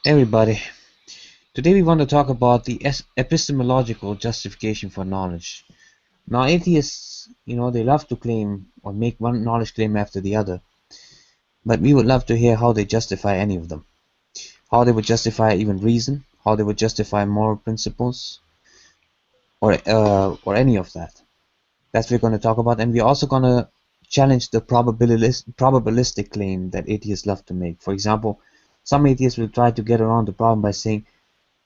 Hey everybody, today we want to talk about the epistemological justification for knowledge. Now atheists, they love to claim or make one knowledge claim after the other, but we would love to hear how they justify any of them. How they would justify even reason, how they would justify moral principles, or any of that. That's what we're going to talk about, and we're also going to challenge the probabilistic claim that atheists love to make. For example, some atheists will try to get around the problem by saying,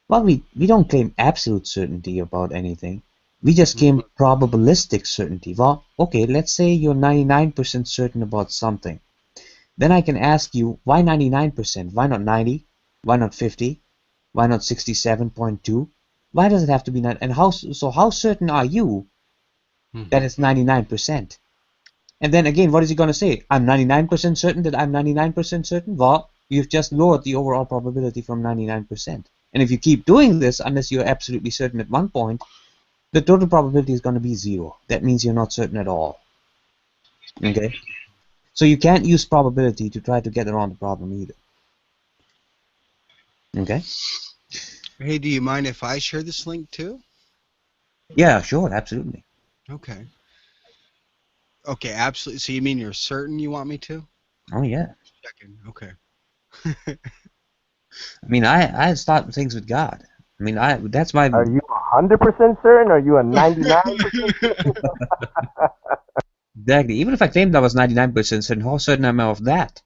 well, we don't claim absolute certainty about anything. We just claim probabilistic certainty. Well, okay, let's say you're 99% certain about something. Then I can ask you, why 99%? Why not 90? Why not 50? Why not 67.2? Why does it have to be 9? And how certain are you that it's 99%? And then again, what is he going to say? I'm 99% certain that I'm 99% certain? Well, you've just lowered the overall probability from 99%. And if you keep doing this, unless you're absolutely certain at one point, the total probability is going to be 0. That means you're not certain at all. Okay? So you can't use probability to try to get around the problem either. Okay? Hey, do you mind if I share this link too? Yeah, sure, absolutely. Okay. Okay, absolutely. So you mean you're certain you want me to? Oh, yeah. Checking. Okay. I mean, I start things with God. I mean, that's my... Are you 100% certain? Or are you a 99% certain? Exactly. Even if I claimed I was 99% certain, how certain am I of that?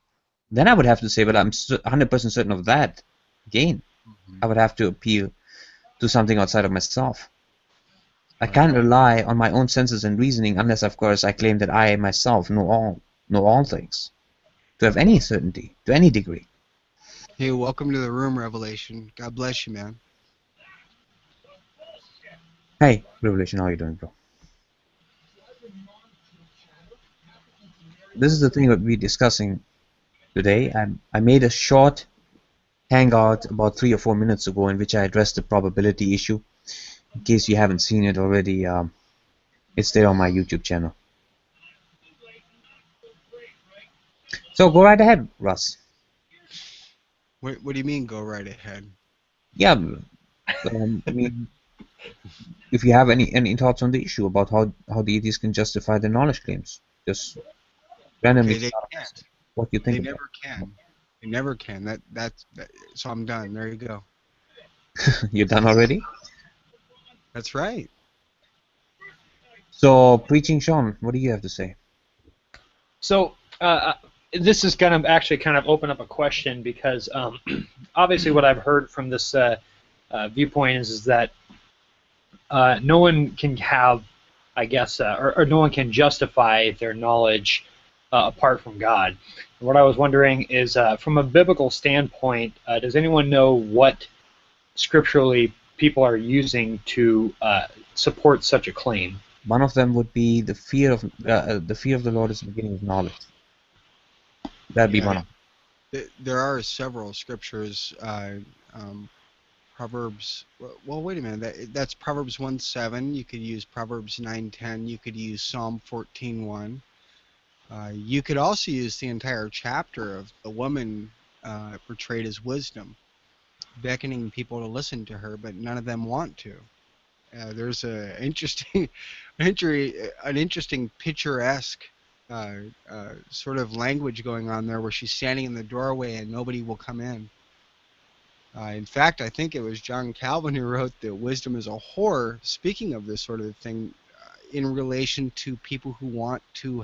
Then I would have to say, well, I'm 100% certain of that. Again, I would have to appeal to something outside of myself. I can't rely on my own senses and reasoning unless, of course, I claim that I myself know all things, to have any certainty, to any degree. Hey, welcome to the room, Revelation. God bless you, man. Hey, Revelation, how are you doing, bro? This is the thing that we're discussing today. I made a short hangout about 3 or 4 minutes ago in which I addressed the probability issue. In case you haven't seen it already, it's there on my YouTube channel. So go right ahead, Russ. What do you mean, go right ahead? Yeah, I mean, if you have any thoughts on the issue about how the atheists can justify their knowledge claims, just randomly Okay, they start can't. what you They think about never can. They never can. So I'm done. There you go. it. You're done already? That's right. So, Preaching Sean, what do you have to say? So this is going to actually kind of open up a question because obviously what I've heard from this viewpoint is that no one can have, I guess, or no one can justify their knowledge apart from God. And what I was wondering is, from a biblical standpoint, does anyone know what scripturally people are using to support such a claim? One of them would be the fear of the Lord is the beginning of knowledge. That'd be one Yeah. of them. There are several scriptures. Proverbs. Well, wait a minute. That's Proverbs 1:7. You could use Proverbs 9:10. You could use Psalm 14:1. You could also use the entire chapter of the woman portrayed as wisdom, beckoning people to listen to her, but none of them want to. There's an interesting picturesque sort of language going on there, where she's standing in the doorway and nobody will come in. In fact, I think it was John Calvin who wrote that wisdom is a whore, speaking of this sort of thing, in relation to people who want to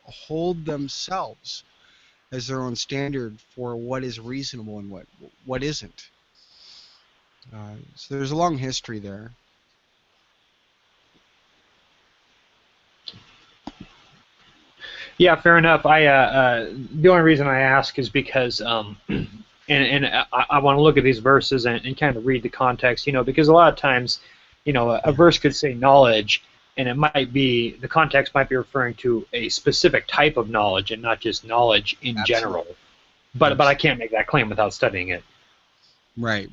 hold themselves as their own standard for what is reasonable and what isn't. So there's a long history there. Yeah, fair enough. The only reason I ask is because and I want to look at these verses and kind of read the context, because a lot of times, a verse could say knowledge, and it might be, the context might be referring to a specific type of knowledge and not just knowledge in Absolutely. general. But I can't make that claim without studying it. Right.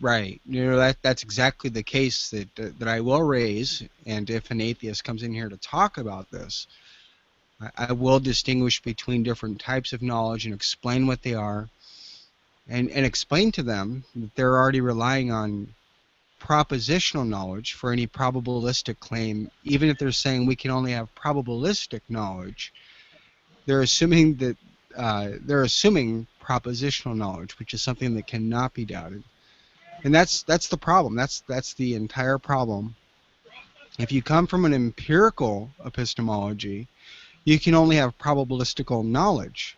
That's exactly the case that I will raise, and if an atheist comes in here to talk about this, I will distinguish between different types of knowledge and explain what they are. and explain to them that they're already relying on propositional knowledge for any probabilistic claim. Even if they're saying we can only have probabilistic knowledge, they're assuming that they're assuming propositional knowledge, which is something that cannot be doubted. And that's the problem. That's the entire problem. If you come from an empirical epistemology, you can only have probabilistical knowledge.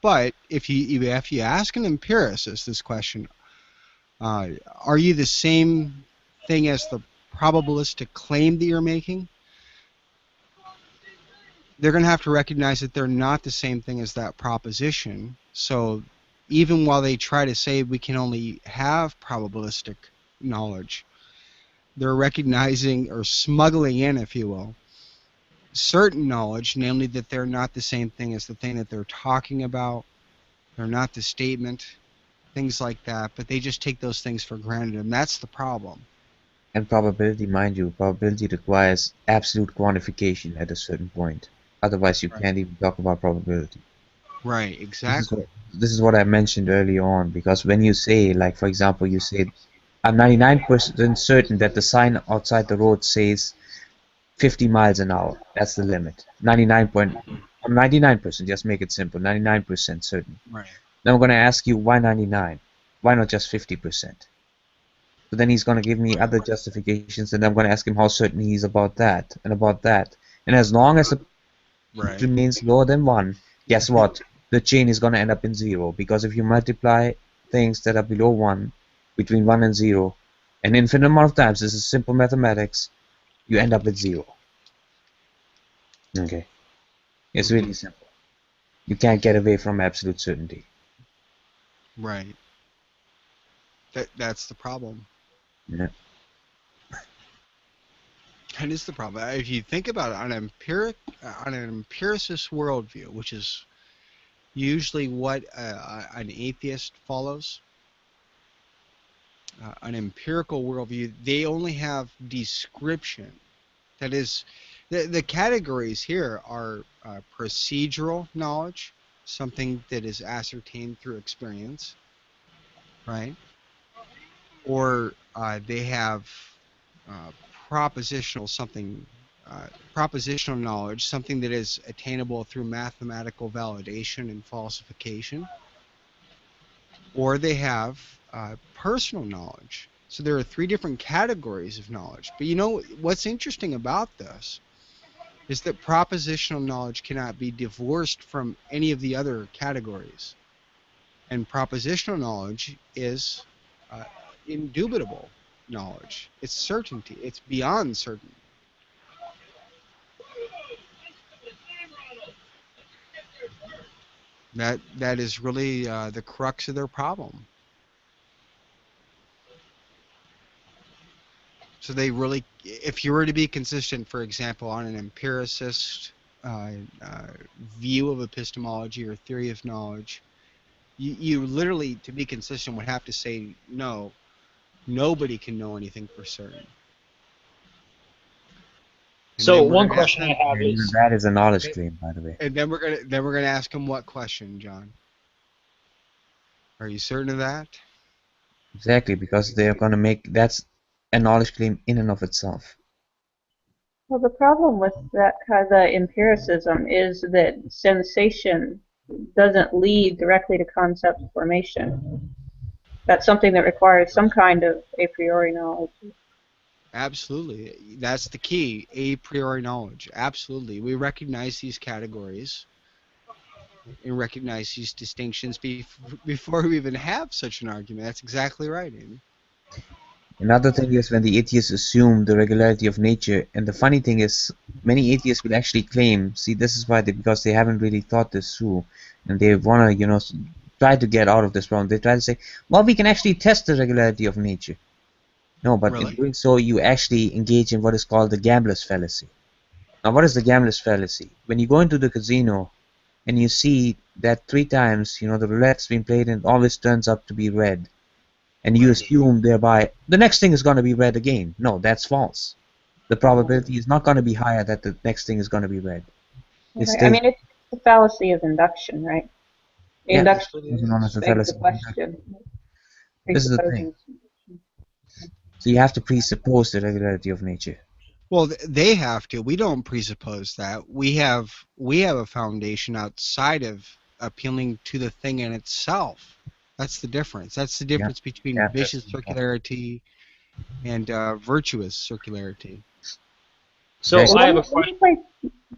But if you ask an empiricist this question, are you the same thing as the probabilistic claim that you're making? They're going to have to recognize that they're not the same thing as that proposition. So even while they try to say we can only have probabilistic knowledge, they're recognizing or smuggling in, if you will, certain knowledge, namely that they're not the same thing as the thing that they're talking about. They're not the statement, things like that, but they just take those things for granted, and that's the problem. And probability, mind you, probability requires absolute quantification at a certain point. Otherwise, you can't even talk about probability. Right, exactly. This is what I mentioned earlier on, because when you say, like, for example, you say, I'm 99% certain that the sign outside the road says 50 miles an hour. That's the limit. 99%, just make it simple, 99% certain. Right. Now I'm going to ask you, why 99? Why not just 50%? So then he's going to give me other justifications, and I'm going to ask him how certain he is about that and about that. And as long as the Right. remains lower than 1, guess what? The chain is going to end up in 0, because if you multiply things that are below 1, between 1 and 0, an infinite amount of times, this is simple mathematics, you end up with 0. Okay. It's really simple. You can't get away from absolute certainty. Right. That's the problem. Yeah. That is the problem. If you think about it, on an empiricist worldview, which is usually what an atheist follows, an empirical worldview, they only have description. That is, the categories here are procedural knowledge, something that is ascertained through experience, right? Or they have propositional knowledge, something that is attainable through mathematical validation and falsification. Or they have personal knowledge. So there are 3 different categories of knowledge. But you know what's interesting about this is that propositional knowledge cannot be divorced from any of the other categories. And propositional knowledge is indubitable knowledge. It's certainty. It's beyond certain. That is really the crux of their problem. So they really, if you were to be consistent, for example, on an empiricist view of epistemology or theory of knowledge, you literally, to be consistent, would have to say, no, nobody can know anything for certain. So one question I have And is, that is a knowledge claim, by the way. and then we're gonna ask him what question, John? Are you certain of that? Exactly, because they're going to make, that's a knowledge claim in and of itself. Well, the problem with that kind of empiricism is that sensation doesn't lead directly to concept formation. That's something that requires some kind of a priori knowledge. Absolutely. That's the key, a priori knowledge. Absolutely. We recognize these categories and recognize these distinctions before we even have such an argument. That's exactly right, Amy. Another thing is when the atheists assume the regularity of nature, and the funny thing is, many atheists will actually claim, see, this is why because they haven't really thought this through, and they want to, try to get out of this problem. They try to say, well, we can actually test the regularity of nature. No, but Really? in doing so, you actually engage in what is called the gambler's fallacy. Now, what is the gambler's fallacy? When you go into the casino and you see that 3 times, the roulette's been played and it always turns up to be red, and you assume thereby the next thing is going to be red again. No, that's false. The probability is not going to be higher that the next thing is going to be red. Right. I mean, it's the fallacy of induction, right? Yeah, Induction known as the begs the fallacy of induction. question. This is the thing. Presupposing. So you have to presuppose the regularity of nature. Well, they have to. We don't presuppose that. We have a foundation outside of appealing to the thing in itself. That's the difference. That's the difference between Yeah, vicious that's- circularity and virtuous circularity. So Very- I have a Let question. me play.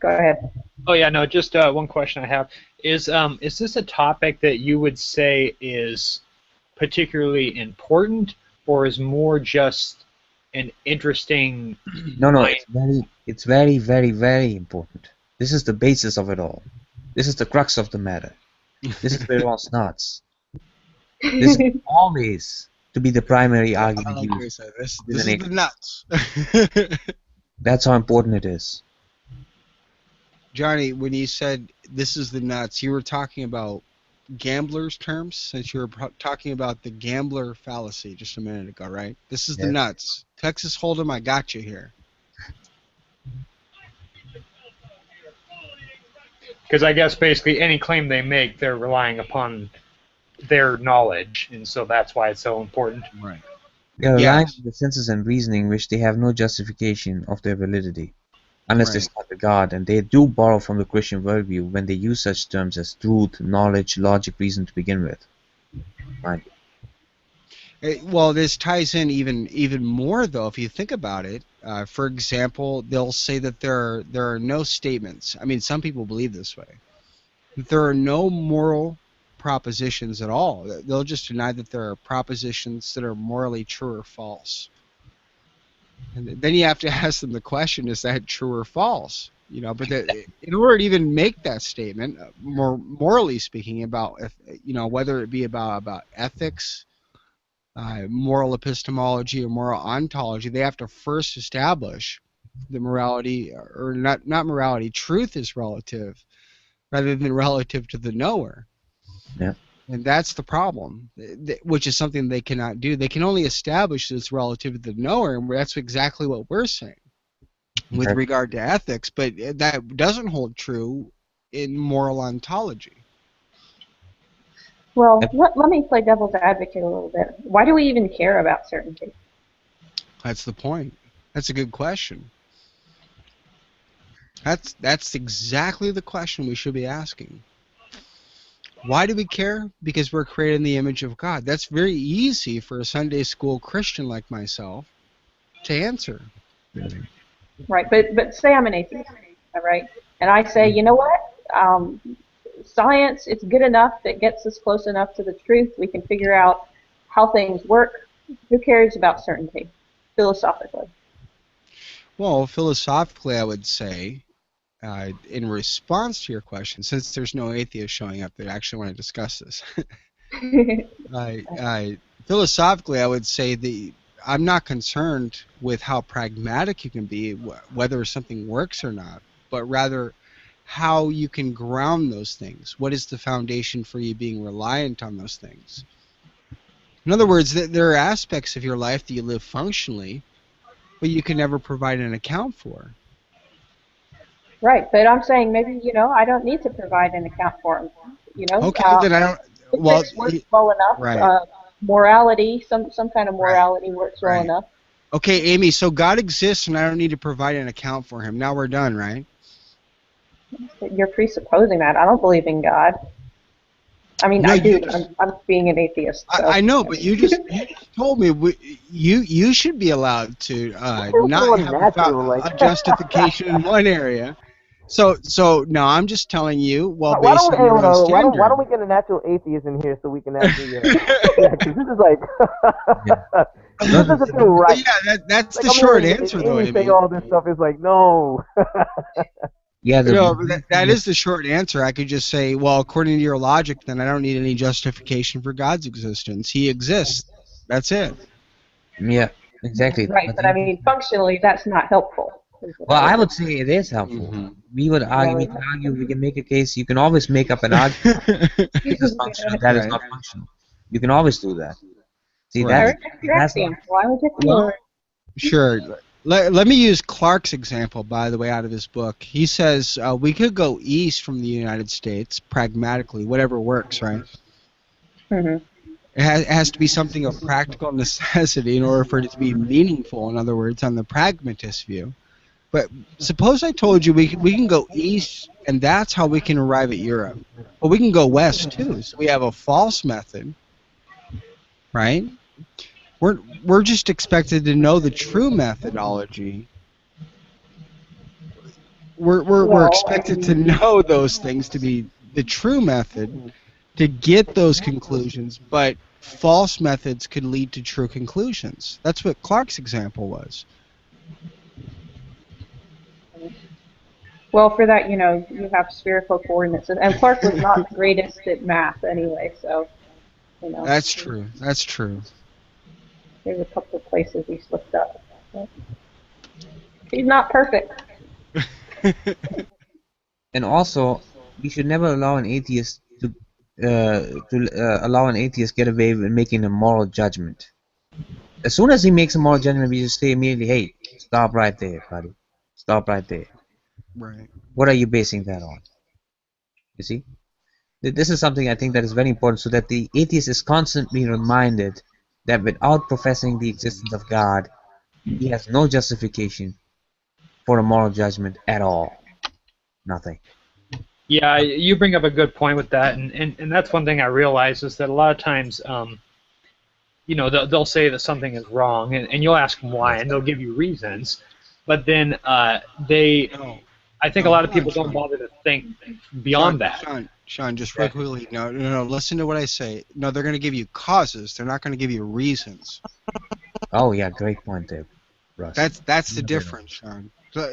Go ahead. Oh yeah, no, just one question I have is this a topic that you would say is particularly important, or is more just an interesting No, mind? it's very, very, very important. This is the basis of it all. This is the crux of the matter. This is where it all starts. This is always to be the primary I argument like what you used. said. This with is an the nuts. That's how important it is. Johnny, when you said this is the nuts, you were talking about gamblers' terms, since you were talking about the gambler fallacy just a minute ago, right? This is the Yeah. nuts. Texas Hold'em, I got you here. Because I guess basically any claim they make, they're relying upon their knowledge, and so that's why it's so important. Right. They are relying Yes. on the senses and reasoning which they have no justification of their validity, unless they Right. start with God, and they do borrow from the Christian worldview when they use such terms as truth, knowledge, logic, reason to begin with. Right. Well, this ties in even more though if you think about it. For example, they'll say that there are no statements. I mean, some people believe this way. That there are no moral propositions at all. They'll just deny that there are propositions that are morally true or false. And then you have to ask them the question: is that true or false? You know, but in order to even make that statement, morally speaking, about if, you know, whether it be about ethics, moral epistemology or moral ontology, they have to first establish the morality, or not morality. Truth is relative, rather than relative to the knower. Yeah. And that's the problem, which is something they cannot do. They can only establish that it's relative to the knower, and that's exactly what we're saying with Okay. regard to ethics. But that doesn't hold true in moral ontology. Well, let me play devil's advocate a little bit. Why do we even care about certainty? That's the point. That's a good question. That's exactly the question we should be asking. Why do we care? Because we're created in the image of God. That's very easy for a Sunday school Christian like myself to answer. Right, but say I'm an atheist, all right, and I say, you know what, science, it's good enough, it gets us close enough to the truth, we can figure out how things work. Who cares about certainty, philosophically? Well, philosophically, I would say, in response to your question, since there's no atheist showing up that actually want to discuss this, philosophically, I would say I'm not concerned with how pragmatic you can be, whether something works or not, but rather how you can ground those things. What is the foundation for you being reliant on those things? In other words, there are aspects of your life that you live functionally, but you can never provide an account for. Right, but I'm saying maybe, you know, I don't need to provide an account for them. You know, Okay, then I don't. Well, ethics works well enough. right. Morality, some kind of morality works well Right. enough. Okay, Amy, so God exists and I don't need to provide an account for him. Now we're done, right? You're presupposing that. I don't believe in God. I mean, No, I do. you just- I'm being an atheist. So. I know, but you just told me you should be allowed to not have natural, a justification in one area. So no, I'm just telling you. Well, Why based don't, on your own why standard. don't we get a natural atheist in here so we can actually, yeah, because this is like, this doesn't feel right. Yeah, that's Like, the I'm short hearing answer, though, Amy say Amy. all this stuff is like, no. Yeah, No, but that is the short answer. I could just say, well, according to your logic, then I don't need any justification for God's existence. He exists. That's it. yeah, exactly. Right, but I mean, functionally, that's not helpful. Well, I would say it is helpful. Mhm. We can argue, we can make a case. You can always make up an argument. This is functional. That is Right. not functional. You can always do that. See, Right. I reject your that's axiom. Well, I reject Well, yours. sure. Let me use Clark's example, by the way, out of his book. He says we could go east from the United States, pragmatically, whatever works, right? Hmm. It has to be something of practical necessity in order for it to be meaningful, in other words, on the pragmatist view. But suppose I told you we can go east, and that's how we can arrive at Europe. But we can go west, too. So we have a false method, right? We're just expected to know the true methodology. We're Well, I expected to mean, know those things to be the true method to get those conclusions, but false methods could lead to true conclusions. That's what Clark's example was. well, for that, you have spherical coordinates, and Clark was not the greatest at math anyway, so That's true. That's true. there's a couple of places he slipped up. But he's not perfect. And also, we should never allow an atheist to allow an atheist get away with making a moral judgment. As soon as he makes a moral judgment, we just say immediately, "Hey, stop right there, buddy. Stop right there. Right. What are you basing that on?" You see, this is something I think that is very important, so that the atheist is constantly reminded that without professing the existence of God, he has no justification for a moral judgment at all. Nothing. Yeah, you bring up a good point with that, and that's one thing I realize is that a lot of times, they'll say that something is wrong, and you'll ask them why, and they'll give you reasons, but then No. I think a No, lot of hold on, people don't Sean. bother to think beyond that. Sean, just real Yeah. quickly. No. Listen to what I say. No, they're going to give you causes. They're not going to give you reasons. Oh yeah, great point there, Russ. That's the difference, Sean. So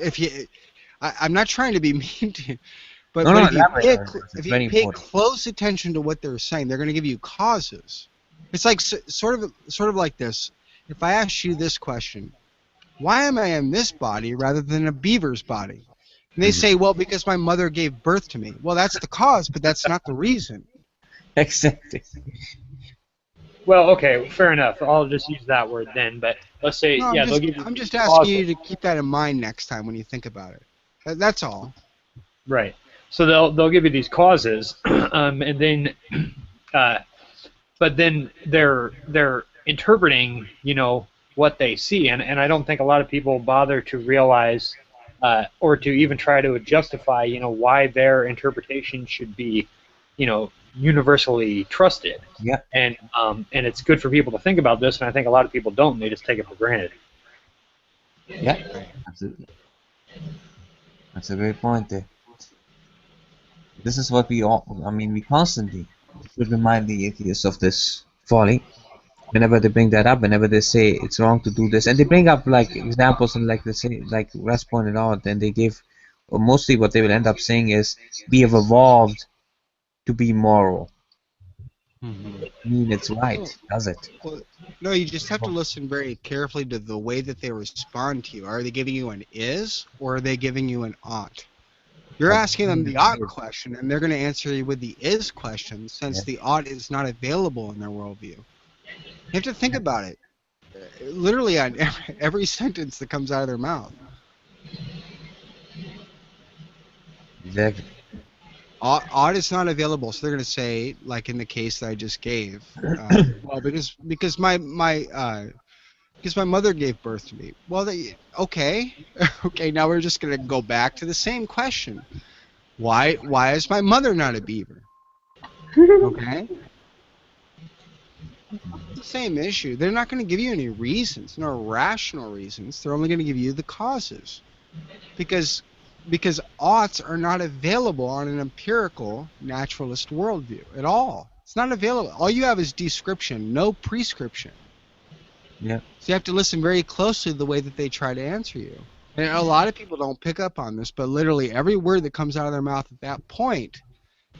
I'm not trying to be mean to you, but No, no, if you elaborate on this. It's if you very pay important. close attention to what they're saying, they're going to give you causes. It's like sort of like this. If I ask you this question, why am I in this body rather than a beaver's body? And they Mhm. say, well, because my mother gave birth to me. Well, that's the cause, but that's not the reason. Exactly. Well, okay, fair enough. I'll just use that word then. But let's say, No, yeah, they'll give you I'm these just asking causes, you to keep that in mind next time when you think about it. That's all. right? So they'll give you these causes, and then, uh, but then they're interpreting, what they see, and I don't think a lot of people bother to realize, or to even try to justify, why their interpretation should be, universally trusted. Yeah, And it's good for people to think about this, and I think a lot of people don't. They just take it for granted. yeah, Right. absolutely. That's a great point there. This is what we constantly should remind the atheists of this folly. Whenever they bring that up, whenever they say it's wrong to do this, and they bring up like examples, and like they say, like Russ pointed out, and they give, or mostly what they will end up saying is, "We have evolved to be moral." Mm-hmm. I mean, it's right, Well, does it? well, no, you just have to listen very carefully to the way that they respond to you. Are they giving you an is, or are they giving you an ought? You're asking them the ought question, and they're going to answer you with the is question, Yeah, since the ought is not available in their worldview. You have to think about it, literally on every sentence that comes out of their mouth. exactly. Ought is not available, so they're going to say, like in the case that I just gave, well, because my mother gave birth to me. Well, okay, okay. Now we're just going to go back to the same question. Why is my mother not a beaver? Okay, it's the same issue. They're not going to give you any reasons, no rational reasons. They're only going to give you the causes, because oughts are not available on an empirical naturalist worldview at all. It's not available. All you have is description, no prescription. Yeah, So you have to listen very closely to the way that they try to answer you. And a lot of people don't pick up on this, but literally every word that comes out of their mouth at that point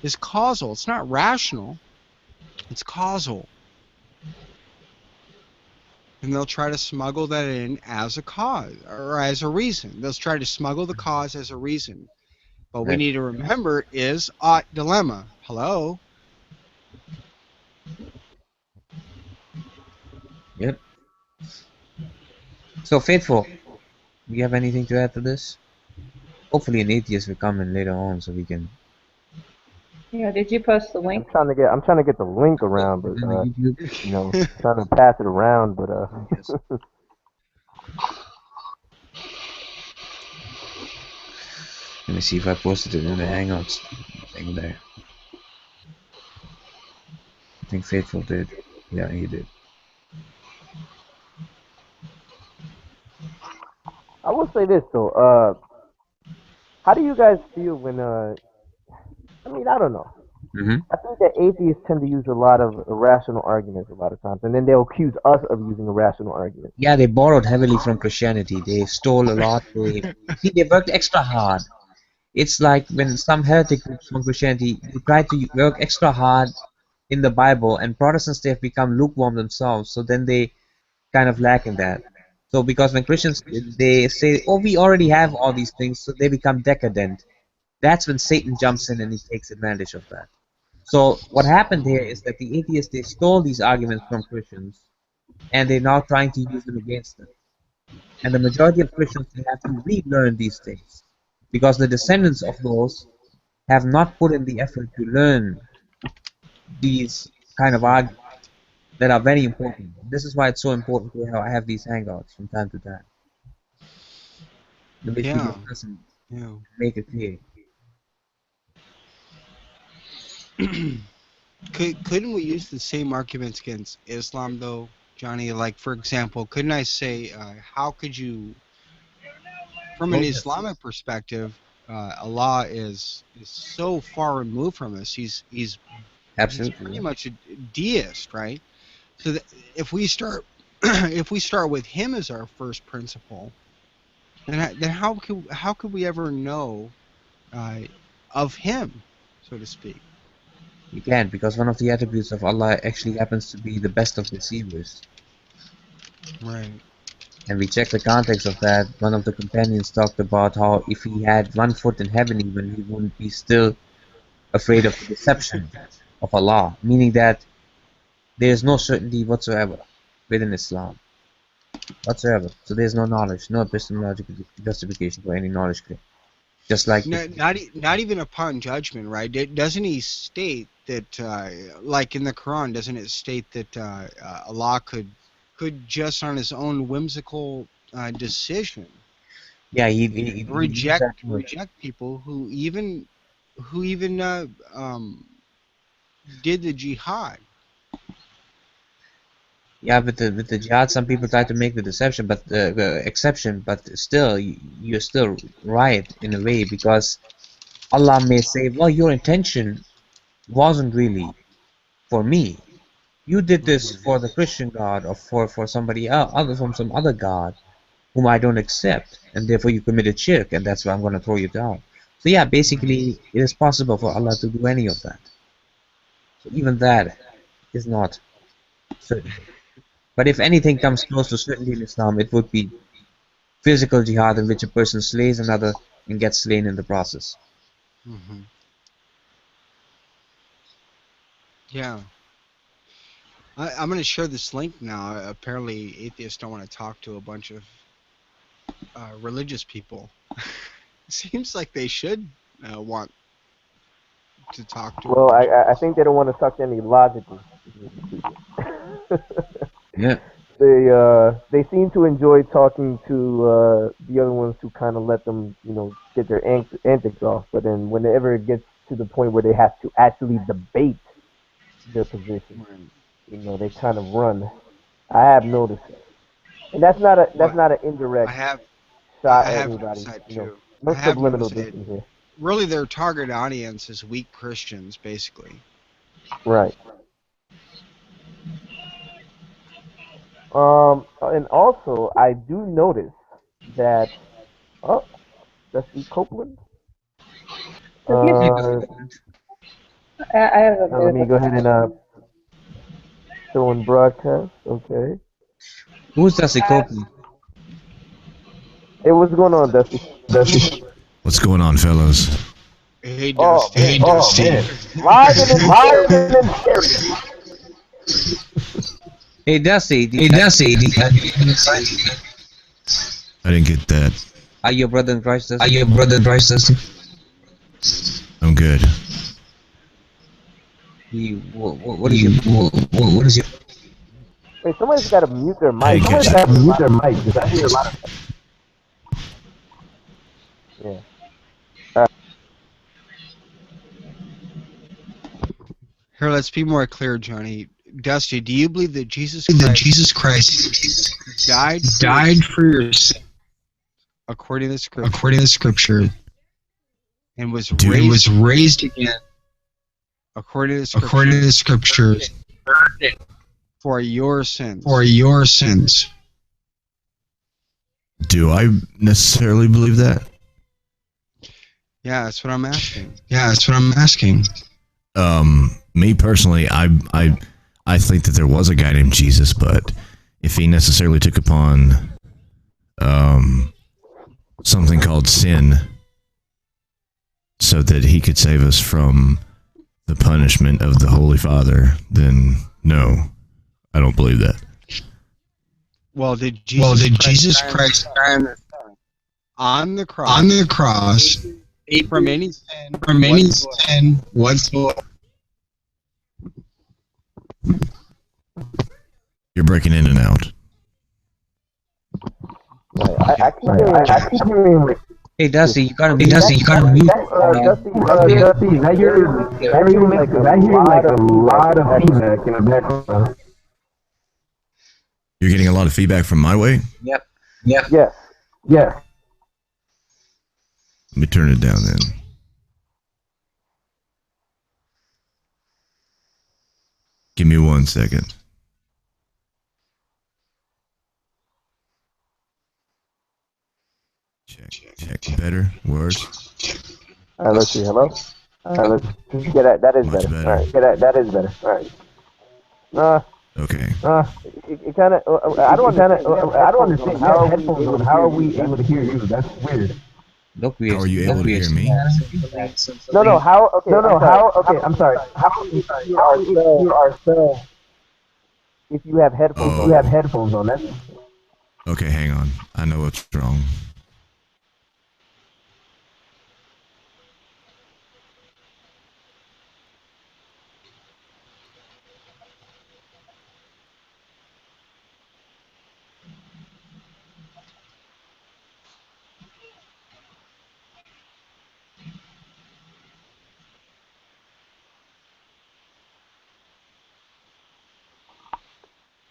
is causal. It's not rational. It's causal. And they'll try to smuggle that in as a cause or as a reason. They'll try to smuggle the cause as a reason. But we right. need to remember is ought dilemma. Hello? Yep. So faithful. Do you have anything to add to this? Hopefully an atheist will come in later on so we can Yeah, did you post the link? I'm trying to get the link around, but put it in the YouTube. you know, trying to pass it around, but Yes. Let me see if I posted it in the Hangouts thing there. I think Faithful did. Yeah, he did. I will say this though. How do you guys feel when I mean, I don't know. Mm-hmm. I think that atheists tend to use a lot of irrational arguments a lot of times, and then they'll accuse us of using irrational arguments. Yeah, they borrowed heavily from Christianity. They stole a lot. They worked extra hard. It's like when some heretic groups from Christianity they try to work extra hard in the Bible, and Protestants they have become lukewarm themselves. So then they kind of lack in that. So because when Christians they say, "Oh, we already have all these things," so they become decadent. That's when Satan jumps in and he takes advantage of that. So what happened here is that the atheists they stole these arguments from Christians, and they're now trying to use them against them. And the majority of Christians they have to relearn these things because the descendants of those have not put in the effort to learn these kind of arguments that are very important. This is why it's so important to have these hangouts from time to time, in which we Yeah. discuss and Yeah. make it clear. Couldn't we use the same arguments against Islam though, Johnny? Like, for example, couldn't I say, how could you, from Oh an yes, Islamic perspective, Allah is so far removed from us. He's absolutely. pretty Yeah. much a deist, right? So that if we start if we start with him as our first principle, then how could we ever know of him, so to speak? You can, because one of the attributes of Allah actually happens to be the best of deceivers. Right. And we check the context of that. One of the companions talked about how if he had one foot in heaven even, he wouldn't be still afraid of the deception of Allah, meaning that there is no certainty whatsoever within Islam, whatsoever. So there is no knowledge, no epistemological justification for any knowledge claim. Just like Not even upon judgment, right? Doesn't he state that, like in the Quran, doesn't it state that Allah could just on his own whimsical decision yeah, he leaves that word. reject people who even did the jihad? Yeah, with the jihad, some people try to make the deception, but the exception, but still, you're still right in a way because Allah may say, well, your intention wasn't really for me. You did this for the Christian God or for somebody else, other from some other God whom I don't accept, and therefore you committed shirk, and that's why I'm going to throw you down. So yeah, basically, it is possible for Allah to do any of that. So even that is not certain. But if anything comes close to certainty in Islam, it would be physical jihad in which a person slays another and gets slain in the process. Mm-hmm. Yeah. I'm going to share this link now. Apparently, atheists don't want to talk to a bunch of religious people. Seems like they should want to talk to. Well, I think they don't want to talk to any logical people. Yeah. They seem to enjoy talking to the other ones who kind of let them, you know, get their antics off. But then whenever it gets to the point where they have to actually debate their position, you know, they kind of run. I have noticed that, and that's not an indirect shot I at have anybody. noticed that You know, too. no I have subliminal noticed it. dissing here. Really, their target audience is weak Christians, basically. Right. And also I do notice that Dusty Copeland. I have a bit Let of me a go ahead and show and broadcast. Okay. Who's Dusty Copeland? Hey, what's going on, Dusty? What's going on, fellas? Hey, Oh, Dusty. Hey, Dusty. live and in stereo. Hey Dusty, I didn't get that. Are you a brother in Christ, Dusty? Are you a brother in Christ, Dusty? I'm good. What is your... What is your... Hey, somebody's got to mute their I mic. didn't catch Somebody's got to that. mute their mic. 'Cause I hear a lot of... Yeah. Here, let's be more clear, Johnny. Dusty, do you believe that Jesus Christ died for your sin according to the scripture according to Scripture and was and was raised again according to the according to the Scriptures for your sins? for your sins? Do I necessarily believe that? Yeah, that's what I'm asking. Yeah, that's what I'm asking. Me personally, I think that there was a guy named Jesus, but if he necessarily took upon something called sin so that he could save us from the punishment of the Holy Father, then no, I don't believe that. Well, did Jesus Christ die on the cross on the cross from any sin from any whatsoever? sin whatsoever? You're breaking in and out. Right. I keep hearing... Hey, Dusty, you gotta Hey, mute... Dusty, you gotta mute. Dusty, I hear like a lot of feedback in the background. You're getting a lot of feedback from my way? Yep. Yes. Let me turn it down then. Give me 1 second. Check. Better? Worse? All right, let's see. Hello? All right, let's... Yeah, that is Much better. better. All right, yeah, that is better. All right. Okay. It kind of... I don't understand. How are headphones on? How are we able to hear you? That's weird. Don't be... How are you able to hear me? No, how... Okay, Okay, I'm sorry. How do we hear ourselves if you have headphones on? You have headphones on, that's... Okay, hang on. I know what's wrong.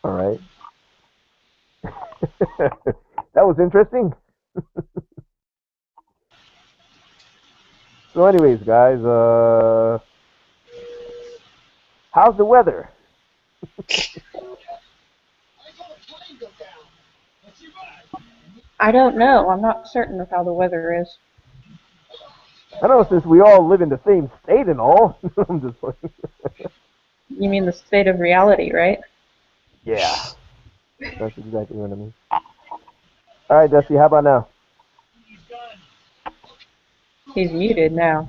All right. That was interesting. So anyways, guys, how's the weather? I don't know. I'm not certain of how the weather is. I know since we all live in the same state and all. I'm just like... You mean the state of reality, right? Yeah. That's exactly what I mean. All right, Dusty, how about now? He's muted now.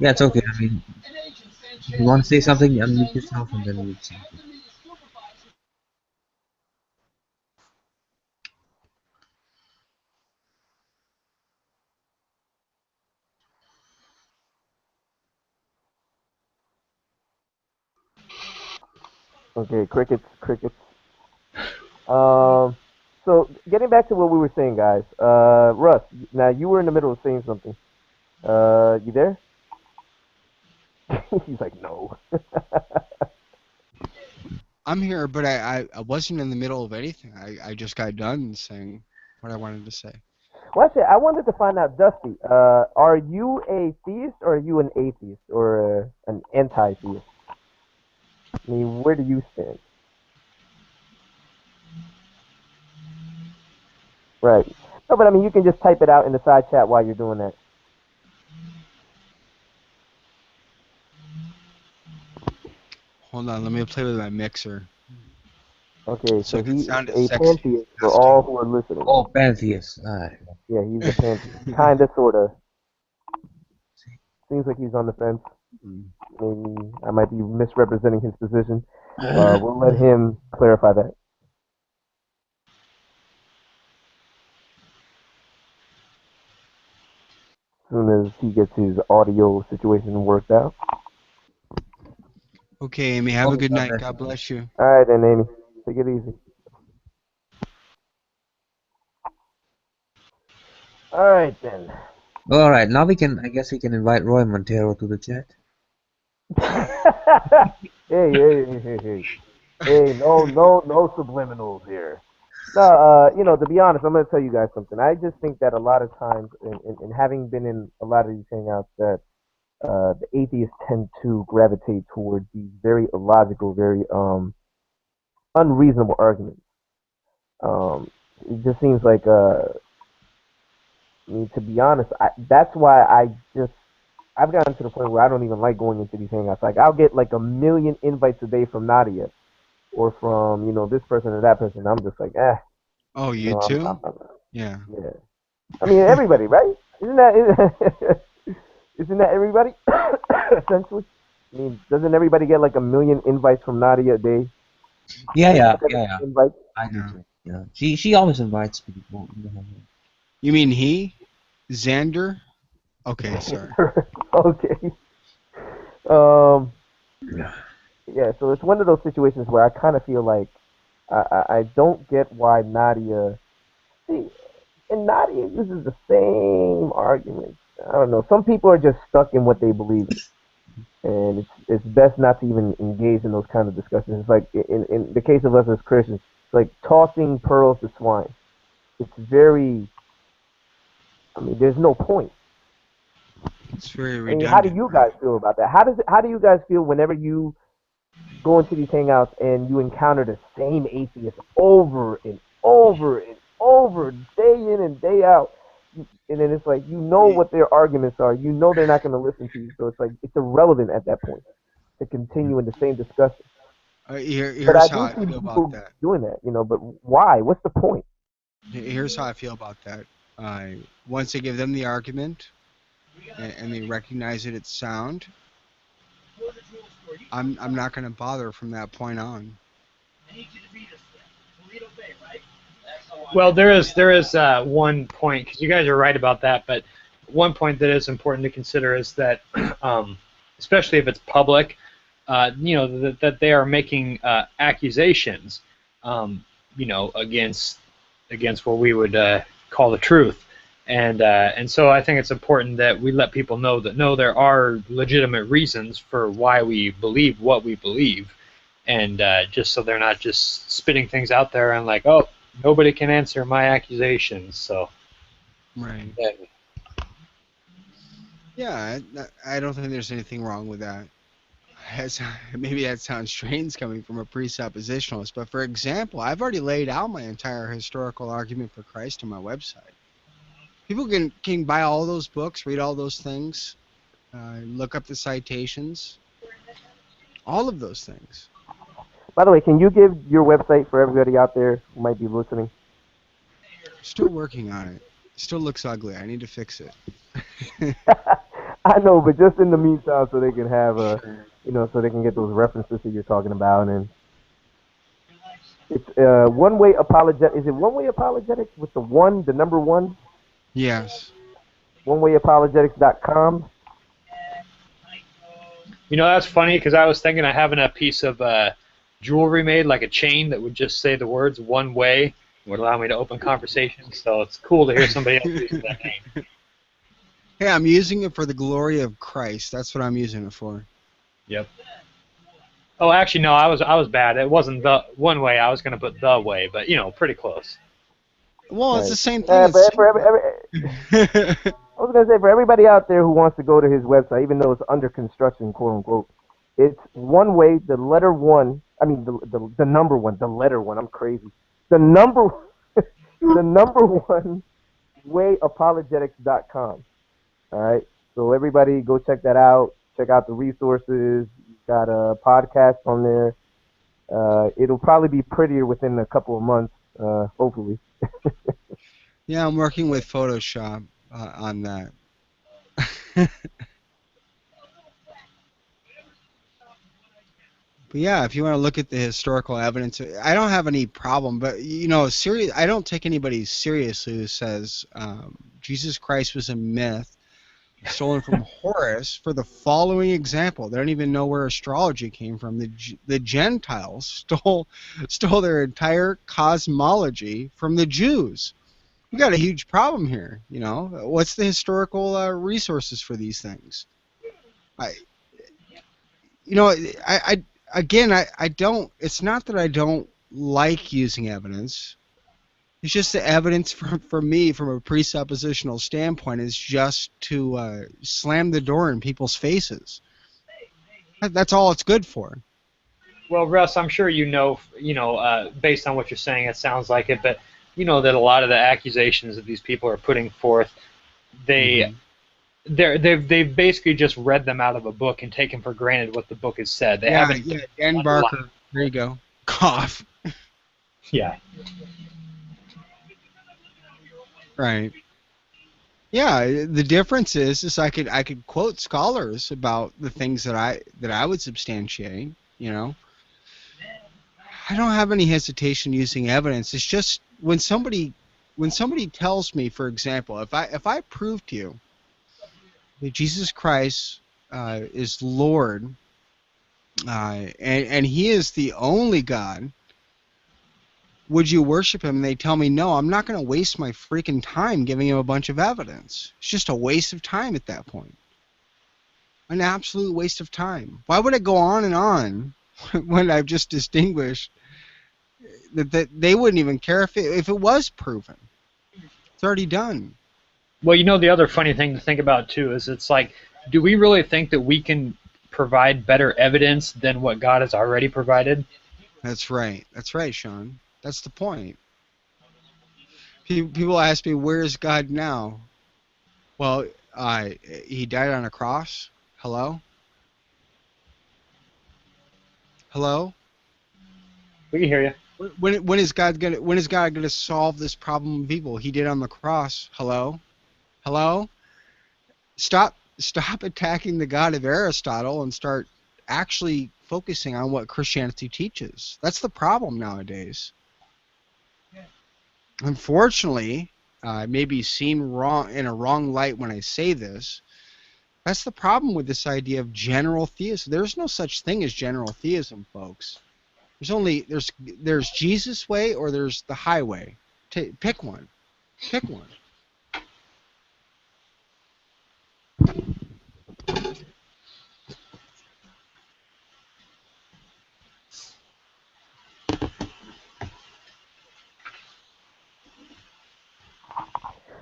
Yeah, it's okay. I mean, if you want to say something, unmute yourself and then mute something. Okay, crickets. So getting back to what we were saying, guys. Russ, now you were in the middle of saying something. You there? He's like, no. I'm here, but I wasn't in the middle of anything. I just got done saying what I wanted to say. Well, actually, I wanted to find out, Dusty, are you a theist or are you an atheist or an anti-theist? I mean, where do you stand? Right. No, but I mean, you can just type it out in the side chat while you're doing that. Hold on, let me play with my mixer. Okay, so So it can he's sound a as sexy. pantheist for all who are listening. Oh, pantheist. Alright. Yeah, he's a pantheist. Kinda, sorta. Seems like he's on the fence. Maybe I might be misrepresenting his position. We'll let him clarify that. soon as he gets his audio situation worked out. Okay, Amy, have a Okay, good God night. bless God you. bless you. All right, then, Amy. Take it easy. All right, then. All right, now I guess we can invite Roy Montero to the chat. Hey. Hey, no subliminals here. No, to be honest, I'm going to tell you guys something. I just think that a lot of times, in having been in a lot of these hangouts, that the atheists tend to gravitate towards these very illogical, very unreasonable arguments. It just seems like, I mean, to be honest, that's why I've gotten to the point where I don't even like going into these hangouts. Like, I'll get like a million invites a day from Nadia or from, this person or that person. I'm just like, Oh, you too? I'm Yeah. yeah. I mean, everybody, right? Isn't that everybody? Essentially. I mean, doesn't everybody get like a million invites from Nadia a day? Yeah. Invites. I do Yeah. too. Yeah, she always invites people. You mean he? Xander? Okay, sorry. Okay. Um. Yeah. Yeah. So it's one of those situations where I kind of feel like I don't get why Nadia. See, and Nadia uses the same arguments. I don't know. Some people are just stuck in what they believe in, and it's best not to even engage in those kind of discussions. It's like in the case of us as Christians, it's like tossing pearls to swine. It's very. I mean, there's no point. It's very I mean, how do redundant, you right? guys feel about that? How do you guys feel whenever you go into these hangouts and you encounter the same atheist over and over and over, day in and day out? And then it's like, what their arguments are. They're not going to listen to you. So it's like, it's irrelevant at that point to continue in the same discussion. But I Here's how do I see feel about people that. doing that, but why? What's the point? Here's how I feel about that. Once I give them the argument and they recognize that it's sound, I'm not going to bother from that point on. Well, there is one point, because you guys are right about that, but one point that is important to consider is that, especially if it's public, that they are making accusations, against what we would call the truth, and so I think it's important that we let people know that no, there are legitimate reasons for why we believe what we believe, and just so they're not just spitting things out there and like, oh, nobody can answer my accusations. So, Right. yeah. Yeah, I don't think there's anything wrong with that. Maybe that sounds strange coming from a presuppositionalist, but for example, I've already laid out my entire historical argument for Christ on my website. People can buy all those books, read all those things, look up the citations, all of those things. By the way, can you give your website for everybody out there who might be listening? Still working on it. Still looks ugly. I need to fix it. I know, but just in the meantime, so they can have Sure. so they can get those references that you're talking about, and it's one way apologetic. Is it one way apologetics with the number one? Yes. Onewayapologetics.com. That's funny because I was thinking of having a piece of jewelry made, like a chain that would just say the words "one way," would allow me to open conversations. So it's cool to hear somebody else using that name. Hey, I'm using it for the glory of Christ. That's what I'm using it for. Yep. Oh, actually, no, I was bad. It wasn't the one way. I was going to put the way, but pretty close. Well, it's Right. the same thing. But I was gonna say, for everybody out there who wants to go to his website, even though it's under construction, quote unquote, it's one way. The letter one. I mean, the number one. The letter one. I'm crazy. The number the number one wayapologetics.com. All right. So everybody go check that out. Check out the resources. You've got a podcast on there. It'll probably be prettier within a couple of months, hopefully. Yeah, I'm working with Photoshop on that. But yeah, if you want to look at the historical evidence, I don't have any problem. But I don't take anybody seriously who says Jesus Christ was a myth stolen from Horus for the following example. They don't even know where astrology came from. The Gentiles stole their entire cosmology from the Jews. We got a huge problem here. You know, what's the historical resources for these things? I, you know, I again, I don't. It's not that I don't like using evidence. It's just the evidence for me, from a presuppositional standpoint, is just to slam the door in people's faces. That's all it's good for. Well, Russ, I'm sure based on what you're saying, it sounds like it, but you know that a lot of the accusations that these people are putting forth, they they've basically just read them out of a book and taken for granted what the book has said. They haven't. Yeah. Dan Barker. There you go. Cough. Yeah. Right. Yeah. The difference is I could quote scholars about the things that I would substantiate. You know, I don't have any hesitation using evidence. It's just when somebody tells me, for example, if I prove to you that Jesus Christ is Lord, and He is the only God, would you worship Him? And they tell me no. I'm not going to waste my freaking time giving Him a bunch of evidence. It's just a waste of time at that point. An absolute waste of time. Why would I go on and on when I've just distinguished that they wouldn't even care if it was proven? It's already done. Well, you know, the other funny thing to think about too is it's like, do we really think that we can provide better evidence than what God has already provided? That's right. That's right, Sean. That's the point. People ask me, where is God now? Well, He died on a cross. Hello? Hello? We can hear you. When is God gonna solve this problem of evil? He did on the cross. Hello? Hello? Stop attacking the God of Aristotle and start actually focusing on what Christianity teaches. That's the problem nowadays. Unfortunately, I may be seen wrong in a wrong light when I say this. That's the problem with this idea of general theism. There's no such thing as general theism, folks. There's Jesus' way or there's the highway. Pick one. Pick one.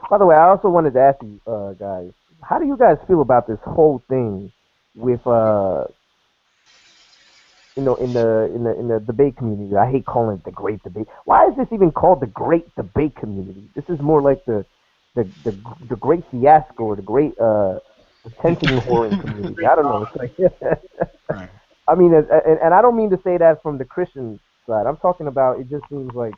By the way, I also wanted to ask you guys, how do you guys feel about this whole thing with in the debate community? I hate calling it the great debate. Why is this even called the great debate community? This is more like the great fiasco or the great attention whoring community. I don't know. It's like Right. I mean, and I don't mean to say that from the Christian side. I'm talking about, it just seems like,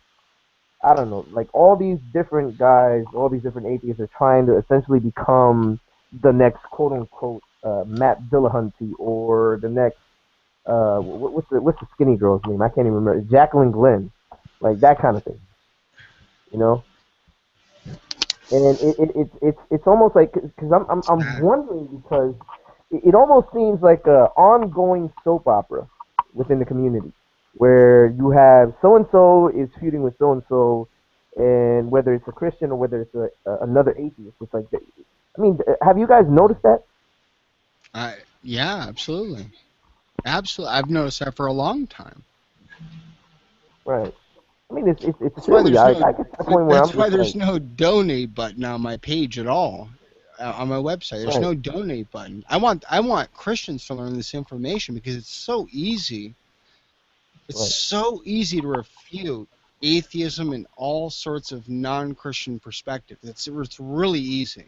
I don't know, like all these different guys, all these different atheists are trying to essentially become the next quote unquote Matt Dillahunty, or the next what's the skinny girl's name? I can't even remember. Jacqueline Glenn, like that kind of thing, you know. And it's almost like, because I'm wondering, because it almost seems like a ongoing soap opera within the community, where you have so and so is feuding with so and so, and whether it's a Christian or whether it's another atheist, it's like I mean, have you guys noticed that? Yeah, absolutely. Absolutely. I've noticed that for a long time. Right. I mean, it's That's why silly. there's I no get to the point where I'm just there's like, no donate button on my page at all. On my website, there's right, no donate button. I want Christians to learn this information because it's so easy. It's right, so easy to refute atheism and all sorts of non-Christian perspectives. It's really easy.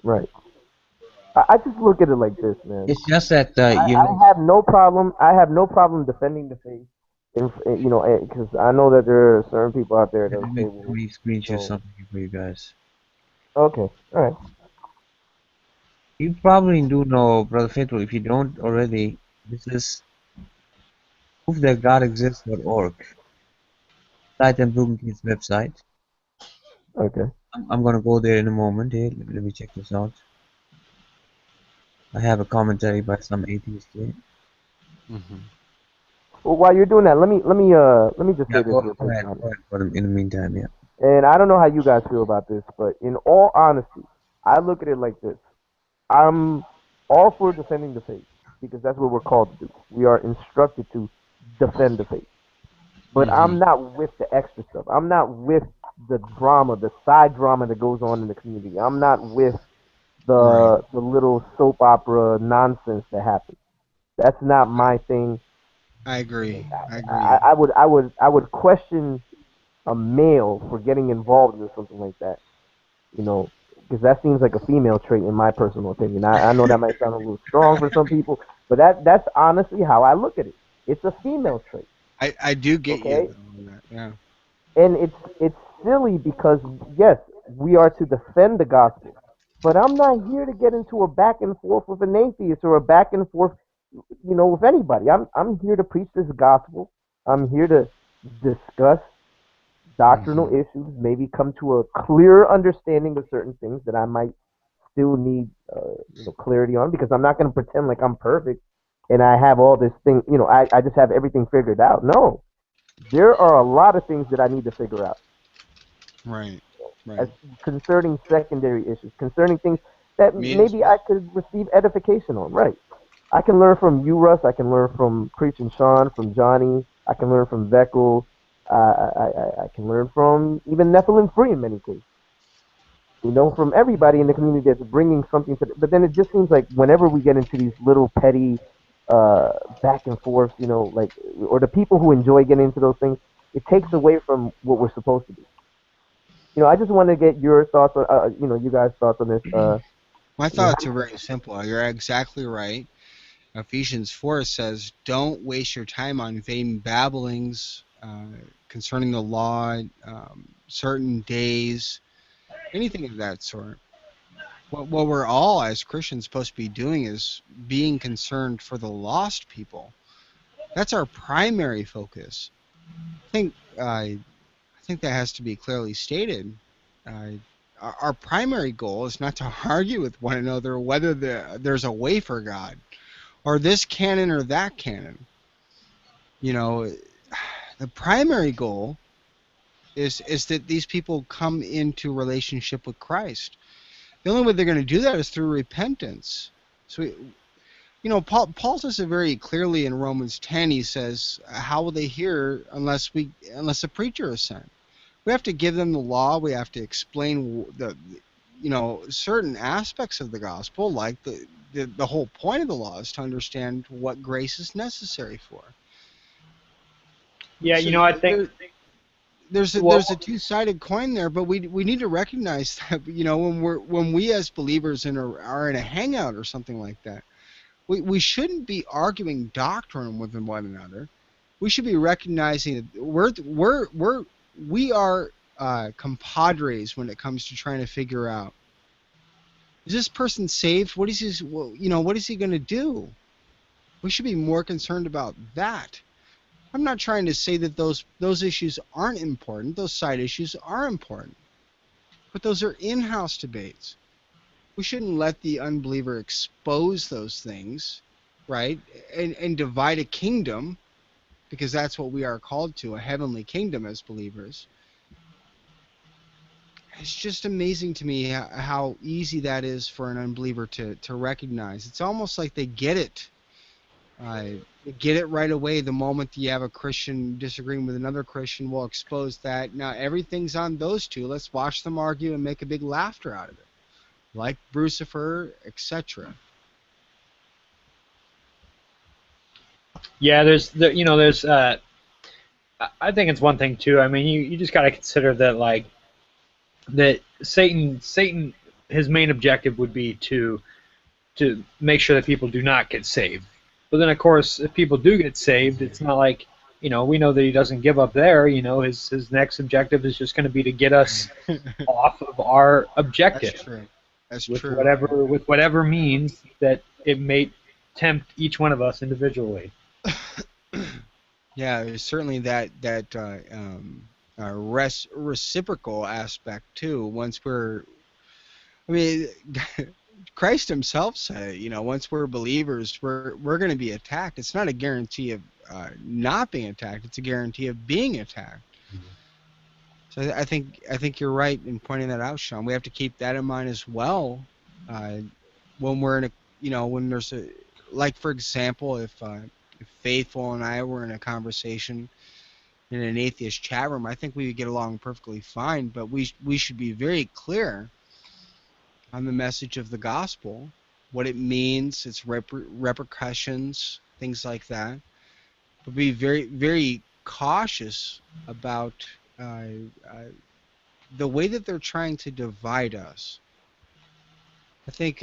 right. I just look at it like this, man. It's just that I have no problem. I have no problem defending the faith, you know, because I know that there are certain people out there that let say, me well, screenshot so, something for you guys. okay, all right, You probably do know, Brother Faithful. If you don't already, this is provethatgodexists.org. Site and Brookings website. okay. I'm gonna go there in a moment. Here, let me check this out. I have a commentary by some atheists here. Mm-hmm. Well, while you're doing that, let me just Yeah, say this real go quick, ahead. Johnny. Go ahead. For in the meantime, yeah. And I don't know how you guys feel about this, but in all honesty, I look at it like this. I'm all for defending the faith because that's what we're called to do. We are instructed to defend the faith. But Mm-hmm. I'm not with the extra stuff. I'm not with the drama, the side drama that goes on in the community. I'm not with Right. the little soap opera nonsense that happens. That's not my thing. I agree. I I, agree. I would question a male for getting involved in something like that. You know, because that seems like a female trait in my personal opinion. I know that might sound a little strong for some people, but that's honestly how I look at it. It's a female trait, I do get you okay? though. On that. Yeah. And it's silly because yes, we are to defend the gospel, but I'm not here to get into a back and forth with an atheist or a back and forth, with anybody. I'm here to preach this gospel. I'm here to discuss doctrinal Mm-hmm. issues, maybe come to a clear understanding of certain things that I might still need clarity on because I'm not going to pretend like I'm perfect and I have all this thing, I just have everything figured out. No, there are a lot of things that I need to figure out Right. as Right. concerning secondary issues, concerning things that Me as maybe I well. could receive edification on. Right. I can learn from you, Russ. I can learn from Preaching Sean, from Johnny. I can learn from Veckel. I can learn from even Nephilim Free in many cases. From everybody in the community that's bringing something to. But then it just seems like whenever we get into these little petty uh, back and forth, like or the people who enjoy getting into those things, it takes away from what we're supposed to do. I just want to get your thoughts on, you guys' thoughts on this. My You know, thoughts are very simple. You're exactly right. Ephesians 4 says, "Don't waste your time on vain babblings concerning the law, certain days, anything of that sort." What we're all as Christians supposed to be doing is being concerned for the lost people. That's our primary focus. I think I think that has to be clearly stated. Uh, our primary goal is not to argue with one another whether there's a way for God or this canon or that canon. You know, the primary goal is that these people come into relationship with Christ. The only way they're going to do that is through repentance. So, Paul says it very clearly in Romans 10. He says, "How will they hear unless a preacher is sent?" We have to give them the law. We have to explain certain aspects of the gospel, like the whole point of the law is to understand what grace is necessary for. Yeah, So I think there's a two-sided coin there, but we need to recognize that when we as believers are in a hangout or something like that, we shouldn't be arguing doctrine with one another. We should be recognizing that we are compadres when it comes to trying to figure out, is this person saved? What is what is he going to do? We should be more concerned about that. I'm not trying to say that those issues aren't important. Those side issues are important, but those are in-house debates. We shouldn't let the unbeliever expose those things, right? And divide a kingdom, because that's what we are called to, a heavenly kingdom as believers. It's just amazing to me how easy that is for an unbeliever to recognize. It's almost like they get it. Get it right away. The moment you have a Christian disagreeing with another Christian, we'll expose that. Now everything's on those two. Let's watch them argue and make a big laughter out of it, like Brucifer, etc. yeah, there's I think it's one thing too. I mean, you just got to consider that that Satan his main objective would be to make sure that people do not get saved. But then, of course, if people do get saved, it's not like, we know that he doesn't give up there. His next objective is just going to be to get us off of our That's objective true. That's with true. whatever means that it may tempt each one of us individually. Yeah, there's certainly that reciprocal aspect too. I mean, Christ himself said, once we're believers, we're going to be attacked. It's not a guarantee of not being attacked. It's a guarantee of being attacked. So I think you're right in pointing that out, Sean. We have to keep that in mind as well when we're in when there's like, for example, if Faithful and I were in a conversation in an atheist chat room, I think we would get along perfectly fine. But we should be very clear on the message of the gospel, what it means, its repercussions, things like that. But be very, very cautious about the way that they're trying to divide us. I think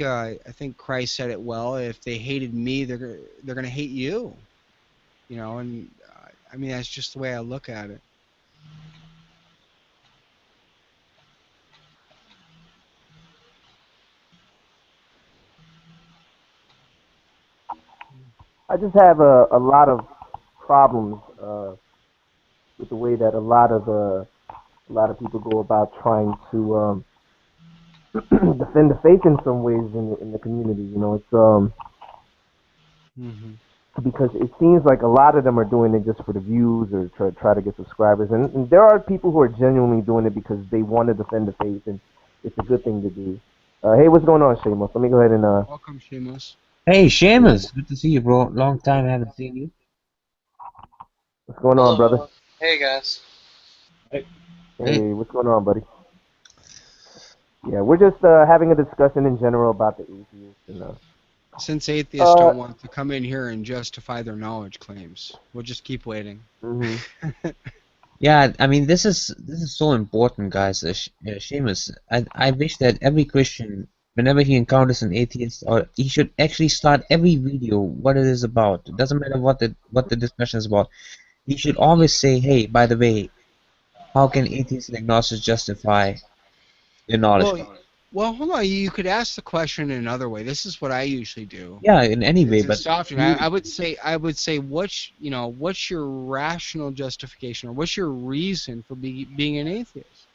Christ said it well. If they hated me, they're going to hate you. And I mean, that's just the way I look at it. I just have a lot of problems with the way that a lot of people go about trying to defend the faith in some ways in the community. It's because it seems like a lot of them are doing it just for the views or try to get subscribers, and there are people who are genuinely doing it because they want to defend the faith, and it's a good thing to do. Hey, what's going on, Seamus? Let me go ahead and Welcome, Seamus. Hey, Seamus, good to see you, bro. Long time I haven't seen you. What's going on, brother? Hey guys. Hey, what's going on, buddy? Yeah, we're just having a discussion in general about the atheists and Since atheists don't want to come in here and justify their knowledge claims, we'll just keep waiting. Yeah, I mean, this is so important, guys. Seamus, I wish that every Christian, whenever he encounters an atheist, or he should actually start every video what it is about. It doesn't matter what the discussion is about. He should always say, "Hey, by the way, how can atheists and agnostics justify their knowledge?" Well, hold on. You could ask the question in another way. This is what I usually do. Yeah, in any way, but I would say, what's your rational justification, or what's your reason for being an atheist?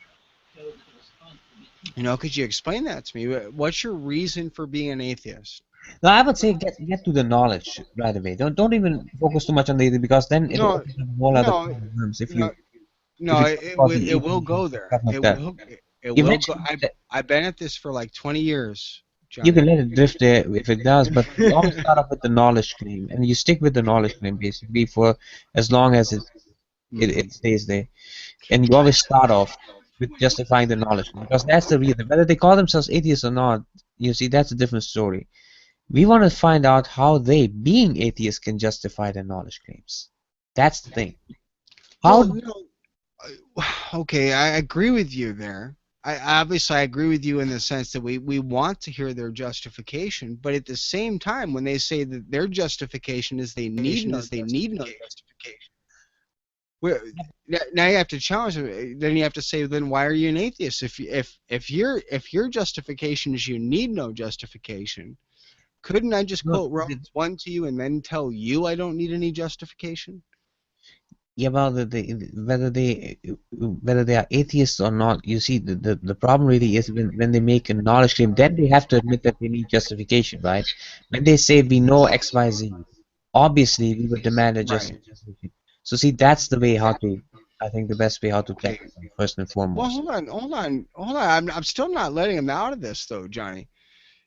Could you explain that to me? What's your reason for being an atheist? no, I would say get to the knowledge right away. Don't even focus too much on the atheist, because then it opens up a whole other problems. If you it will go there. It will go. I've been at this for like 20 years. Johnny. You can let it drift there if it does, but you always start off with the knowledge claim, and you stick with the knowledge claim basically for as long as it stays there. And you always start off with justifying the knowledge claim, because that's the reason. Whether they call themselves atheists or not, you see, that's a different story. We want to find out how they, being atheists, can justify their knowledge claims. That's the thing. Okay, I agree with you there. I agree with you in the sense that we want to hear their justification, but at the same time, when they say that their justification is they need no justification, now you have to challenge them. Then you have to say, then why are you an atheist? If your justification is you need no justification, couldn't I just quote Romans 1 to you and then tell you I don't need any justification? Yeah, well, whether they are atheists or not, you see, the problem really is when they make a knowledge claim, then they have to admit that they need justification, right? When they say we know X, Y, Z, obviously we would demand a justification. So see, that's the way I think the best way how to tackle them, first and foremost. Well, hold on. I'm still not letting them out of this though, Johnny.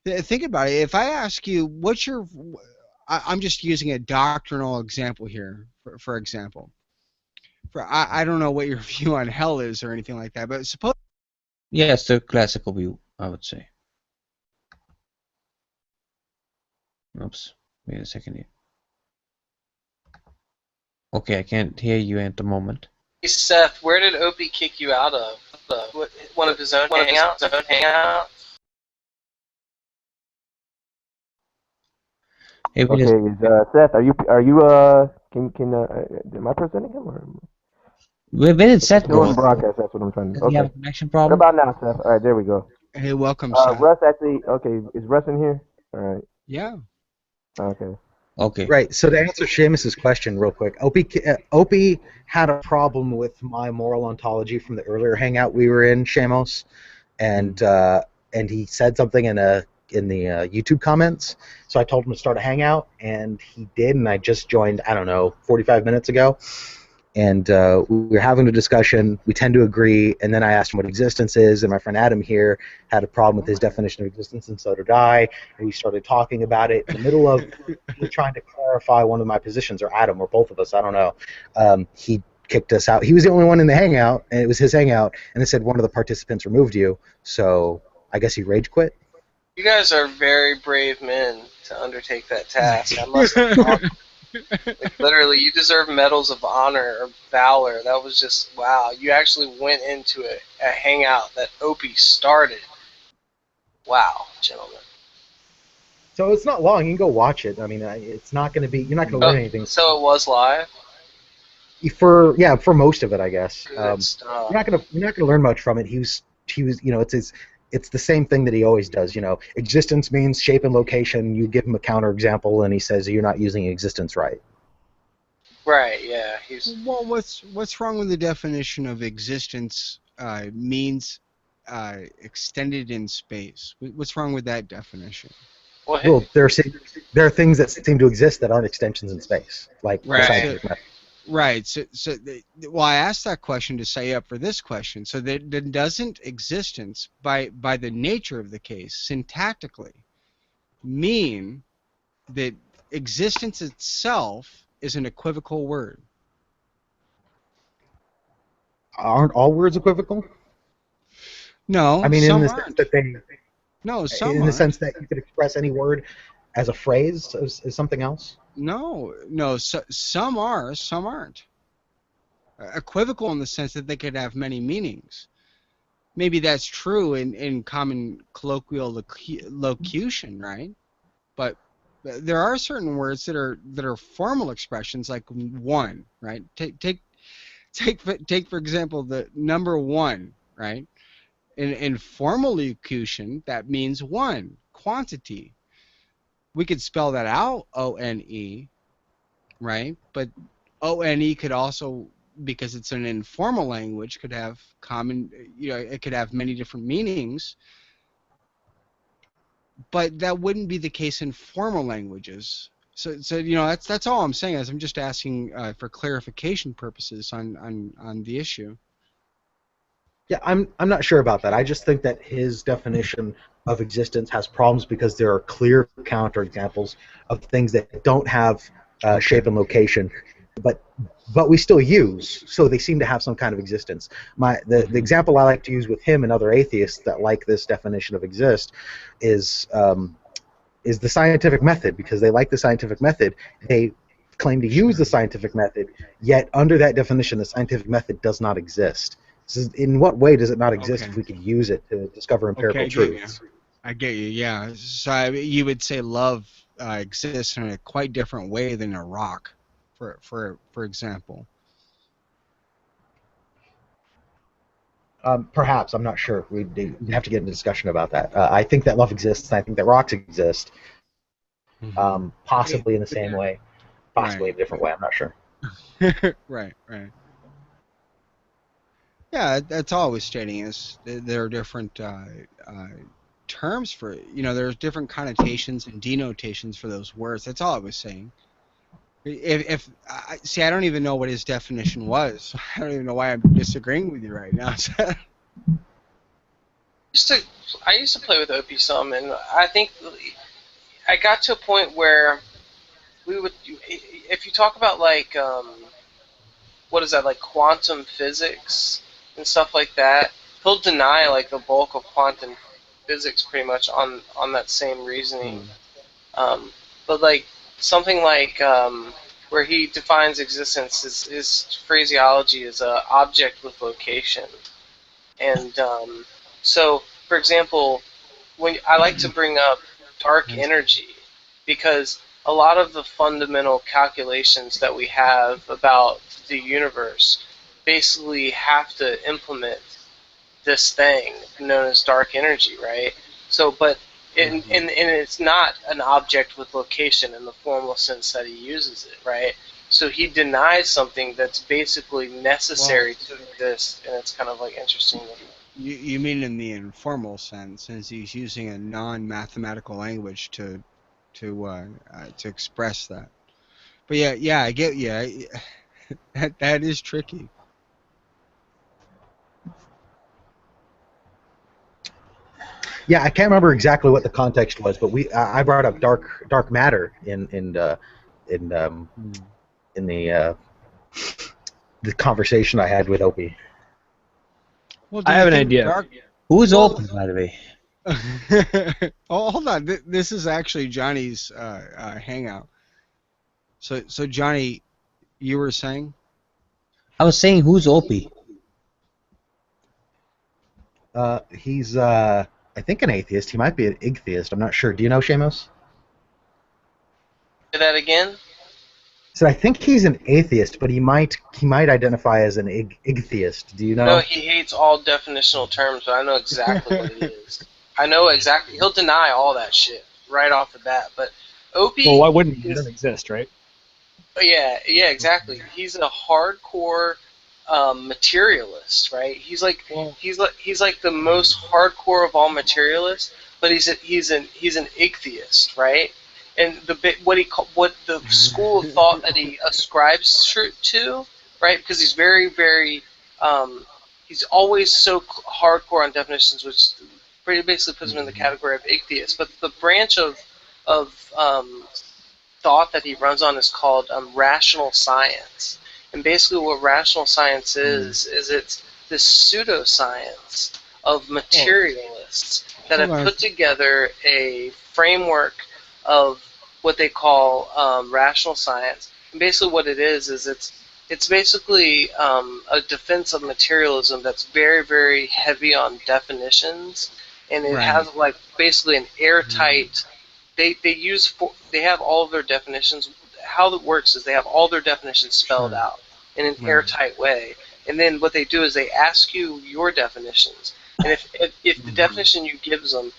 Think about it. If I ask you, I'm just using a doctrinal example here, for example. I don't know what your view on hell is or anything like that, but suppose. Yeah, it's the classical view, I would say. Oops, wait a second here. Okay, I can't hear you at the moment. Hey Seth, where did Opie kick you out of? One of his own hangouts? Hey, okay, Seth, are you am I presenting him or? Where did Seth go? On broadcast, that's what I'm trying to do. Does he have a connection problem? What about now, Seth? All right, there we go. Hey, welcome, Seth. Russ actually, okay, is Russ in here? All right. Yeah. Okay. Okay. Right. So to answer Seamus's question real quick, Opie had a problem with my moral ontology from the earlier hangout we were in, Seamus, and he said something in a YouTube comments. So I told him to start a hangout, and he did. And I just joined, I don't know, 45 minutes ago. And we were having a discussion. We tend to agree. And then I asked him what existence is, and my friend Adam here had a problem with his definition of existence, and so did I. And we started talking about it in the middle of me trying to clarify one of my positions, or Adam, or both of us. I don't know. He kicked us out. He was the only one in the hangout, and it was his hangout. And it said one of the participants removed you. So I guess he rage quit. You guys are very brave men to undertake that task. I must applaud. Like, literally, you deserve medals of honor or valor. That was just, wow. You actually went into a hangout that Opie started. Wow, gentlemen. So it's not long. You can go watch it. I mean, it's not going to be. You're not going to learn anything. So it was live. For most of it, I guess. Good stuff. You're not gonna learn much from it. He was it's the same thing that he always does. Existence means shape and location. You give him a counterexample, and he says you're not using existence right. Right. Yeah. Well, what's wrong with the definition of existence means extended in space? What's wrong with that definition? Well, there are things that seem to exist that aren't extensions in space, like the scientific method. Right. Well, I asked that question to set you up for this question. So that doesn't existence, by the nature of the case, syntactically, mean that existence itself is an equivocal word? Aren't all words equivocal? No, I mean, some in the aren't. sense that they. No, some in aren't. the sense that you could express any word as a phrase as something else. No. Some are, some aren't. Equivocal in the sense that they could have many meanings. Maybe that's true in common colloquial locution, right? But there are certain words that are formal expressions, like one, right? Take for example the number one, right? In formal locution, that means one, quantity. We could spell that out, O-N-E, right? But O-N-E could also, because it's an informal language, could have it could have many different meanings. But that wouldn't be the case in formal languages. So that's all I'm saying. Is I'm just asking for clarification purposes on the issue. Yeah, I'm not sure about that. I just think that his definition of existence has problems because there are clear counterexamples of things that don't have shape and location, but we still use. So they seem to have some kind of existence. The example I like to use with him and other atheists that like this definition of exist is the scientific method, because they like the scientific method. They claim to use the scientific method, yet under that definition, the scientific method does not exist. So in what way does it not exist if we could use it to discover empirical truths? I get you, yeah. So you would say love exists in a quite different way than a rock, for example. Perhaps, I'm not sure. We'd have to get into discussion about that. I think that love exists, and I think that rocks exist, possibly in the same way, possibly in a different way. I'm not sure. Right. Yeah, that's all I was stating, is there are different terms for it. There's different connotations and denotations for those words. That's all I was saying. I don't even know what his definition was. I don't even know why I'm disagreeing with you right now. I used to play with Opie some, and I think I got to a point where if you talk about like what is that, like quantum physics and stuff like that, he'll deny like the bulk of quantum physics pretty much on that same reasoning. But like something like where he defines existence, his phraseology is a object with location. And so, for example, when I like to bring up dark energy, because a lot of the fundamental calculations that we have about the universe basically have to implement this thing known as dark energy, right? So, but and it's not an object with location in the formal sense that he uses it, right? So he denies something that's basically necessary to exist, and it's kind of like interesting. You mean in the informal sense, since he's using a non-mathematical language to express that. But yeah, I get that is tricky. Yeah, I can't remember exactly what the context was, but I brought up dark matter in in the conversation I had with Opie. Well, do I you have an think idea. dark? Who's Well, open, by the way? oh, hold on. This is actually Johnny's hangout. So Johnny, you were saying? I was saying, who's Opie? He's I think an atheist. He might be an igtheist. I'm not sure. Do you know, Seamus? Say that again. So I think he's an atheist, but he might identify as an igtheist. Do you No, know? he hates all definitional terms, but I know exactly what it is. I know exactly. He'll deny all that shit right off the bat. But Opie Well, why wouldn't he? They is don't exist, right? yeah, exactly. He's a hardcore materialist, right? He's like the most hardcore of all materialists, but he's an atheist, right? And what the school of thought that he ascribes to, right? Because he's very he's always so hardcore on definitions, which basically puts him in the category of atheist. But the branch of thought that he runs on is called rational science. And basically, what rational science is it's this pseudoscience of materialists that Hold have on. put together a framework of what they call rational science. And basically, what it is it's basically a defense of materialism that's very heavy on definitions, and it Right. has like basically an airtight. They have all of their definitions. How it works is they have all their definitions spelled Sure. out in an Right. airtight way, and then what they do is they ask you your definitions, and if the definition you gives them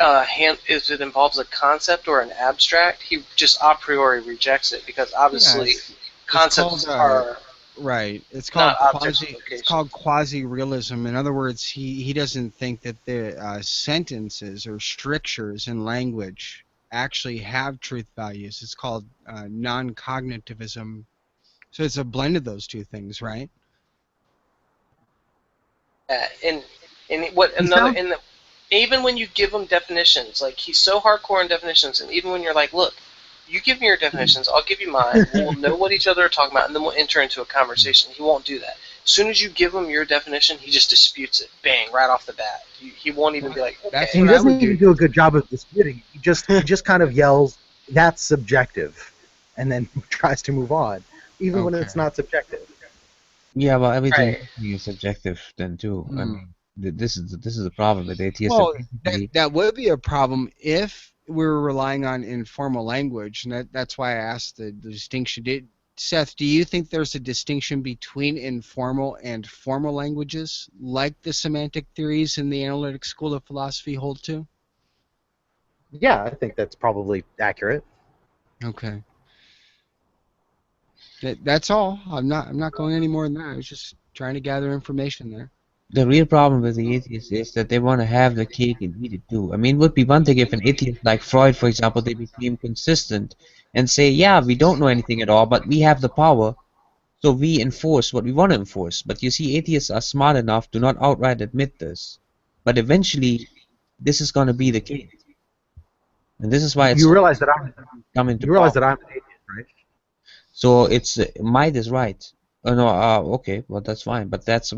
if it involves a concept or an abstract, he just a priori rejects it because obviously it's concepts called, are Right. It's called not objects of quasi. It's location. called quasi-realism. In other words, he doesn't think that the sentences or strictures in language actually have truth values. It's called non-cognitivism. So it's a blend of those two things, right? And what He another sounds- and the, even when you give him definitions, like he's so hardcore in definitions, and even when you're like, look, you give me your definitions, I'll give you mine, we'll know what each other are talking about, and then we'll enter into a conversation. He won't do that. As soon as you give him your definition, he just disputes it, bang, right off the bat. He won't even be like, That's okay. He what I doesn't would even do. do a good job of disputing. He just kind of yells, "That's subjective," and then tries to move on, even when Okay. it's not subjective. Yeah, well, everything Right. is subjective then too. I Hmm. mean, this is the problem with atheists. Well, Basically, that would be a problem if we were relying on informal language, and that's why I asked the distinction. Seth, do you think there's a distinction between informal and formal languages, like the semantic theories in the analytic school of philosophy hold to? Yeah, I think that's probably accurate. Okay. That's all. I'm not going any more than that. I was just trying to gather information there. the real problem with the atheists is that they want to have the cake and eat it too. I mean, it would be one thing if an atheist like Freud, for example, they became consistent and say, yeah, we don't know anything at all, but we have the power, so we enforce what we want to enforce. But you see, atheists are smart enough to not outright admit this. But eventually, this is going to be the case. And this is why it's You realize that I'm come into you realize power. that I'm an atheist, right? So it's might is right. Oh no, okay, well that's fine. But that's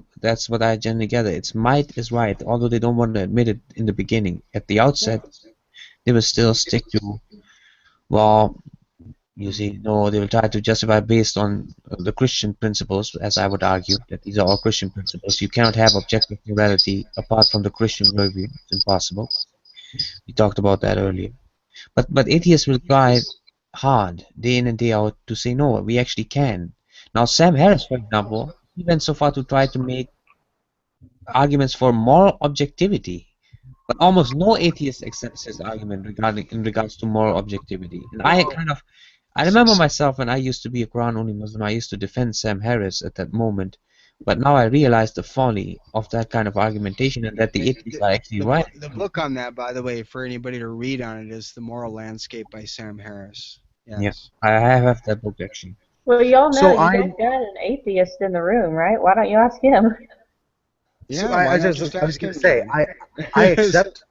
what I generally gather. It's might is right, although they don't want to admit it in the beginning. At the outset, they will still stick to, well, you see, no, they will try to justify based on the Christian principles, as I would argue that these are all Christian principles. You cannot have objective morality apart from the Christian worldview. It's impossible. We talked about that earlier. But atheists will try hard day in and day out to say no, we actually can. Now Sam Harris, for example, he went so far to try to make arguments for moral objectivity, but almost no atheist accepts his argument in regards to moral objectivity. And I remember myself when I used to be a Quran only Muslim, I used to defend Sam Harris at that moment But now I realize the folly of that kind of argumentation and that the atheists are actually right. The book on that, by the way, for anybody to read on it, is The Moral Landscape by Sam Harris. Yeah, Yes. I have that book actually. Well, y'all know So you don't got an atheist in the room, right? Why don't you ask him? Yeah, So why I not was just going ask to him, say, John? I accept.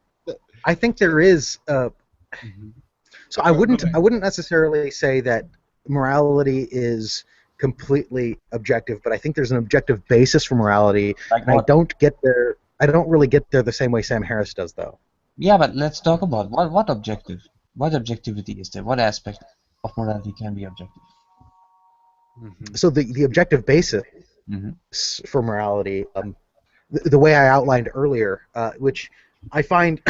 I think there is. Mhm. So I Go wouldn't ahead. necessarily say that morality is completely objective, but I think there's an objective basis for morality, Like and I what? don't get there. I don't really get there the same way Sam Harris does, though. Yeah, but let's talk about what objective, what objectivity is there? What aspect of morality can be objective? Mhm. So the objective basis Hmm. for morality, the way I outlined earlier, which I find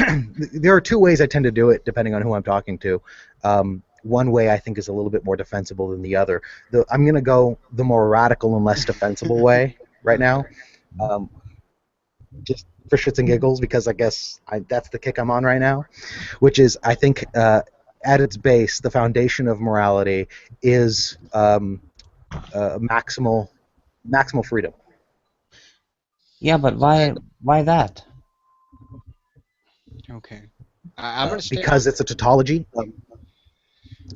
there are two ways I tend to do it depending on who I'm talking to. One way I think is a little bit more defensible than the other. I'm going to go the more radical and less defensible way right now, um, just for shits and giggles, because I guess that's the kick I'm on right now, which is I think at its base, the foundation of morality is maximal freedom. Yeah, but why that? Okay. I'm going to stay Because on. it's a tautology.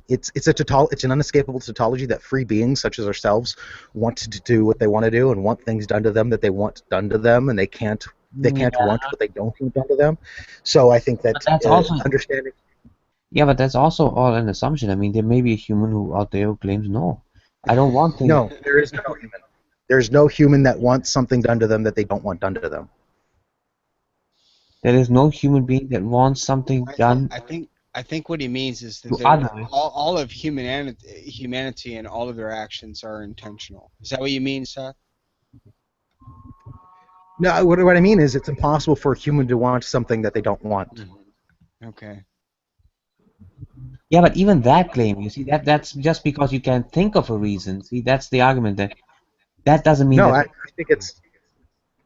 It's an unescapable tautology that free beings such as ourselves want to do what they want to do and want things done to them that they want done to them, and they can't Yeah, want what they don't want done to them. So I think but that that's also understanding. yeah, but that's also all an assumption. I mean, there may be a human who out there who claims no, I don't want things. No, there is no human. There's no human that wants something done to them that they don't want done to them. There is no human being that wants something done I think what he means is that to others. all of humanity and all of their actions are intentional. Is that what you mean, Seth? No, what I mean is it's impossible for a human to want something that they don't want. Okay. Yeah, but even that claim, you see, that's just because you can think of a reason. See, that's the argument that doesn't mean No, that.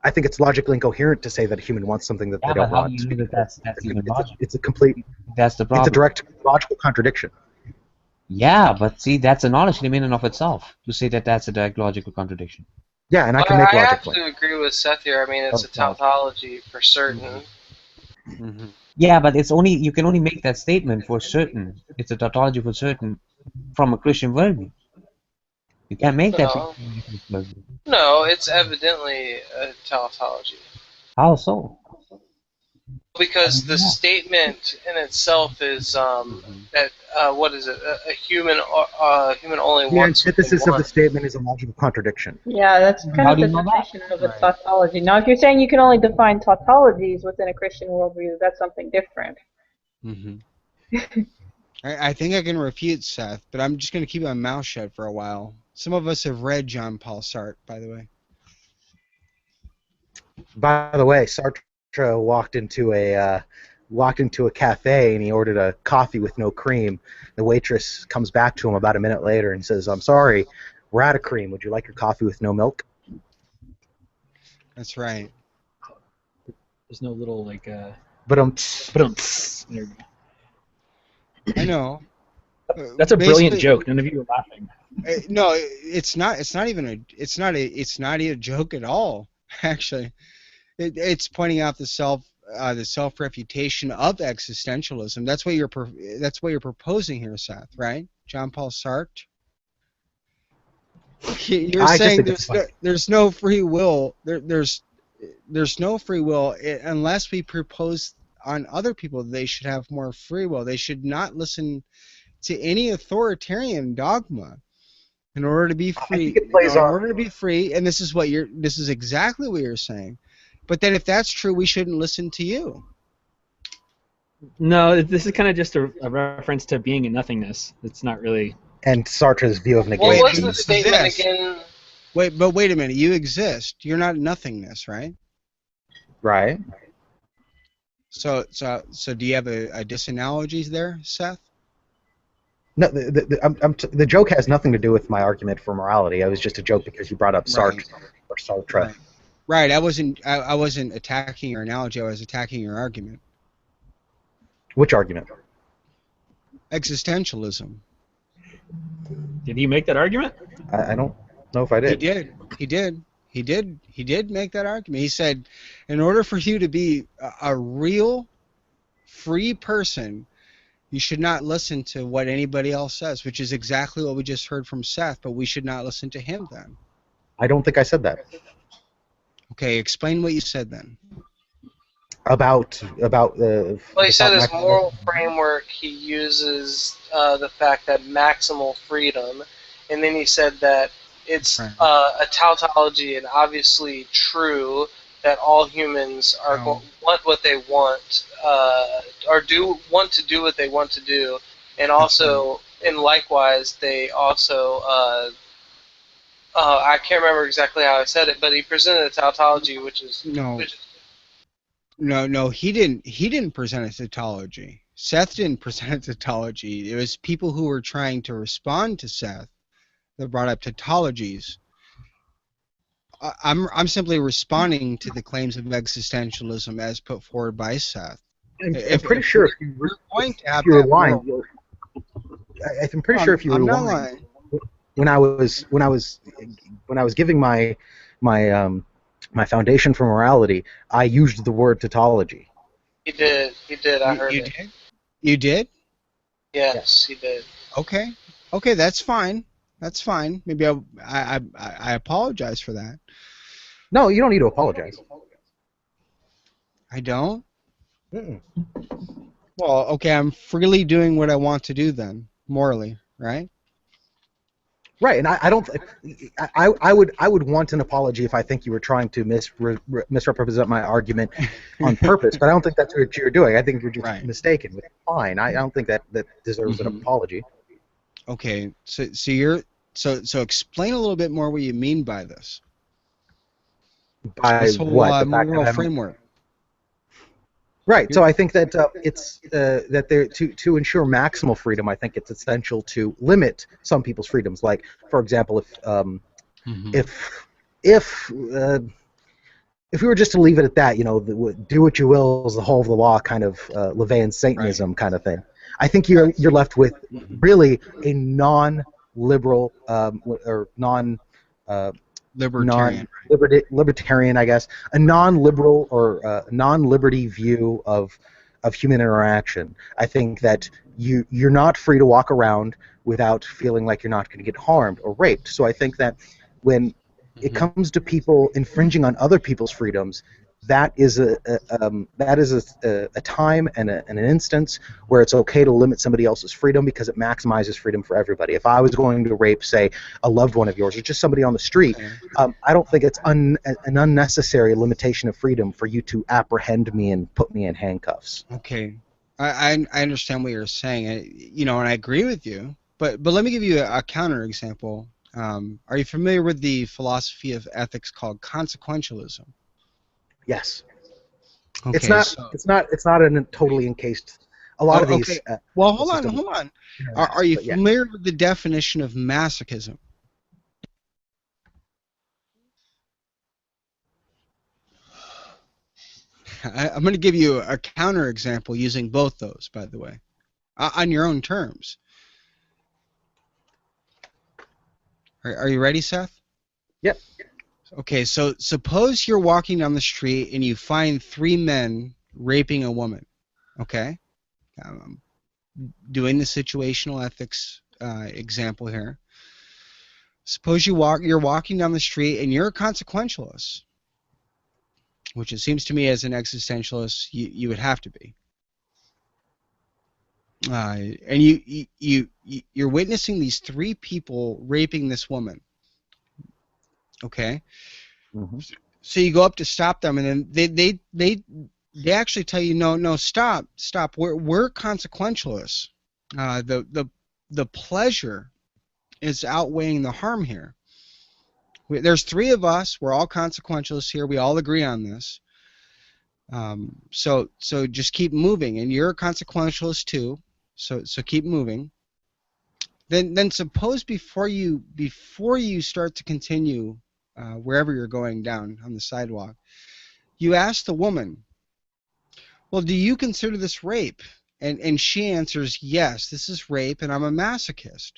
I think it's logically incoherent to say that a human wants something that they Yeah, but don't how do want you know that because that's even logical? it's a complete That's the it's a problem. direct logical contradiction. Yeah, but see, that's a knowledge claim in and of itself to say that that's a direct logical contradiction. Yeah, and I But can make I logic have claims. to agree with Seth here. I mean, it's a Oh, God. tautology for certain. Mm-hmm. Yeah, but you can only make that statement for certain. It's a tautology for certain from a Christian worldview. You can't make that from No, a Muslim worldview. no, it's evidently a tautology. How so? Because the Yeah. statement in itself is Mm-hmm. that what is it? A human human only The wants what they antithesis of the want. statement is a logical contradiction. Yeah, that's kind How of do the you know that? definition of a Right. tautology. Now, if you're saying you can only define tautologies within a Christian worldview, that's something different. Mm-hmm. I think I can refute Seth, but I'm just going to keep my mouth shut for a while. Some of us have read John Paul Sartre, by the way. By the way, Sartre walked into a cafe and he ordered a coffee with no cream. The waitress comes back to him about a minute later and says, "I'm sorry, we're out of cream. Would you like your coffee with no milk?" That's right. There's no little like But there you go. I know. That's a brilliant Basically, joke. None of you are laughing. No, it's not. It's not even a. It's not a joke at all. Actually, it's pointing out the self refutation of existentialism. That's what you're proposing here, Seth. Right? John Paul Sartre. You're I just saying think it's funny. there's no free will. There's no free will unless we propose on other people they should have more free will. They should not listen to any authoritarian dogma in order to be I free. think it plays In on. order to be free, and this is exactly what you're saying. But then if that's true, we shouldn't listen to you. No, this is kind of just a reference to being in nothingness. It's not really. And Sartre's view of What negation. was you the statement exist. again? Wait a minute. You exist. You're not nothingness, right? Right. So do you have a disanalogies there, Seth? No, the joke has nothing to do with my argument for morality. It was just a joke because you brought up Sartre or Sartre. Right. I wasn't attacking your analogy. I was attacking your argument. Which argument? Existentialism. Did he make that argument? I don't know if I did. He He did make that argument. He said, in order for you to be a real free person, you should not listen to what anybody else says, which is exactly what we just heard from Seth, but we should not listen to him then. I don't think I said that. Okay, explain what you said then. About Well, he said his my moral framework, he uses the fact that maximal freedom, and then he said that it's Right. a tautology and obviously true that all humans are No. want what they want, or want to do what they want to do, and also, and likewise, they also, I can't remember exactly how I said it, but he presented a tautology, which is No. No, he didn't present a tautology. Seth didn't present a tautology. It was people who were trying to respond to Seth that brought up tautologies. I'm simply responding to the claims of existentialism as put forward by Seth. I'm pretty sure if you we're going to have if you that rewind, moral- I'm pretty sure if you I'm not rewind, lying. when I was giving my my foundation for morality, I used the word tautology. He did. I heard You it. did? You did? Yes, he did. Okay. Okay, that's fine. That's fine. Maybe I apologize for that. No, you don't need to apologize. I don't? Mm-mm. Well, okay, I'm freely doing what I want to do then, morally, right? Right, and I don't. I would want an apology if I think you were trying to misrepresent my argument on purpose, but I don't think that's what you're doing. I think you're just Right. mistaken. Which is fine. I don't think that deserves an Mhm. apology. Okay, so explain a little bit more what you mean by this. By This whole what? The fact moral that I'm framework. right. So I think that it's that there to ensure maximal freedom. I think it's essential to limit some people's freedoms. Like, for example, Mhm. if if we were just to leave it at that, do what you will is the whole of the law kind of Levian Satanism kind of thing. I think you're left with really a non-liberal or Libertarian. libertarian, I guess, a non-liberal or non-liberty view of human interaction. I think that you're not free to walk around without feeling like you're not going to get harmed or raped. So I think that when it comes to people infringing on other people's freedoms, that is a time and an instance where it's okay to limit somebody else's freedom because it maximizes freedom for everybody. If I was going to rape, say, a loved one of yours or just somebody on the street, I don't think it's an unnecessary limitation of freedom for you to apprehend me and put me in handcuffs. Okay, I understand what you're saying, and I agree with you. But let me give you a counter example. Are you familiar with the philosophy of ethics called consequentialism? Yes. Okay, It's not a totally encased. A lot of these. Okay. Well, hold systems- on. Are you but yeah. familiar with the definition of masochism? I'm going to give you a counter example using both those, by the way, on your own terms. Are you ready, Seth? Yep. Okay, so suppose you're walking down the street and you find 3 men raping a woman. Okay? I'm doing the situational ethics example here. Suppose you're walking down the street and you're a consequentialist, which it seems to me as an existentialist you would have to be. And you're witnessing these 3 people raping this woman. Okay? Mm-hmm. So you go up to stop them, and then they actually tell you, no, stop. We're consequentialists. The pleasure is outweighing the harm here. There's 3 of us. We're all consequentialists here. We all agree on this. So just keep moving, and you're a consequentialist too. So keep moving. Then suppose before you start to continue wherever you're going down on the sidewalk, you ask the woman, well, do you consider this rape? And she answers, yes, this is rape, and I'm a masochist.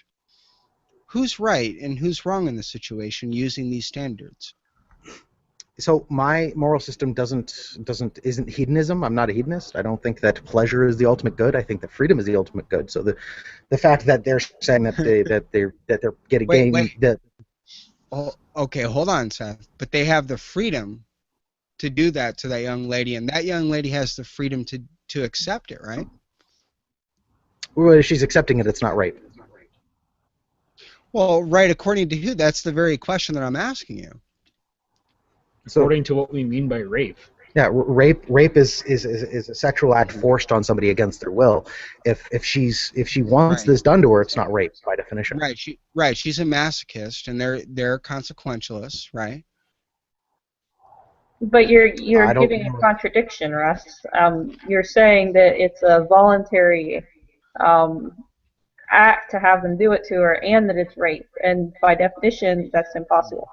Who's right and who's wrong in this situation using these standards? So my moral system isn't hedonism. I'm not a hedonist. I don't think that pleasure is the ultimate good. I think that freedom is the ultimate good. So the fact that they're saying that they're getting Wait, game wait. that Oh, okay, hold on, Seth. But they have the freedom to do that to that young lady, and that young lady has the freedom to accept it, right? well, she's accepting it. It's not rape. Well, right, according to who? That's the very question that I'm asking you. So According to what we mean by rape. yeah, rape is a sexual act forced on somebody against their will. If she wants Right. this done to her, it's not rape by definition. Right, she's a masochist, and they're consequentialists, right? But you're I don't giving a know. contradiction, Russ. You're saying that it's a voluntary act to have them do it to her, and that it's rape, and by definition, that's impossible.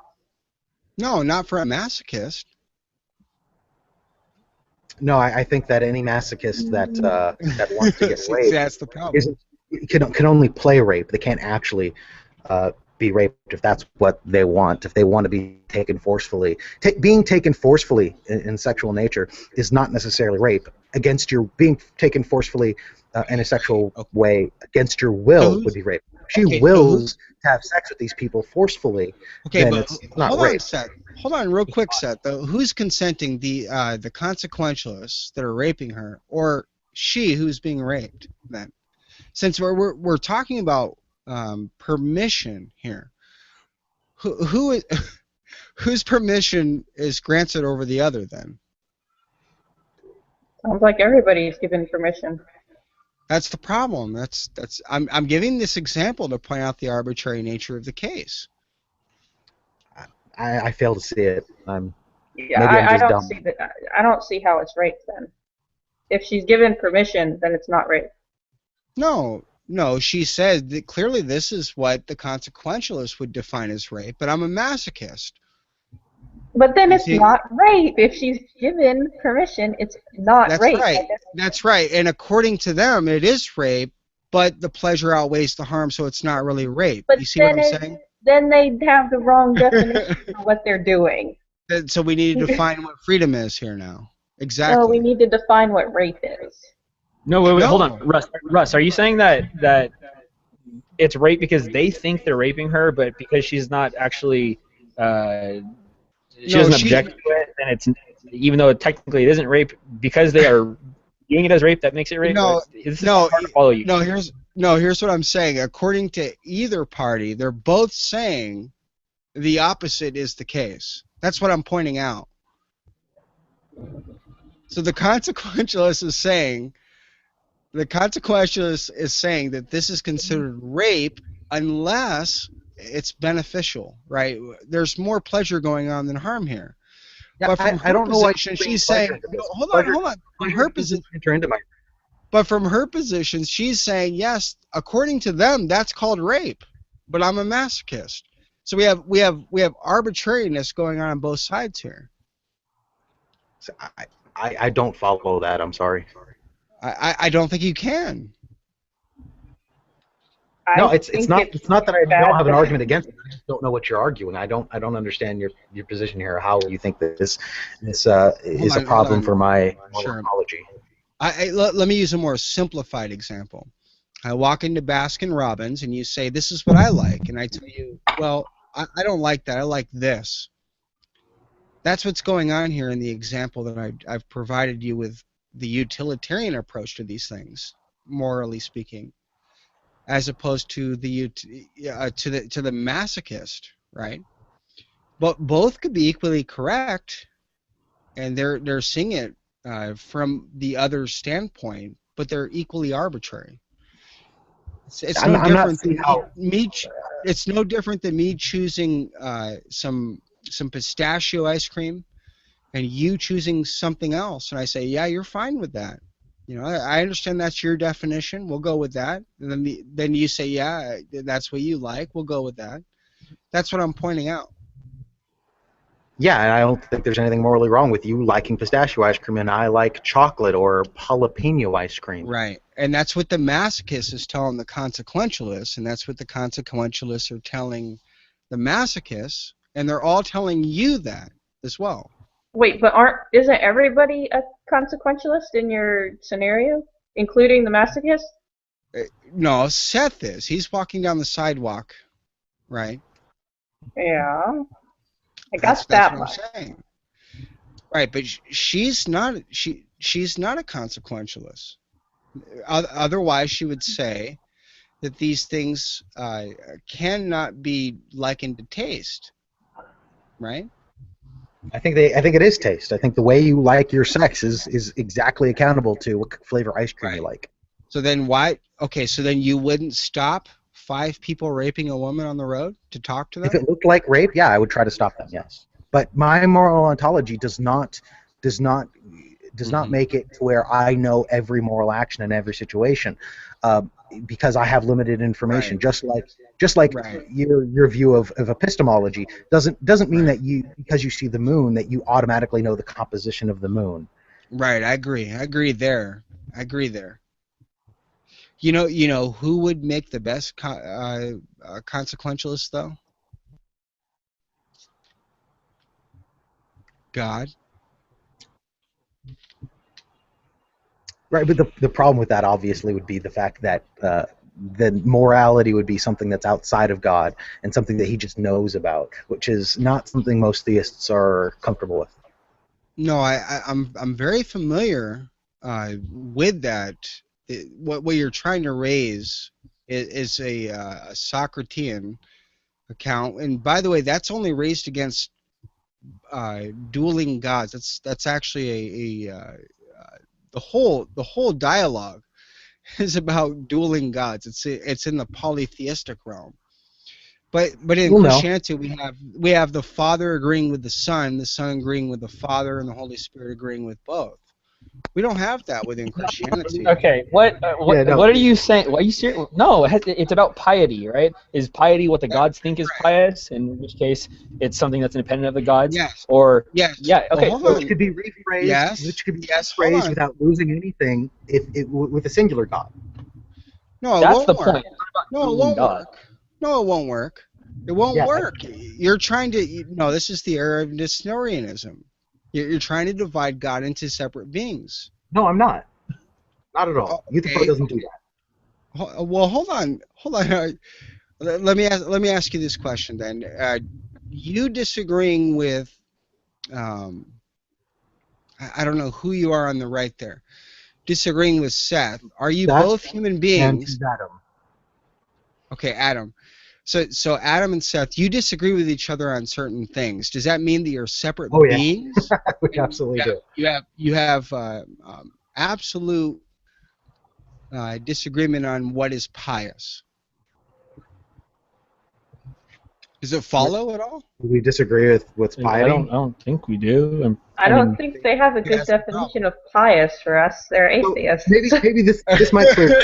No, not for a masochist. No, I think that any masochist that wants to get See, raped that's the problem. can only play rape. They can't actually be raped if that's what they want. If they want to be taken forcefully, being taken forcefully in sexual nature is not necessarily rape. Being taken forcefully in a sexual way against your will would be rape. If she wills to have sex with these people forcefully, then but it's not hold rape. on, Seth. Hold on, real quick, Seth. Though, who's consenting? The consequentialists that are raping her, or she who's being raped? Then, since we're talking about permission here, whose permission is granted over the other? Then Sounds like everybody's given permission. that's the problem. I'm giving this example to point out the arbitrary nature of the case. I fail to see it. Yeah, maybe I'm I just don't dumb. see that. I don't see how it's rape then. If she's given permission, then it's not rape. No, she said that clearly this is what the consequentialist would define as rape, but I'm a masochist. But then You it's see- not rape. If she's given permission, it's not That's rape. right. That's right. And according to them, it is rape, but the pleasure outweighs the harm, so it's not really rape. But You see what then I'm saying? then they have the wrong definition for what they're doing. So we need to define what freedom is here now. Exactly. No, we need to define what rape is. No, wait, No. hold on, Russ. Are you saying that it's rape because they think they're raping her, but because she's not actually, she doesn't object to it, and it's even though technically it isn't rape, because they are viewing it as rape, that makes it rape? This is hard to follow you. Here's what I'm saying. According to either party, they're both saying the opposite is the case. That's what I'm pointing out. So the consequentialist is saying that this is considered rape unless it's beneficial, right? There's more pleasure going on than harm here. Yeah, But from I don't know why she's saying, hold on. From her position, but from her position, she's saying, yes, according to them, that's called rape. But I'm a masochist. So we have arbitrariness going on both sides here. So I don't follow that. I'm sorry. I don't think you can. No, it's not that I don't have an argument against it. I just don't know what you're arguing. I don't understand your position here. How you think that this is a problem for my apology? Let me use a more simplified example. I walk into Baskin Robbins and you say, this is what I like. And I tell you, well, I don't like that. I like this. That's what's going on here in the example that I've provided you with the utilitarian approach to these things, morally speaking, as opposed to the masochist, right? But both could be equally correct, and they're seeing it from the other standpoint, but they're equally arbitrary. It's no different than me choosing some pistachio ice cream, and you choosing something else, and I say, yeah, you're fine with that. You know, I understand that's your definition. We'll go with that. And then you say, yeah, that's what you like. We'll go with that. That's what I'm pointing out. Yeah, and I don't think there's anything morally wrong with you liking pistachio ice cream and I like chocolate or jalapeno ice cream. Right. And that's what the masochist is telling the consequentialists, and that's what the consequentialists are telling the masochists, and they're all telling you that as well. Wait, but isn't everybody a consequentialist in your scenario, including the masochist? No, Seth is. He's walking down the sidewalk, right? Yeah, I That's got that what I'm much. saying. Right, but she's not. She's not a consequentialist. Otherwise, she would say that these things cannot be likened to taste, right? I think it is taste. I think the way you like your sex is exactly accountable to what flavor ice cream you like. So then why? Okay, so then you wouldn't stop 5 people raping a woman on the road to talk to them? If it looked like rape, yeah, I would try to stop them. Yes, but my moral ontology does not make it to where I know every moral action in every situation, because I have limited information. Right. Just like Right. your view of epistemology doesn't mean that because you see the moon that you automatically know the composition of the moon. Right. I agree. I agree there. You know who would make the best consequentialist though? God. Right, but the problem with that obviously would be the fact that the morality would be something that's outside of God and something that he just knows about, which is not something most theists are comfortable with. No, I'm very familiar with that. What you're trying to raise is a Socratean account, and by the way, that's only raised against dueling gods. That's actually the whole dialogue is about dueling gods. It's in the polytheistic realm. But in Well, no. Christianity we have the Father agreeing with the Son agreeing with the Father, and the Holy Spirit agreeing with both. We don't have that within Christianity. Okay, what Yeah, no. what are you saying? Why are you serious? No, it's about piety, right? Is piety what the gods think is pious? In which case, it's something that's independent of the gods. Yes. Or Yes. yeah. Okay. Well, hold on. Which could be rephrased. Yes. Which could be Yes, hold rephrased on. without losing anything with a singular God. No, it That's won't the work. point. No, it Dueling won't God. work. No, it won't work. It won't Yeah. work. You're trying to. No, this is the era of Nestorianism. You're trying to divide God into separate beings. No, I'm not. Not at all. Okay. Euthyphro doesn't do that. Well, hold on. Let me ask you this question then. You disagreeing with, I don't know who you are on the right there. Disagreeing with Seth. Are you Seth both human And beings? Adam. Okay, Adam. So Adam and Seth, you disagree with each other on certain things. Does that mean that you're separate Oh, yeah. beings? We absolutely do. You have absolute disagreement on what is pious. Does it follow at all? Do we disagree with piety? I don't think we do. I don't think they have a good Yes, no. definition of pious for us. They're So atheists. maybe this might clear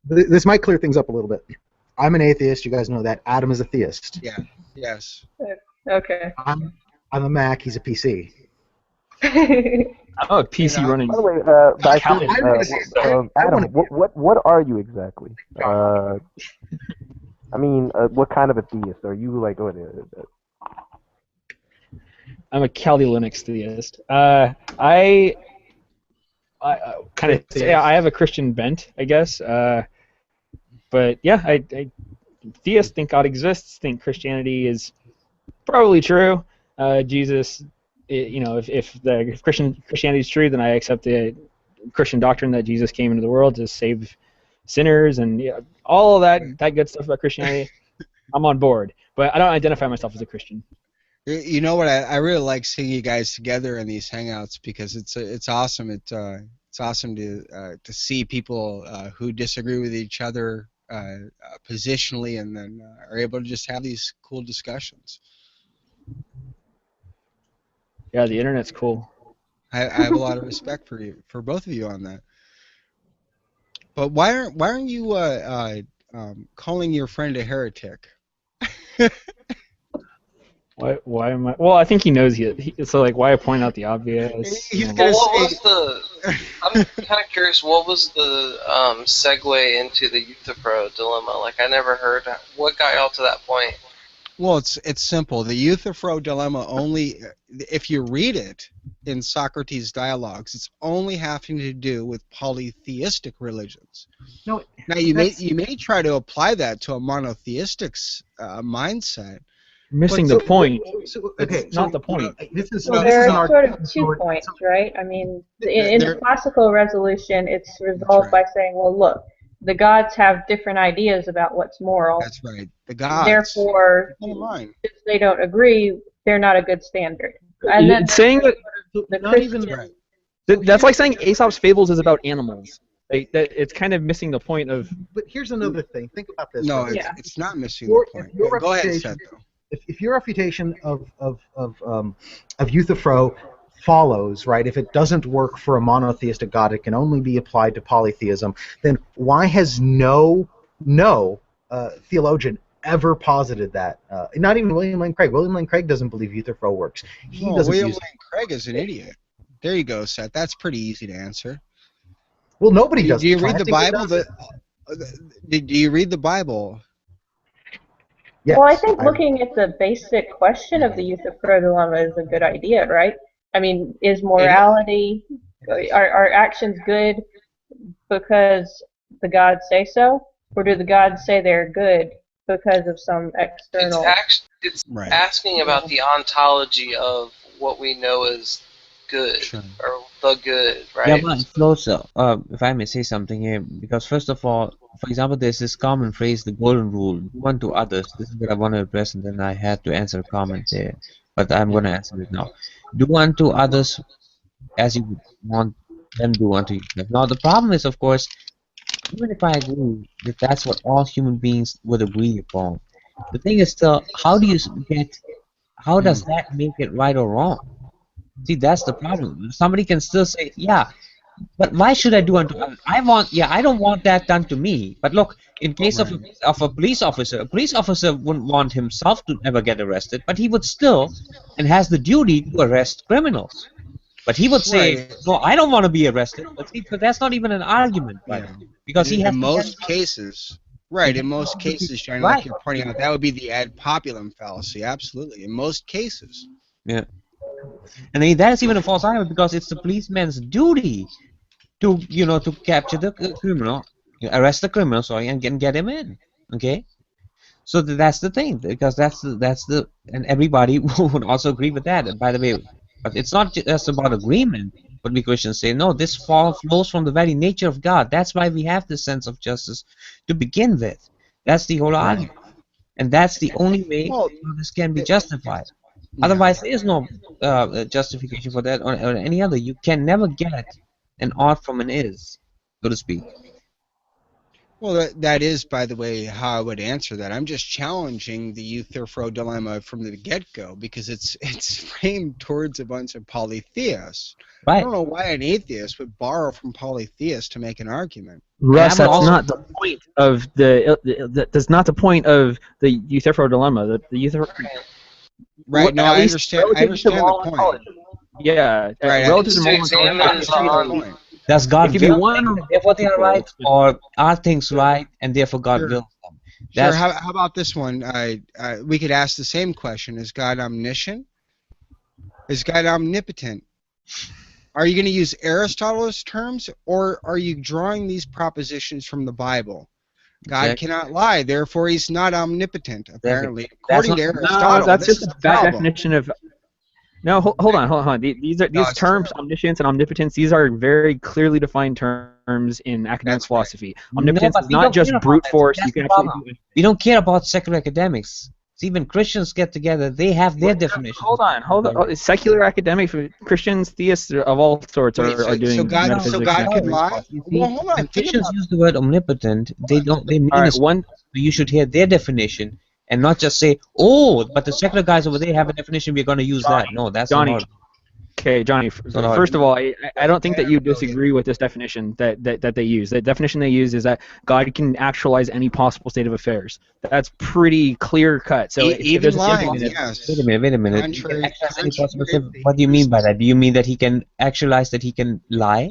this might clear things up a little bit. I'm an atheist. You guys know that. Adam is a theist. Yeah. Yes. Okay. I'm a Mac. He's a PC. I'm a PC running. By the way, Adam, what are you exactly? I mean, what kind of a theist are you? Like, I'm a Kali Linux theist. I kind of say I have a Christian bent, I guess. But yeah, I theists think God exists. Think Christianity is probably true. Jesus, if Christianity is true, then I accept the Christian doctrine that Jesus came into the world to save sinners and all of that good stuff about Christianity. I'm on board, but I don't identify myself as a Christian. You know what? I really like seeing you guys together in these hangouts because it's awesome. It's awesome to see people who disagree with each other positionally, and then are able to just have these cool discussions. Yeah, the internet's cool. I have a lot of respect for both of you on that. But why aren't you calling your friend a heretic? Why am I? Well, I think he knows so like, why point out the obvious? He's Well, what was the? I'm kind of curious. What was the segue into the Euthyphro dilemma? Like, I never heard. What got y'all to that point? Well, it's simple. The Euthyphro dilemma only, if you read it in Socrates' dialogues, it's only having to do with polytheistic religions. No, Now you that's may try to apply that to a monotheistic mindset. Missing But the point. so, It's okay. not So the point. this is Well, no, this there is it's an are not. sort argument. of 2 points, right? I mean, in the There, classical resolution, it's that's resolved by right. saying, well, look, the gods have different ideas about what's moral. That's right. The gods. Therefore, Keep in mind. since they don't agree, they're not a good standard. And then It's saying that the Not even Christian, Right. that's like saying Aesop's fables is about animals. Like, that it's kind of missing the point of. But here's another thing. Think about this. No, right? Yeah. it's not missing Your- the point. if your Go ahead, reputation- Seth. Though. If your refutation of Euthyphro follows, right, if it doesn't work for a monotheistic god, it can only be applied to polytheism, then why has no theologian ever posited that? Not even William Lane Craig. William Lane Craig doesn't believe Euthyphro works. He No, doesn't William use it. Lane Craig is an idiot. There you go, Seth. That's pretty easy to answer. Well, nobody Do, does. do you read the Classic Bible? does it. Do you read the Bible? Yes, well, I think looking at the basic question of the Euthyphro dilemma is a good idea, right? I mean, is morality, are actions good because the gods say so, or do the gods say they're good because of some external? It's Right. asking about the ontology of what we know as good Sure. or the good, right? Yeah, but it's also, if I may say something here, because first of all, for example, there's this common phrase, the golden rule, do unto others. This is what I want to address, and then I had to answer a comment there, but I'm going to answer it now. Do unto others as you would want them to do unto yourself. Now, the problem is, of course, even if I agree that that's what all human beings would agree upon, the thing is still, how does that make it right or wrong? See, that's the problem. Somebody can still say, yeah, but why should I do unto others? I don't want that done to me. But look, in case of a police officer wouldn't want himself to ever get arrested, but he would still, and has the duty to arrest criminals. But he would say, Right. no, I don't want to be arrested. But see, but that's not even an argument, by the way, because he has in to most get- cases. Right, in most cases, Johnny, Right. like you're pointing out, that would be the ad populum fallacy. Absolutely, in most cases. Yeah. And then that is even a false argument because it's the policeman's duty to capture the criminal, arrest the criminal, sorry, and get him in. Okay. So that's the thing, because that's the and everybody would also agree with that. And by the way, but it's not just about agreement. But we Christians say no, this flows from the very nature of God. That's why we have this sense of justice to begin with. That's the whole argument, and that's the only way Well, this can be justified. Yeah. Otherwise, there is no justification for that or any other. You can never get an ought from an is, so to speak. Well, that is, by the way, how I would answer that. I'm just challenging the Euthyphro dilemma from the get-go because it's framed towards a bunch of polytheists. I Right. don't know why an atheist would borrow from polytheists to make an argument. Russ, I would that's also- not the point of that's not the point of the Euthyphro dilemma. The Euthyphro. Right? No, At I least understand. I relative to understand moral the point. ontology. Yeah, Right, relative to to moral examine ontology, I understand the on- point. Does God If you will want things, to- and therefore they are right, or are things right and therefore God Sure. wills them? Sure. That's How about this one? We could ask the same question: is God omniscient? Is God omnipotent? Are you going to use Aristotle's terms, or are you drawing these propositions from the Bible? God Exactly. cannot lie, therefore he's not omnipotent. Apparently, That's according not- to No, Aristotle, that's this just is a the bad problem. definition of. No, hold on. These it's terms, omniscience and omnipotence. These are very clearly defined terms in academic That's right. philosophy. No, Omnipotence but is we not don't just care about brute that. force. That's You can the actually problem. do it. we don't care about secular academics. See, even Christians get together; they have their definition. Hold on. Secular academics, Christians, theists of all sorts Wait, are doing so God metaphysics. God and can academic lie? philosophy. You see, Well, hold on. when Think Christians about use the word omnipotent, they mean All right, it. So one. you should hear their definition and not just say, "Oh, but the secular guys over there have a definition. We're going to use that." No, that's Johnny, not. Okay, Johnny. So now- First of all, I don't think that you disagree with this definition that they use. The definition they use is that God can actualize any possible state of affairs. That's pretty clear cut. So if even there's a lying, difference- yes. Wait a minute. Contrary- Actualize any contrary possible to What do you mean by that? Do you mean that he can actualize that he can lie?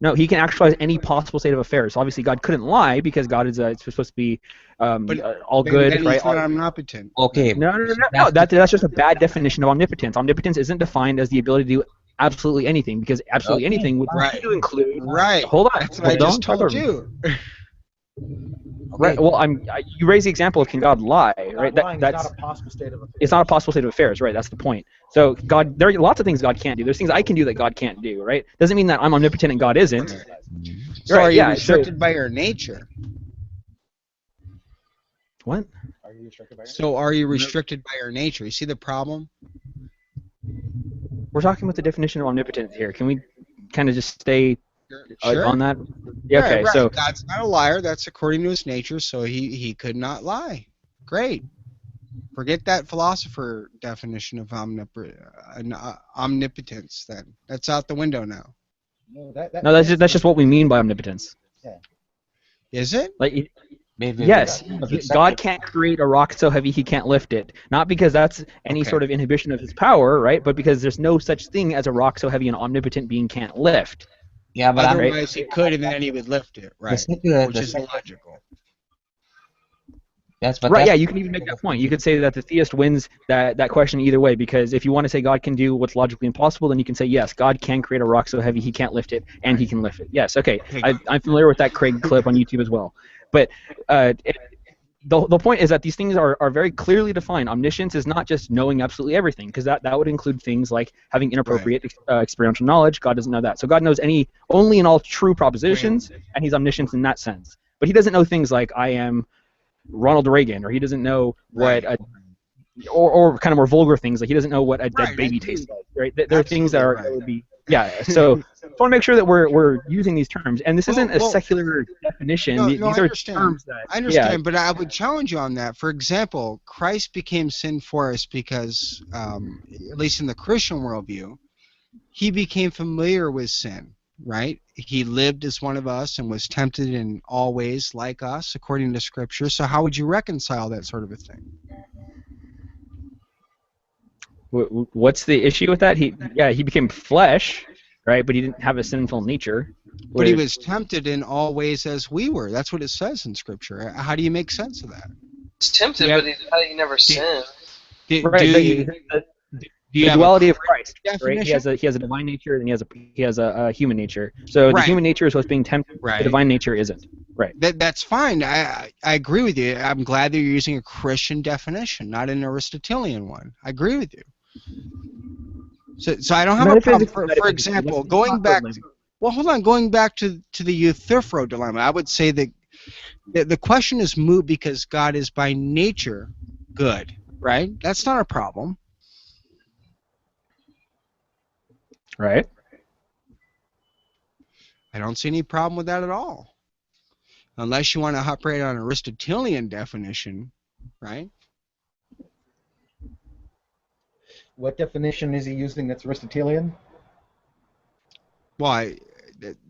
No, he can actualize any possible state of affairs. So obviously, God couldn't lie because God is it's supposed to be But all then, good, then right? he's not omnipotent. Okay, No, no, no, so no, no. That's just a bad definition of omnipotence. Omnipotence isn't defined as the ability to do absolutely anything, because absolutely okay. anything would Right. need to include. Right. Hold on. That's what I Don't just talk told over me. you. Right. Okay. Well, you raise the example of can God lie, right? God lying is That's not a possible state of affairs. it's not a possible state of affairs, right? That's the point. So God, there are lots of things God can't do. There's things I can do that God can't do, right? Doesn't mean that I'm omnipotent and God isn't. So Right, are you yeah, restricted by your nature? What? Are you restricted by your So are you restricted by your nature? You see the problem? We're talking about the definition of omnipotence here. Can we kind of just stay Sure. on that? Yeah, okay, Right. so God's not a liar. That's according to his nature, so he could not lie. Great. Forget that philosopher definition of omnipotence then. That's out the window now. No, no, that's just what we mean by omnipotence. Is it? Like, Wait, yes, wait. God can't create a rock so heavy he can't lift it. Not because that's any Okay. sort of inhibition of his power, right? But because there's no such thing as a rock so heavy an omnipotent being can't lift. Yeah, but I'm Otherwise he could and then he would lift it, right? secular, Which is illogical. Right, yeah, you can even make that point. You could say that the theist wins that question either way, because if you want to say God can do what's logically impossible, then you can say, yes, God can create a rock so heavy he can't lift it, and he can lift it. Yes, okay. I'm familiar with that Craig clip on YouTube as well. But the point is that these things are very clearly defined. Omniscience is not just knowing absolutely everything, because that would include things like having inappropriate experiential knowledge. God doesn't know that. So God knows only in all true propositions, and he's omniscient in that sense. But he doesn't know things like I am Ronald Reagan, or he doesn't know what or kind of more vulgar things, like he doesn't know what a dead baby tastes like, right? There are things that would be so I want to make sure that we're using these terms, and this isn't a secular definition. No, These I are understand. terms that I understand, but I would challenge you on that. For example, Christ became sin for us because, at least in the Christian worldview, he became familiar with sin, right? He lived as one of us and was tempted in all ways like us, according to Scripture. So how would you reconcile that sort of a thing? What's the issue with that? He became flesh, right? But he didn't have a sinful nature. But he was tempted in all ways as we were. That's what it says in Scripture. How do you make sense of that? He's tempted, but he never sinned. The duality of Christ, right? He has a divine nature and he has a human nature. So the human nature is what's being tempted. The divine nature isn't. Right. That's fine. I agree with you. I'm glad that you're using a Christian definition, not an Aristotelian one. I agree with you. So I don't have a problem. For example, going back to the Euthyphro dilemma, I would say that the question is moot because God is by nature good, right? That's not a problem. Right. I don't see any problem with that at all. Unless you want to operate on an Aristotelian definition, right? What definition is he using that's Aristotelian? Well,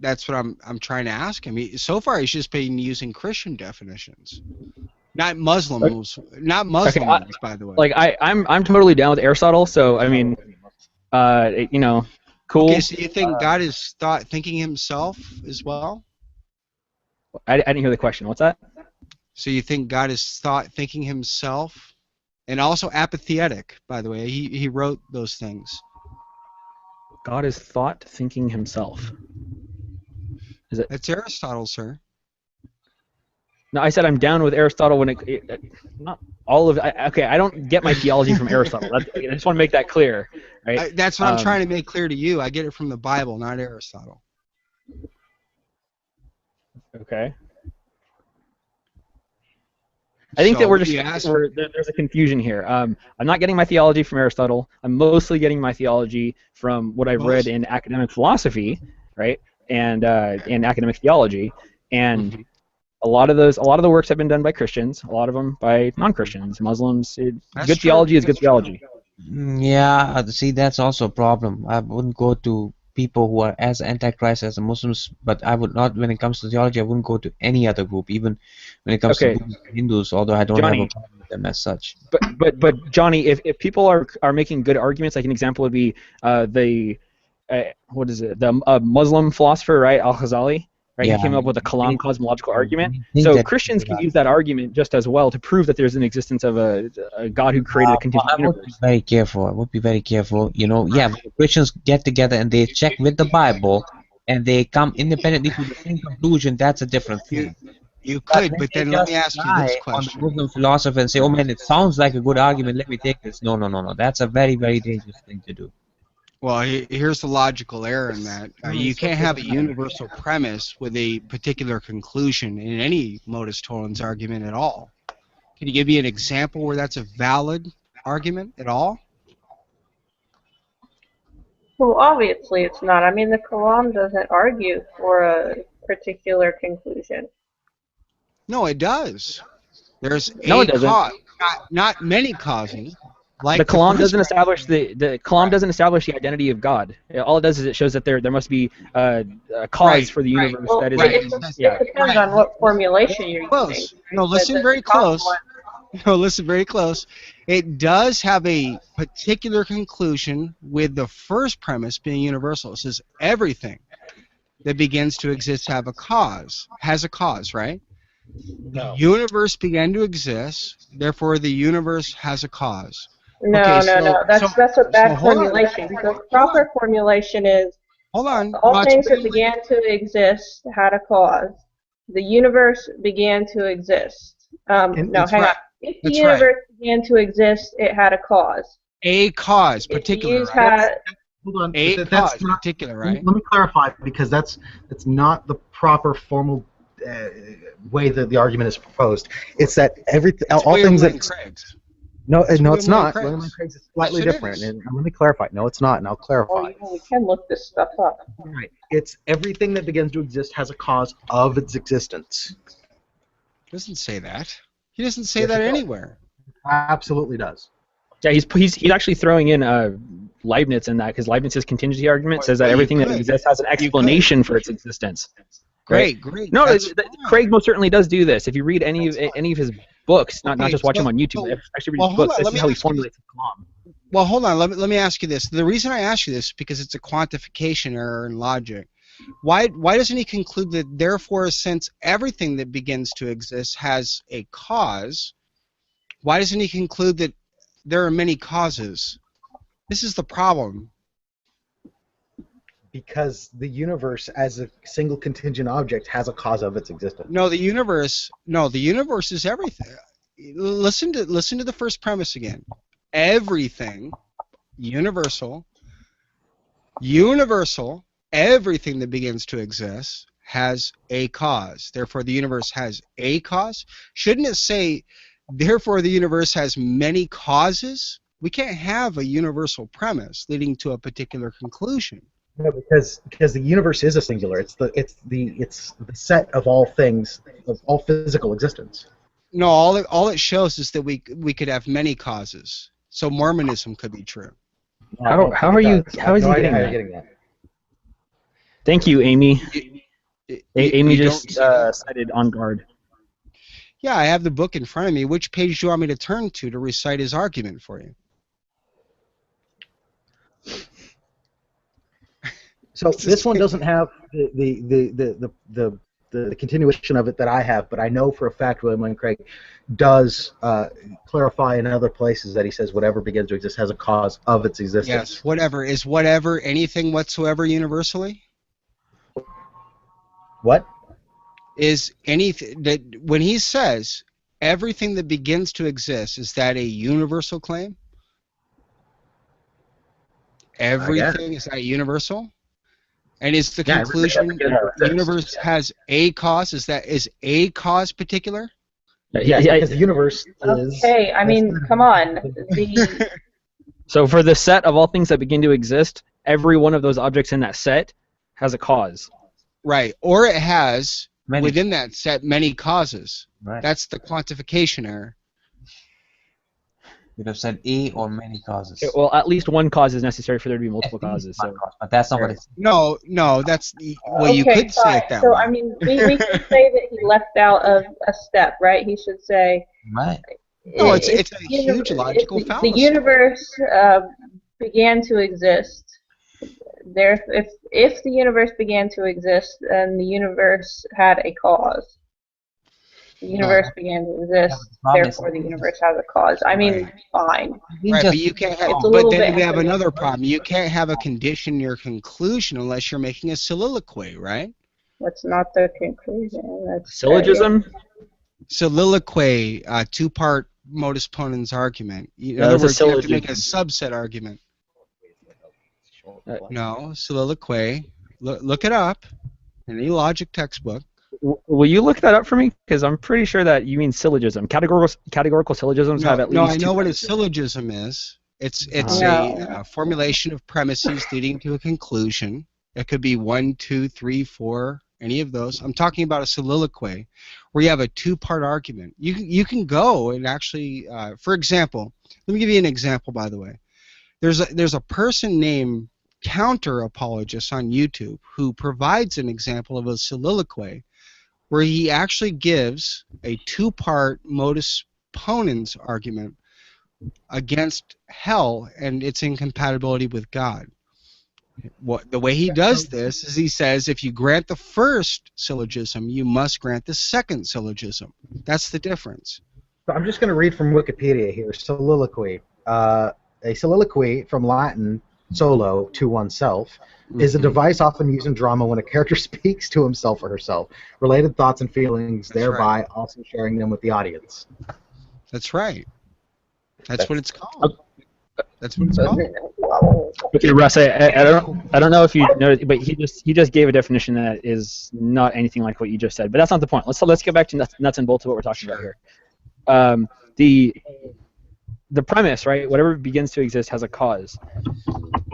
that's what I'm trying to ask him. So far, he's just been using Christian definitions, not Muslims. Not Muslim ones, by the way. Like I'm totally down with Aristotle. So I mean, cool. Okay, so you think God is thinking himself as well? I didn't hear the question. What's that? So you think God is thinking himself, and also apathetic, by the way. He wrote those things. God is thinking himself. Is it? That's Aristotle, sir. No, I said I'm down with Aristotle when not all of. Okay, I don't get my theology from Aristotle. I just want to make that clear, right? That's what I'm trying to make clear to you. I get it from the Bible, not Aristotle. Okay. I think that there's a confusion here. I'm not getting my theology from Aristotle. I'm mostly getting my theology from what I've read in academic philosophy, right, and in academic theology, and a lot of the works have been done by Christians, a lot of them by non-Christians, Muslims. Good theology is good theology. Yeah, see, that's also a problem. I wouldn't go to people who are as antichrist as the Muslims, but I would not, when it comes to theology, I wouldn't go to any other group, even when it comes to Hindus, although I don't have a problem with them as such. But Johnny, if people are making good arguments, like an example would be the what is it? The Muslim philosopher, right, Al-Ghazali, right? Yeah, He came up with a Kalam cosmological argument. I think So that Christians can use that argument just as well to prove that there's an existence of a God who created a contingent I would be universe. very careful. I would be very careful. You know, yeah, when Christians get together and they check with the Bible and they come independently to the same conclusion, that's a different You thing. you But could, when but they then let just me ask you rely this on the question. Muslim philosopher and say, "Oh man, it sounds like a good argument. Let me take this." No, no, no, no. That's a very, very dangerous thing to do. Well, here's the logical error in that. You can't have a universal premise with a particular conclusion in any modus tollens argument at all. Can you give me an example where that's a valid argument at all? Well, obviously it's not. I mean, the Quran doesn't argue for a particular conclusion. No, it does. There's No, a it doesn't. cause, not many causes. Like The Kalam first doesn't establish the Kalam doesn't establish the identity of God. All it does is it shows that there must be a cause Right, for the right. universe Well, that is. Right. it depends on what formulation you're using. Close. No, But listen the very top close. one- No, listen very close. It does have a particular conclusion with the first premise being universal. It says everything that begins to exist has a cause, right? No. The universe began to exist, therefore the universe has a cause. No, Okay, no, no. That's a bad hold on. formulation. The proper formulation is Hold on. all things that began to exist had a cause. The universe began to exist. No, That's hang right. on. If the That's right. universe began to exist, it had a cause. A cause, If you particular, use right? had, Hold on. A That's cause, not. particular, Let right? me clarify, because that's not the proper formal way that the argument is proposed. It's that all things that Craig's. no, It's no, it's William not. Craig's. William Lane Craig's is slightly Yes, it different, is. and let me clarify. No, it's not, and I'll clarify. well, we can look this stuff up. Right. It's everything that begins to exist has a cause of its existence. He doesn't say that. He doesn't say Yes, that it does. anywhere. Absolutely does. Yeah, he's actually throwing in Leibniz in that, because Leibniz's contingency argument says that Well, you everything that could. exists has an explanation for its existence. Great. No, That's Craig most certainly does do this. If you read any of his books, not Okay, just watch so- him on YouTube, so- but actually read well, his hold books, on, this let is me how he ask you formulates the Kalam. Well, hold on. Let me ask you this. The reason I ask you this is because it's a quantification error in logic. Why doesn't he conclude that, therefore, since everything that begins to exist has a cause, why doesn't he conclude that there are many causes? This is the problem. Because the universe, as a single contingent object, has a cause of its existence. No, the universe is everything. Listen to the first premise again. Everything, universal, everything that begins to exist has a cause. Therefore, the universe has a cause. Shouldn't it say, therefore, the universe has many causes? We can't have a universal premise leading to a particular conclusion. No, because the universe is a singular. It's the set of all things, of all physical existence. No, all it shows is that we could have many causes. So Mormonism could be true. How is he getting that? Thank you, Amy. Amy You just don't- cited On Guard. Yeah, I have the book in front of me. Which page do you want me to turn to recite his argument for you? So this one doesn't have the continuation of it that I have, but I know for a fact William Lane Craig does clarify in other places that he says whatever begins to exist has a cause of its existence. Yes, whatever. Is whatever anything whatsoever universally? What? Is anything that when he says everything that begins to exist, is that a universal claim? Everything, is that universal? And is the conclusion the universe has a cause? Is a cause particular? Yeah, because the universe is. Okay, I mean, come on. So for the set of all things that begin to exist, every one of those objects in that set has a cause. Right, or it has Many. within that set many causes. Right. That's the quantification error. You'd have said A or many causes. Okay, well, at least one cause is necessary for there to be multiple causes. So. But that's not what it's. No, that's well. You Okay, could say fine. it that So, way. I mean, we can say that he left out a step, right? He should say. Right. No, it's a uni- huge logical if fallacy. The universe began to exist. if the universe began to exist, then the universe had a cause. The universe began to exist, therefore the universe has a cause. I mean, fine. Right, but you can't have, It's a but little then bit we have heavy. another problem. You can't have a condition in your conclusion unless you're making a soliloquy, right? That's not the conclusion. That's Syllogism? Soliloquy, two-part modus ponens argument. In No, other it's a words, you have to make a syllogism. subset argument. No, soliloquy. Look it up in any logic textbook. Will you look that up for me? Because I'm pretty sure that you mean syllogism. Categorical syllogisms have at No, least I two know what a premises. syllogism is. It's No. a formulation of premises leading to a conclusion. It could be 1, 2, 3, 4, any of those. I'm talking about a soliloquy, where you have a two-part argument. You can go and actually, for example, let me give you an example. By the way, there's a person named Counter Apologist on YouTube who provides an example of a soliloquy, where he actually gives a two-part modus ponens argument against hell and its incompatibility with God. The way he does this is he says if you grant the first syllogism, you must grant the second syllogism. That's the difference. So I'm just going to read from Wikipedia here. Soliloquy. A soliloquy, from Latin solo, to oneself, is a device often used in drama when a character speaks to himself or herself, related thoughts and feelings, thereby also sharing them with the audience. That's right. That's what it's called. That's what it's called. Okay, Russ, I don't know if you know, but he just gave a definition that is not anything like what you just said. But that's not the point. Let's get back to nuts and bolts of what we're talking about here. The premise, right? Whatever begins to exist has a cause.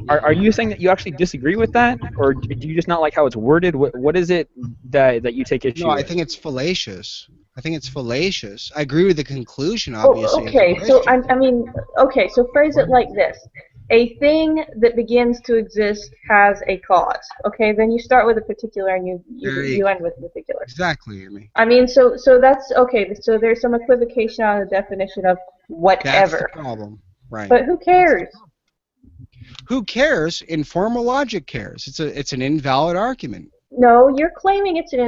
Are you saying that you actually disagree with that, or do you just not like how it's worded? What is it that you take issue with? No, I think it's fallacious. I agree with the conclusion, obviously. Okay, so so phrase it like this. A thing that begins to exist has a cause. Okay, then you start with a particular and you end with a particular. Exactly. I mean, so that's okay. So there's some equivocation on the definition of whatever. That's the problem, right? But who cares? Who cares? Informal logic cares. It's an invalid argument. No, you're claiming it's an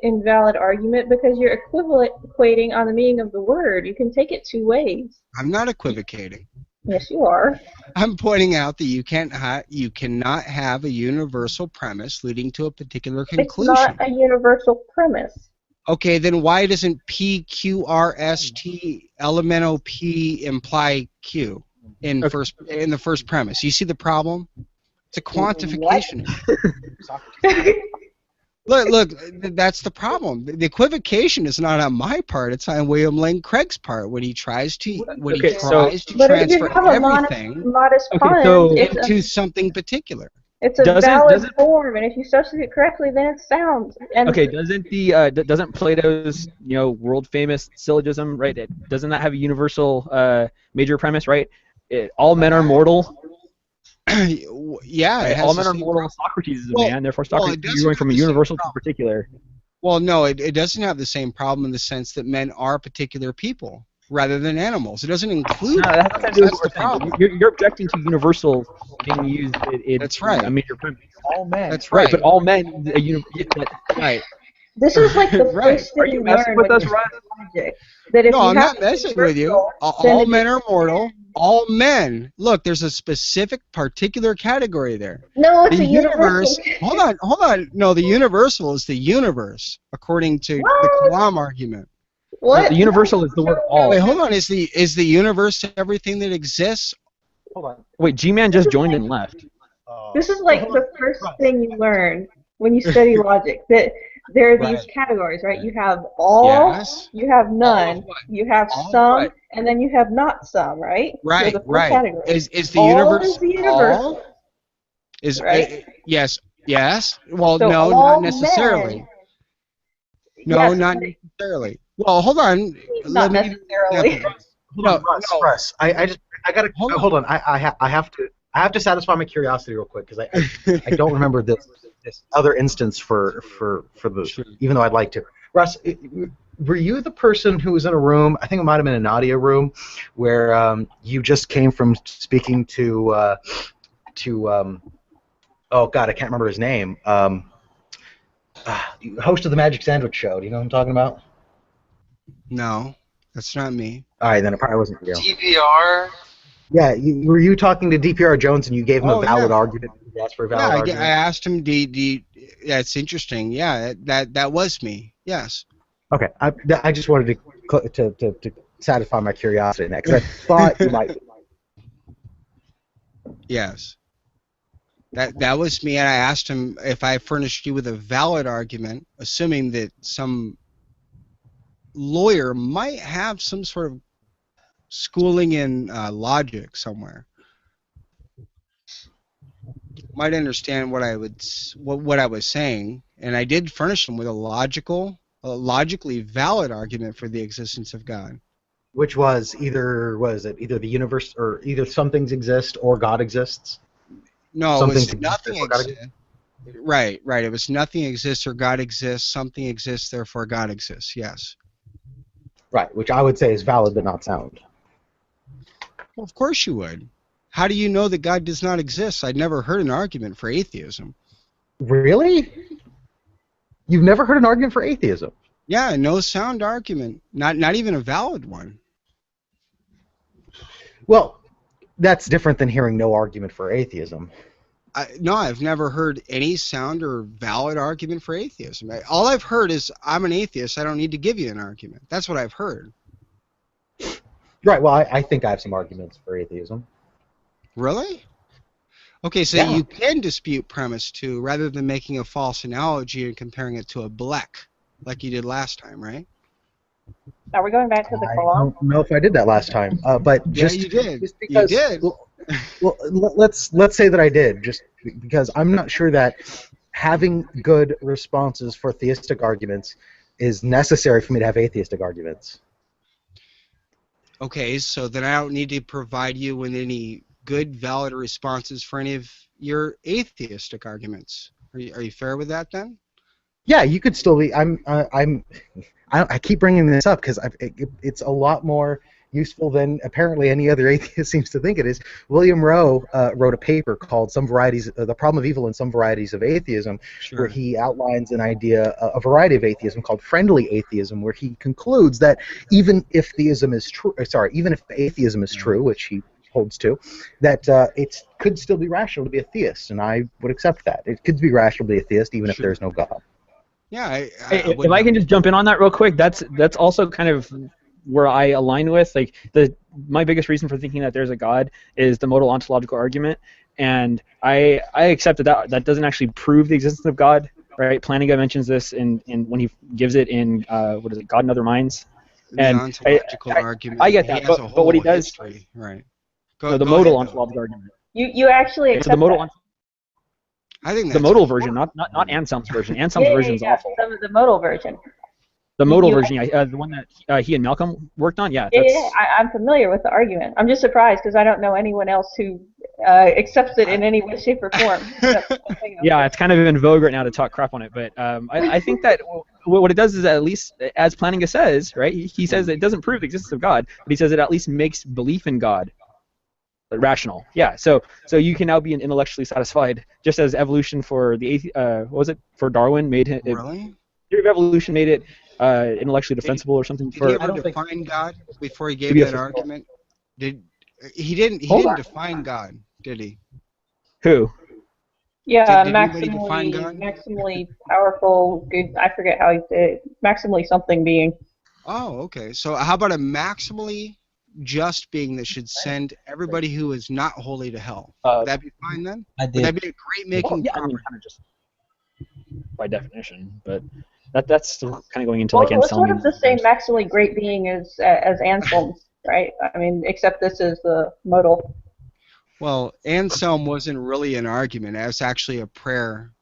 invalid argument because you're equivocating on the meaning of the word. You can take it two ways. I'm not equivocating. Yes, you are. I'm pointing out that you cannot have a universal premise leading to a particular conclusion. It's not a universal premise. Okay, then why doesn't P, Q, R, S, T, elemento P imply Q in the first premise? You see the problem? It's a quantification. Look, that's the problem. The equivocation is not on my part; it's on William Lane Craig's part when he tries to transfer everything into something particular. It's a valid form, and if you substitute it correctly, then it sounds. Okay, doesn't Plato's world famous syllogism, right? Doesn't that have a universal major premise, right? All men are mortal. Yeah, right? All men are mortal. Socrates is a man, therefore Socrates is going from a universal to a particular. Well, no, it doesn't have the same problem in the sense that men are particular people rather than animals. It doesn't include. No, that has nothing to do with the problem. You're objecting to universal being used. That's right. A major premise. All men. That's right. But all men. Right. This is like the first thing you learn when you logic. No, I'm not messing with you. All men are mortal. All men. Look, there's a specific, particular category there. No, it's a universal. Hold on. No, the universal is the universe, according to the Kalam argument. What? The universal is the word all. Wait, hold on. Is the universe everything that exists? Hold on. Wait, G-Man just joined and left. This is like the first thing you learn when you study logic. That there are these categories, right? You have all, you have none, you have some, and then you have not some, right? Right, so the category. Is the universe all? Is the universal. All? Is right? Yes. Well, so no, not necessarily. Men, not necessarily. Well, hold on. Not necessarily. Russ. I gotta hold on. I have to satisfy my curiosity real quick because I don't remember this other instance for the even though I'd like to. Russ, were you the person who was in a room? I think it might have been an audio room where you just came from speaking to oh God, I can't remember his name. Host of the Magic Sandwich Show. Do you know what I'm talking about? No, that's not me. All right, then it probably wasn't you. DPR. Yeah, were you talking to DPR Jones and you gave him a Oh valid yeah, argument? You asked for a yeah. valid I argument. asked him. That's interesting. Yeah, that was me. Yes. Okay, I just wanted to satisfy my curiosity in that because I thought you might. Yes. That was me, and I asked him if I furnished you with a valid argument, assuming that some lawyer might have some sort of schooling in logic somewhere, might understand what what I was saying, and I did furnish him with a logically valid argument for the existence of God. Which was either either the universe or either some things exist or God exists. No, it Some was things exist nothing or God exists. Right. It was nothing exists or God exists. Something exists, therefore God exists. Yes. Right, which I would say is valid but not sound. Well, of course you would. How do you know that God does not exist? I'd never heard an argument for atheism. Really? You've never heard an argument for atheism? Yeah, no sound argument. Not even a valid one. Well, that's different than hearing no argument for atheism. No, I've never heard any sound or valid argument for atheism. All I've heard is, I'm an atheist, I don't need to give you an argument. That's what I've heard. Right, well, I think I have some arguments for atheism. Really? Okay, so Yeah. you can dispute premise 2 rather than making a false analogy and comparing it to a Bleck, like you did last time, right? Are we going back to the I Quran? don't know if I did that last time, but Yeah, you did. Just because, You did. Well, let's say that I did, just because I'm not sure that having good responses for theistic arguments is necessary for me to have atheistic arguments. Okay, so then I don't need to provide you with any good, valid responses for any of your atheistic arguments. Are you fair with that then? Yeah, you could still be. I keep bringing this up because it's a lot more useful than apparently any other atheist seems to think it is. William Rowe wrote a paper called The Problem of Evil and Some Varieties of Atheism, Sure. where he outlines an idea, a variety of atheism called friendly atheism, where he concludes that even if atheism is true, which he holds to, that it could still be rational to be a theist, and I would accept that. It could be rational to be a theist even if Sure. there's no God. Yeah, If I can just jump in on that real quick, that's also kind of where I align with. Like my biggest reason for thinking that there's a God is the modal ontological argument, and I accept that doesn't actually prove the existence of God. Right? Plantinga mentions this in when he gives it in what is it, God and Other Minds. the And ontological argument. I get he that, has but a whole what he does, history. Right. the Go modal ahead, though. ontological argument. You actually So accept the modal that. I think the that's modal version, not Anselm's version. Anselm's version is awful. The modal version. The modal You- version, the one that he and Malcolm worked on, yeah. Yeah, I'm familiar with the argument. I'm just surprised because I don't know anyone else who accepts it in any way, shape, or form. Yeah, it's kind of in vogue right now to talk crap on it, but I think that what it does is, at least, as Plantinga says, right, he says that it doesn't prove the existence of God, but he says it at least makes belief in God rational. Yeah, so you can now be intellectually satisfied, just as evolution for for Darwin made it. Really? Theory of evolution made it intellectually defensible or something. Did he ever define God before he gave Maybe that argument? He didn't define God, did he? Who? Yeah, Did anybody define God? maximally powerful. Good. I forget how he did it. Maximally something being. Oh, okay. So how about a maximally just being that should send everybody who is not holy to hell? Would that be fine then? I Would did. that be a great making Yeah, I mean, property? kind of just by definition, but that's kind of going into Well, like it's sort Anselm. of the same maximally great being as Anselm's, right? I mean, except this is the modal. Well, Anselm wasn't really an argument. It was actually a prayer,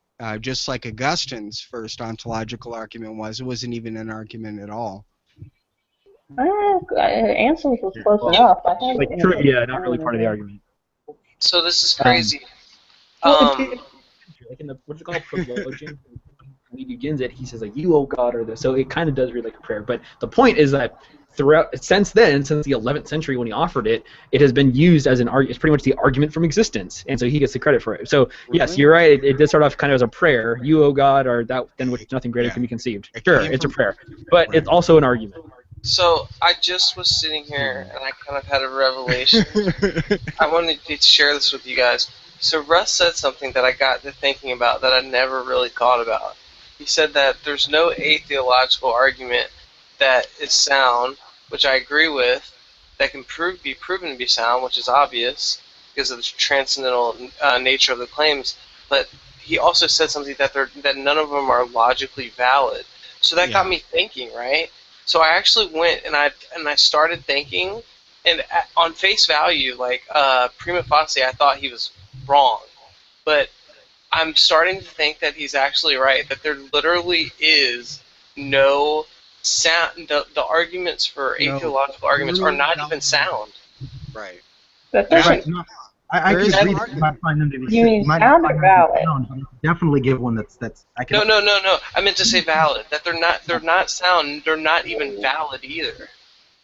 just like Augustine's first ontological argument was. It wasn't even an argument at all. Anselm's was close enough. I had Like it in true, it. yeah, not really part of the argument. So this is crazy. Like in the, what's it called? Prologian? when he begins it, he says like, "You, O God," or this. So it kind of does read like a prayer. But the point is that throughout, since then, since the 11th century when he offered it, it has been used as an argument. It's pretty much the argument from existence, and so he gets the credit for it. So yes, Really? you're right. It did start off kind of as a prayer, "You, O God," or that than which nothing greater Yeah. can be conceived. It Sure, came it's a from- prayer, but Right. it's also an argument. So I just was sitting here and I kind of had a revelation. I wanted to share this with you guys. So Russ said something that I got to thinking about that I never really thought about. He said that there's no atheological argument that is sound, which I agree with, that can be proven to be sound, which is obvious because of the transcendental nature of the claims. But he also said something that none of them are logically valid. So that got me thinking, right? So I actually went and I started thinking, and on face value, like prima facie, I thought he was wrong, but I'm starting to think that he's actually right. That there literally is no sound. The arguments for atheological arguments are not even sound. Right. That Right. doesn't. No, I There can is agree an that you might find them to be. You mean might sound not or find them to be valid? sound, but you can definitely give one that's. I can. No. I meant to say valid. That they're not sound. They're not even valid either.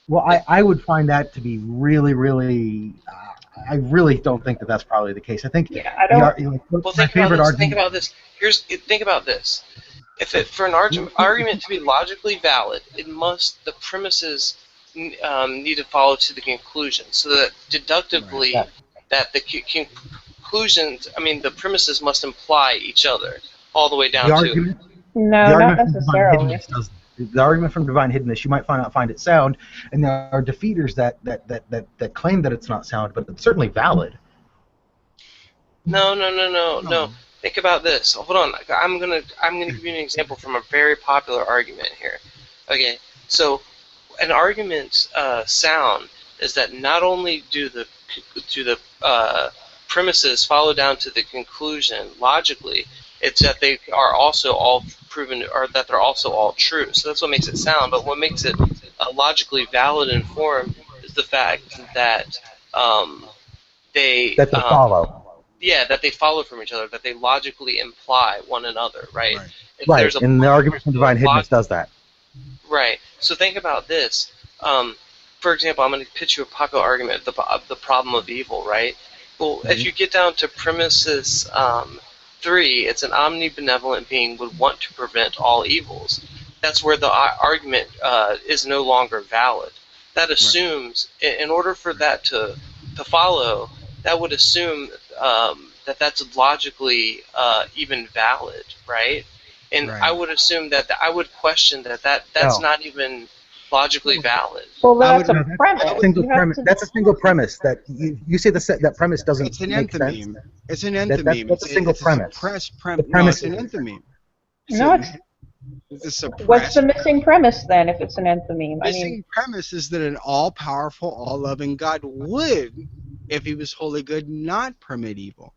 Well, I would find that to be really, really. I really don't think that that's probably the case. I think. Yeah, I don't. Well, My favorite argument. think about this. Think about this. For an argument to be logically valid, the premises need to follow to the conclusion, so that deductively, that the conclusions, the premises must imply each other all the way down The to. argument. No, The not argument from divine necessarily. hiddenness does. The argument from divine hiddenness, you might find it sound, and there are defeaters that claim that it's not sound, but it's certainly valid. No. Think about this. Hold on. I'm gonna give you an example from a very popular argument here. Okay, so an argument's sound is that not only do the premises follow down to the conclusion logically, it's that they are also all proven, or that they're also all true. So that's what makes it sound. But what makes it logically valid and informed is the fact that they follow. Yeah, that they follow from each other, that they logically imply one another, right? If Right, there's a and the argument from divine hiddenness does that. Right. So think about this. For example, I'm going to pitch you a popular argument of the problem of evil, right? Well, if you get down to premises 3, it's an omnibenevolent being would want to prevent all evils. That's where the argument is no longer valid. That assumes, in order for that to follow, that would assume that that's logically even valid, right? And I would assume that I would question that's not even logically valid. Well, that's a premise. That's a single premise. That you say that premise doesn't It's an make sense. enthymeme. It's an enthymeme. That's a single premise. Suppressed The premise. No, premise it's an enthymeme. No, It's a suppressed. what's the missing premise then if it's an enthymeme? Missing premise is that an all-powerful, all-loving God would, if he was wholly good, not permit evil.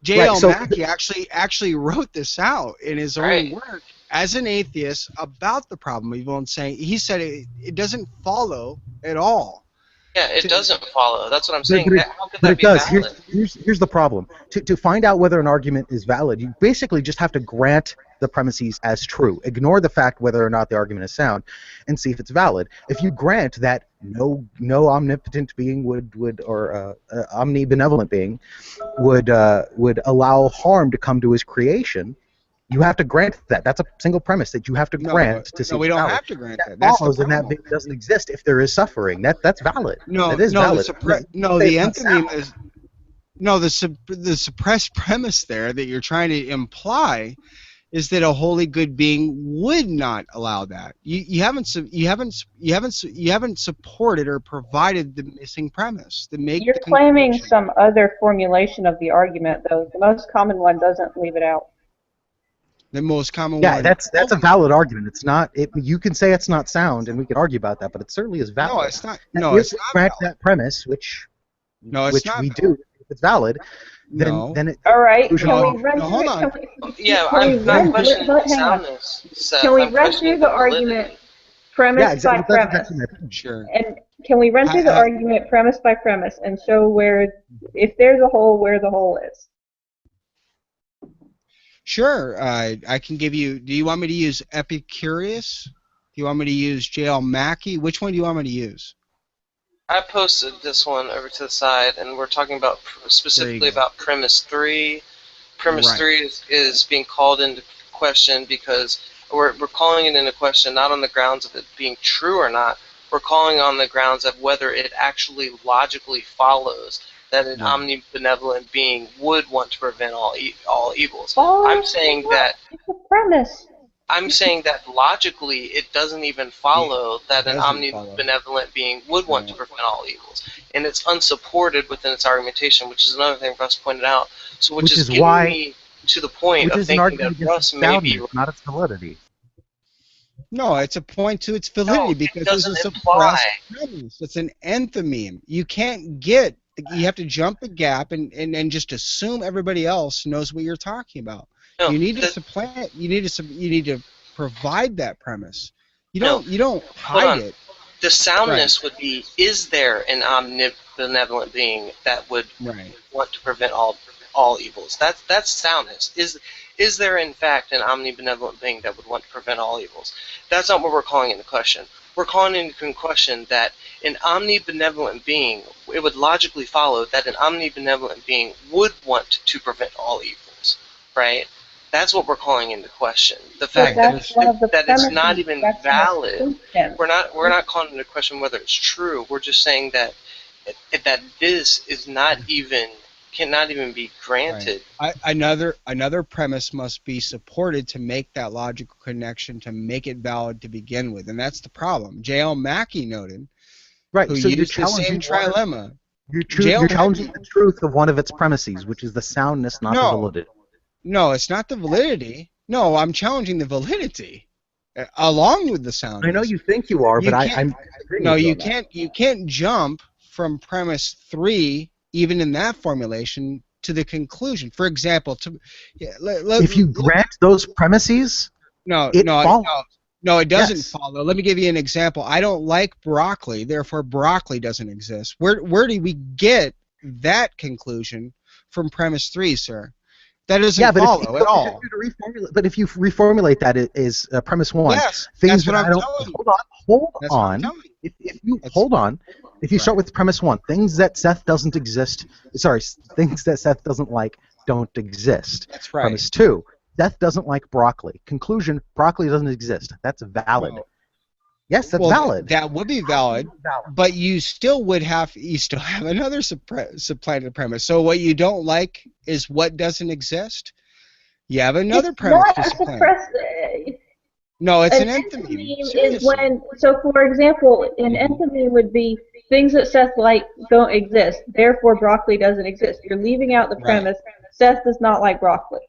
J.L. Mackie actually wrote this out in his own work as an atheist about the problem of evil, and he said it doesn't follow at all. Yeah, it doesn't follow. That's what I'm saying. How could But that it be does. valid? Here's the problem. To find out whether an argument is valid, you basically just have to grant the premises as true. Ignore the fact whether or not the argument is sound, and see if it's valid. If you grant that no omnipotent being or omnibenevolent being would allow harm to come to his creation, you have to grant that. That's a single premise that you have to grant to see. No, we it's don't valid. have to grant that. That That's follows, the and that problem. being doesn't exist if there is suffering. That's valid. No, that is no, valid. the enthymeme is the suppressed premise there that you're trying to imply is that a wholly good being would not allow that. You haven't supported or provided the missing premise. You're claiming some other formulation of the argument, though. The most common one doesn't leave it out. The most common one. Yeah, that's a valid argument. It's not. You can say it's not sound, and we can argue about that, but it certainly is valid. No, it's not. Now, No, if it's we not grant valid. that premise, which No, it's which not we valid. do, if it's valid, then No. then it. All right, No, can we run no, through hold it? on. I'm not questioning hang on. soundness, Seth. Can we I'm run questioning through the validity. argument premise Yeah, exactly. by That's premise? exactly my point. Sure. And can we run through the argument premise by premise and show where, if there's a hole, where the hole is? Sure. I can give you. Do you want me to use Epicurus? Do you want me to use J.L. Mackie? Which one do you want me to use? I posted this one over to the side, and we're talking about specifically about premise 3. Premise Right. 3 is being called into question because we're calling it into question not on the grounds of it being true or not. We're calling on the grounds of whether it actually logically follows that an omnibenevolent being would want to prevent all evils. I'm saying that It's a premise. I'm saying that logically it doesn't even follow that an doesn't follow. omnibenevolent being would want to prevent all evils. And it's unsupported within its argumentation, which is another thing Russ pointed out. So which is getting why, me to the point which of is an thinking argument that against Russ its may be soundness, not its validity. No, it's a point to its validity No, because it there's a doesn't suppressed imply. premise. It's an enthymeme. You can't get. You have to jump the gap and just assume everybody else knows what you're talking about. No, You need to supplant. You need to provide that premise. You No. don't Hold hide on. it. The soundness would be: is there an omnibenevolent being that would Right. want to prevent all evils? That's soundness. Is there in fact an omnibenevolent being that would want to prevent all evils? That's not what we're calling into question. We're calling into question that an omnibenevolent being, it would logically follow that an omnibenevolent being would want to prevent all evils, right? That's what we're calling into question. The fact that it's not even valid. We're not calling into question whether it's true. We're just saying that this is not even cannot even be granted. Another premise must be supported to make that logical connection, to make it valid to begin with, and that's the problem. J.L. Mackie noted, Right. who So you're used the challenging same trilemma. You're challenging the truth of one of its premises, which is the soundness, not the validity. No, it's not the validity. No, I'm challenging the validity, along with the soundness. I know you think you are, but I'm no, you can't. You can't jump from premise 3, even in that formulation, to the conclusion. For example, if you grant those premises, it follows. No, it doesn't follow. Let me give you an example. I don't like broccoli, therefore broccoli doesn't exist. Where do we get that conclusion from premise 3, sir? That doesn't follow at all. But if you reformulate that as premise 1, that's what I'm telling you. Hold on. If you start with premise 1, things that Seth doesn't exist. Sorry, things that Seth doesn't like don't exist. That's right. Premise 2, Seth doesn't like broccoli. Conclusion: broccoli doesn't exist. That's valid. Well, yes, that's valid. That would be valid, but you still have another supplanted premise. So what you don't like is what doesn't exist. You have another premise to supplant. No, it's an enthymeme. So, for example, an enthymeme would be things that Seth like don't exist. Therefore, broccoli doesn't exist. You're leaving out the premise. Seth does not like broccoli.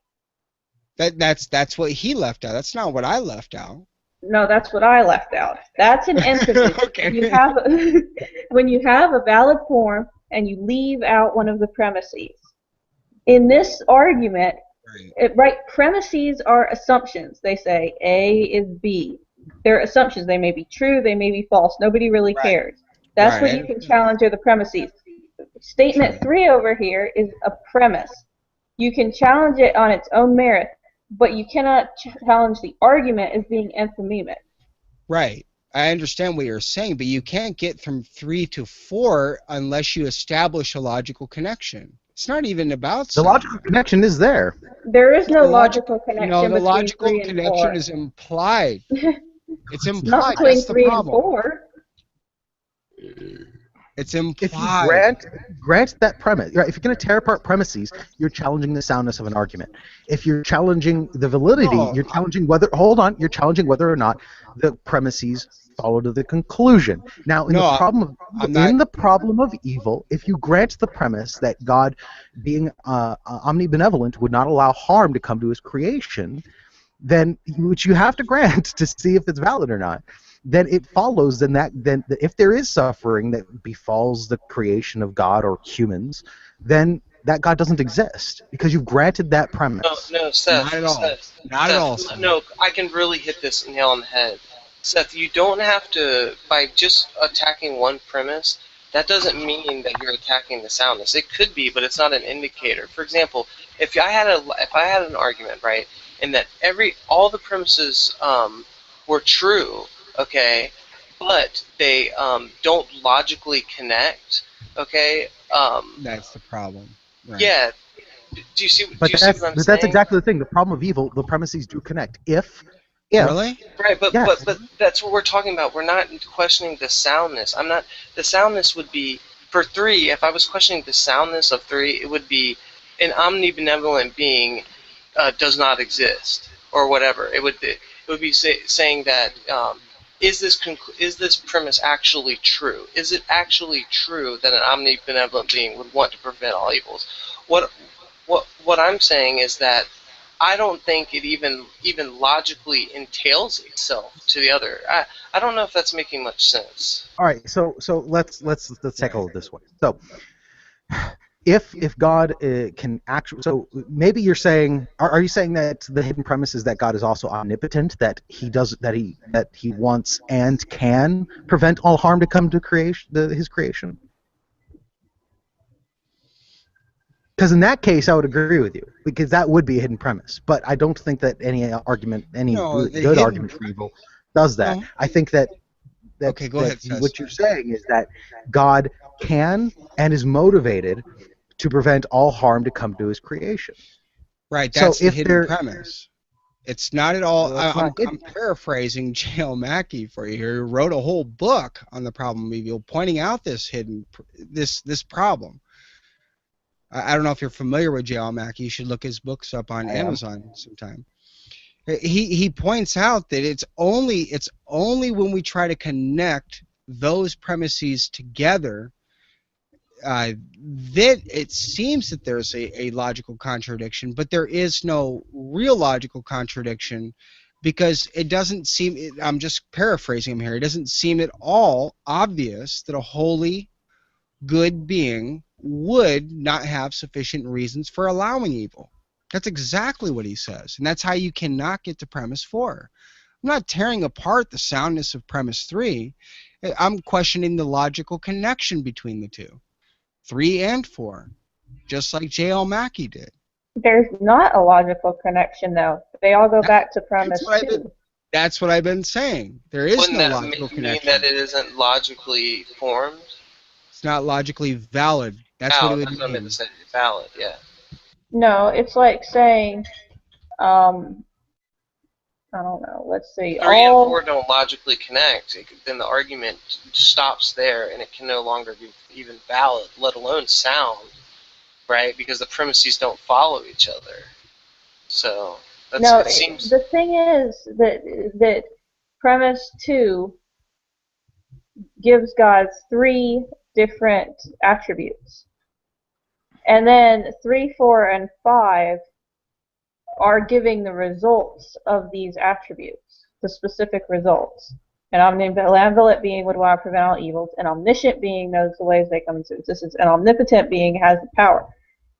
That's what he left out. That's not what I left out. No, that's what I left out. That's an enthymeme. Okay. When you have a valid form and you leave out one of the premises. In this argument, premises are assumptions. They say A is B. They're assumptions. They may be true, they may be false. Nobody really cares. That's what you can challenge are the premises. Statement 3 over here is a premise. You can challenge it on its own merit, but you cannot challenge the argument as being enthymemic. Right. I understand what you're saying, but you can't get from 3 to 4 unless you establish a logical connection. It's not even about the logical connection is there. There is no logical connection. No, the between logical 3 and connection 4. is implied. It's implied. Not between That's the 3 problem. and 4. It's implied. If you grant that premise, right? If you're going to tear apart premises, you're challenging the soundness of an argument. If you're challenging the validity, you're challenging whether. Hold on, you're challenging whether or not the premises follow to the conclusion. Now, in the problem of evil, if you grant the premise that God, being omnibenevolent, would not allow harm to come to His creation, then which you have to grant to see if it's valid or not. Then it follows that if there is suffering that befalls the creation of God or humans, then that God doesn't exist because you've granted that premise. No, Seth. Not at all. Not at all. Seth. No, I can really hit this nail on the head. Seth, you don't have to, by just attacking one premise, that doesn't mean that you're attacking the soundness. It could be, but it's not an indicator. For example, if I had an argument, right, in that all the premises were true, okay, but they don't logically connect, okay, That's the problem. Right. yeah. Do you see But what I'm that's saying? exactly the thing. The problem of evil, the premises do connect. If Really? Right, but yes, that's what we're talking about. We're not questioning the soundness. I'm not. The soundness would be for 3. If I was questioning the soundness of 3, it would be an omnibenevolent being does not exist or whatever. It would be saying that is this premise actually true? Is it actually true that an omnibenevolent being would want to prevent all evils? What what I'm saying is that I don't think it even logically entails itself to the other. I don't know if that's making much sense. all right. So let's tackle it this way. So if God can actually, so maybe you're saying, are you saying that the hidden premise is that God is also omnipotent, that he wants and can prevent all harm to come to his creation? Because in that case, I would agree with you, because that would be a hidden premise. But I don't think that any No, the good hidden. argument for evil does that. No. I think that Okay, go ahead, Seth. what you're saying is that God can and is motivated to prevent all harm to come to his creation. Right, So that's the if hidden there, premise. It's not at all. well, it's I'm not hidden. paraphrasing J.L. Mackie for you here. He wrote a whole book on the problem of evil, pointing out this problem. I don't know if you're familiar with J.L. Mackie. You should look his books up on I am. Amazon sometime. He points out that it's only when we try to connect those premises together that it seems that there's a logical contradiction, but there is no real logical contradiction, because it doesn't seem, I'm just paraphrasing him here, it doesn't seem at all obvious that a holy, good being would not have sufficient reasons for allowing evil. That's exactly what he says, and that's how you cannot get to premise 4. I'm not tearing apart the soundness of premise 3. I'm questioning the logical connection between the two. 3 and 4, just like J.L. Mackie did. There's not a logical connection, though. They all go back to premise 2. That's what I've been saying. There is Wouldn't no that logical mean connection. that it isn't logically formed? It's not logically valid. That's what it would That's what I meant mean. to say. Valid, yeah. No, it's like saying, I don't know, let's see, 3 and 4 don't logically connect. Then the argument stops there, and it can no longer be even valid, let alone sound, right? Because the premises don't follow each other. So no, it seems. the thing is that premise 2 gives God 3 different attributes. And then 3, 4, and 5 are giving the results of these attributes, the specific results. An omnibenevolent being would want to prevent all evils. An omniscient being knows the ways they come into existence. An omnipotent being has the power.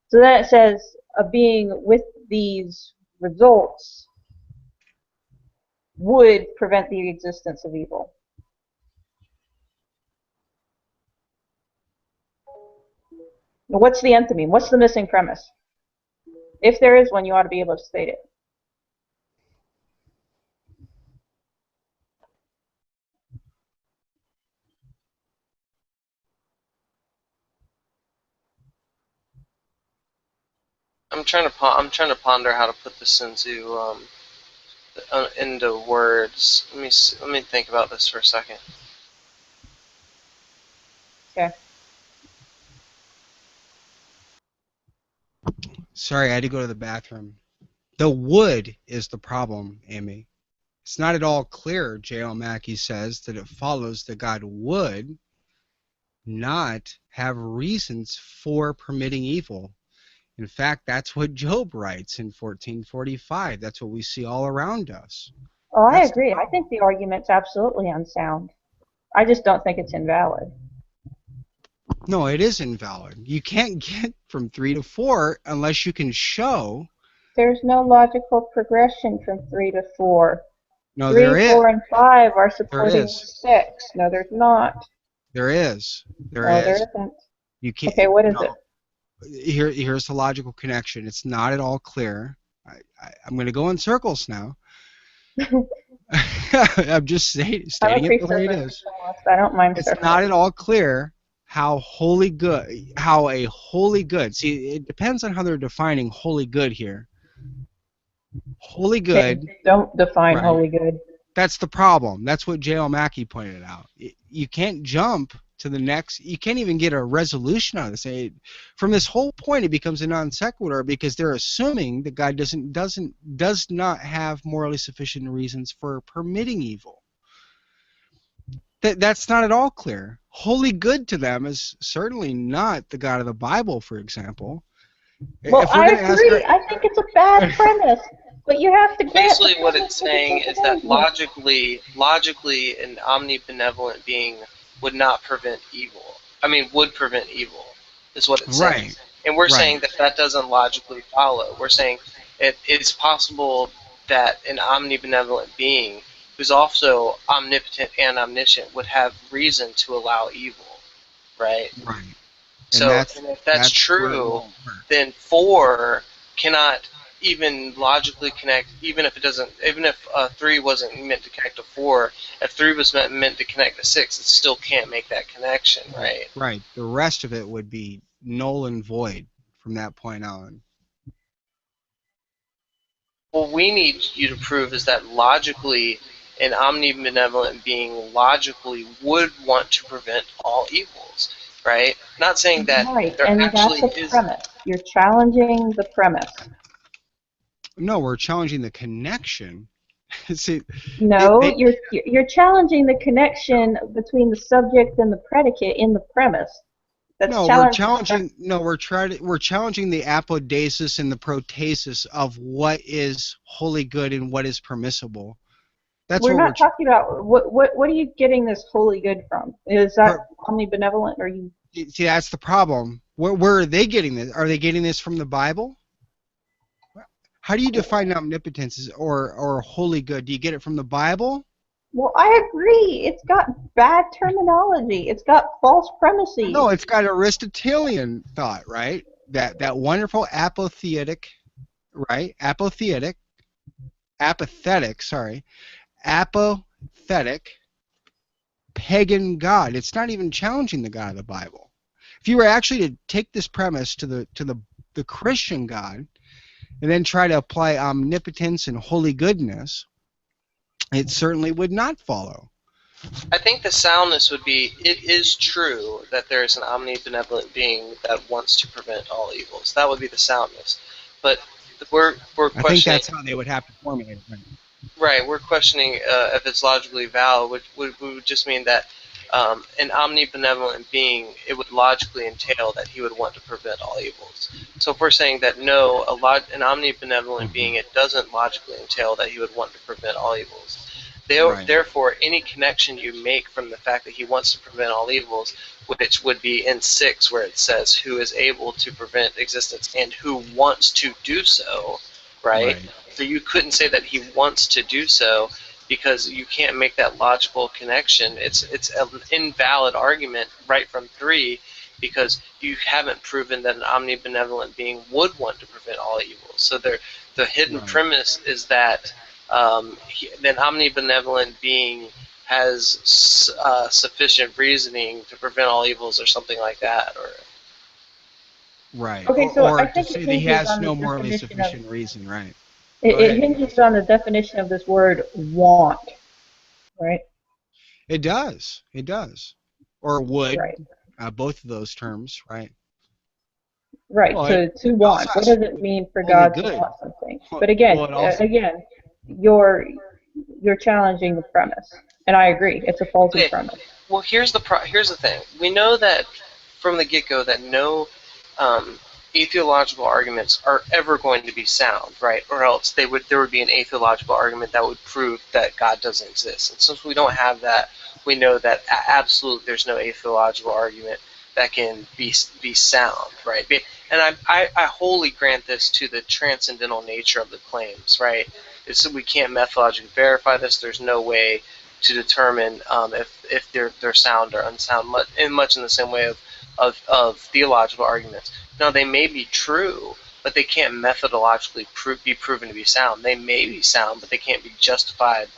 So then it says a being with these results would prevent the existence of evil. What's the enthemy? What's the missing premise? If there is one, you ought to be able to state it. I'm trying to ponder how to put this into words. Let me think about this for a second. Okay. Sorry, I had to go to the bathroom. The would is the problem, Amy. It's not at all clear, J.L. Mackie says, that it follows that God would not have reasons for permitting evil. In fact, that's what Job writes in 1445. That's what we see all around us. Oh, I agree. I think the argument's absolutely unsound. I just don't think it's invalid. No, it is invalid. You can't get from 3 to 4 unless you can show. There's no logical progression from 3 to 4. No, 3, there is. 4, and 5 are supporting There is. 6. No, there's not. There is. There No, there is. isn't. You can't. Okay, what is No. Here's the logical connection. It's not at all clear. I'm going to go in circles now. it? I'm just I'm stating a it the way it is. presuppositionalist. I don't mind It's circles. not at all clear how a holy good. See, it depends on how they're defining holy good here. Holy They good, don't define right? holy good. That's the problem. That's what J.L. Mackey pointed out. You can't jump to the next. You can't even get a resolution on this. From this whole point, it becomes a non sequitur because they're assuming that God does not have morally sufficient reasons for permitting evil. That's not at all clear. Holy good to them is certainly not the God of the Bible, for example. Well, If we're I going to ask agree. I think it's a bad premise, but you have to grant the Basically, what premise it's for the saying sake is of that argument. logically, an omnibenevolent being would not prevent evil. I mean, would prevent evil, is what it's saying. right, And we're right. saying that that doesn't logically follow. We're saying it's possible that an omnibenevolent being who's also omnipotent and omniscient would have reason to allow evil, right? Right. And So, and if that's where it true, won't work. then 4 cannot even logically connect, even if it doesn't, even if 3 wasn't meant to connect to 4, if 3 was meant to connect to 6, it still can't make that connection, right? Right. The rest of it would be null and void from that point on. What we need you to prove is that logically, an omnibenevolent being logically would want to prevent all evils, right? Not saying that Right, there and actually that's a is. premise. You're challenging the premise. No, we're challenging the connection. See, No, they you're challenging the connection between the subject and the predicate in the premise. That's no, we're challenging the premise. challenging. No, we're challenging the apodosis and the protasis of what is wholly good and what is permissible. That's We're what not talking about what are you getting this holy good from? Is that omnibenevolent, or you? See, that's the problem. Where are they getting this? Are they getting this from the Bible? How do you define omnipotence or holy good? Do you get it from the Bible? Well, I agree. It's got bad terminology. It's got false premises. No, it's got Aristotelian thought, right? That wonderful apathetic, right? Apathetic, sorry, apathetic pagan God. It's not even challenging the God of the Bible. If you were actually to take this premise to the Christian God and then try to apply omnipotence and holy goodness, it certainly would not follow. I think the soundness would be, it is true that there is an omnibenevolent being that wants to prevent all evils. That would be the soundness. But we're I think questioning. that's how they would have to formulate it. Right? Right, we're questioning if it's logically valid, which would just mean that an omnibenevolent being, it would logically entail that he would want to prevent all evils. So if we're saying that no, an omnibenevolent being, it doesn't logically entail that he would want to prevent all evils. Right. Therefore, any connection you make from the fact that he wants to prevent all evils, which would be in 6, where it says who is able to prevent existence and who wants to do so, right? So you couldn't say that he wants to do so because you can't make that logical connection. It's an invalid argument right from 3 because you haven't proven that an omnibenevolent being would want to prevent all evils. So the hidden premise is that an omnibenevolent being has sufficient reasoning to prevent all evils or something like that. Or Right. Okay, so or I to think say it that he hinges has on the no morally definition of sufficient reason, right? it hinges on the definition of this word want, right? It does. It does. Or would. Right. Both of those terms, right? Right. Well, To want. What does it mean for holy God to good. want something? But again, Well, it also, you're challenging the premise, and I agree. It's a faulty premise. Well, here's the thing. We know that from the get-go that no atheological arguments are ever going to be sound, right? Or else there would be an atheological argument that would prove that God doesn't exist. And since we don't have that, we know that absolutely there's no atheological argument that can be sound, right? And I wholly grant this to the transcendental nature of the claims, right? We can't methodologically verify this. There's no way to determine if they're sound or unsound, much in the same way of theological arguments. Now, they may be true, but they can't methodologically be proven to be sound. They may be sound, but they can't be justified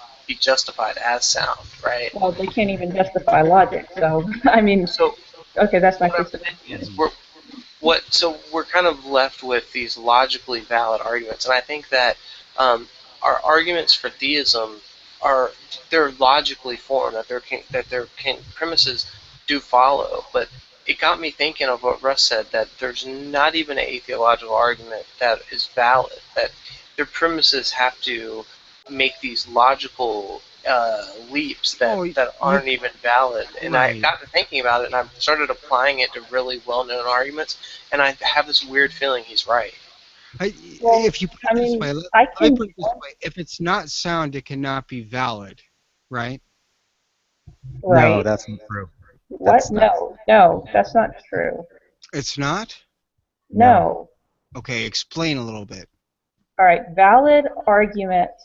as sound, right? Well, they can't even justify logic. So, I mean, So okay, that's not what I'm true. saying is we're kind of left with these logically valid arguments, and I think that our arguments for theism they're logically formed, that their premises do follow. But it got me thinking of what Russ said, that there's not even a theological argument that is valid. That their premises have to make these logical leaps that aren't even valid. And I got to thinking about it, and I started applying it to really well-known arguments, and I have this weird feeling he's right. If you put it this way, I let me can. put it this way: if it's not sound, it cannot be valid, right? Right. No, that's not true. What? No, that's not true. It's not? No. Okay, explain a little bit. All right. Valid arguments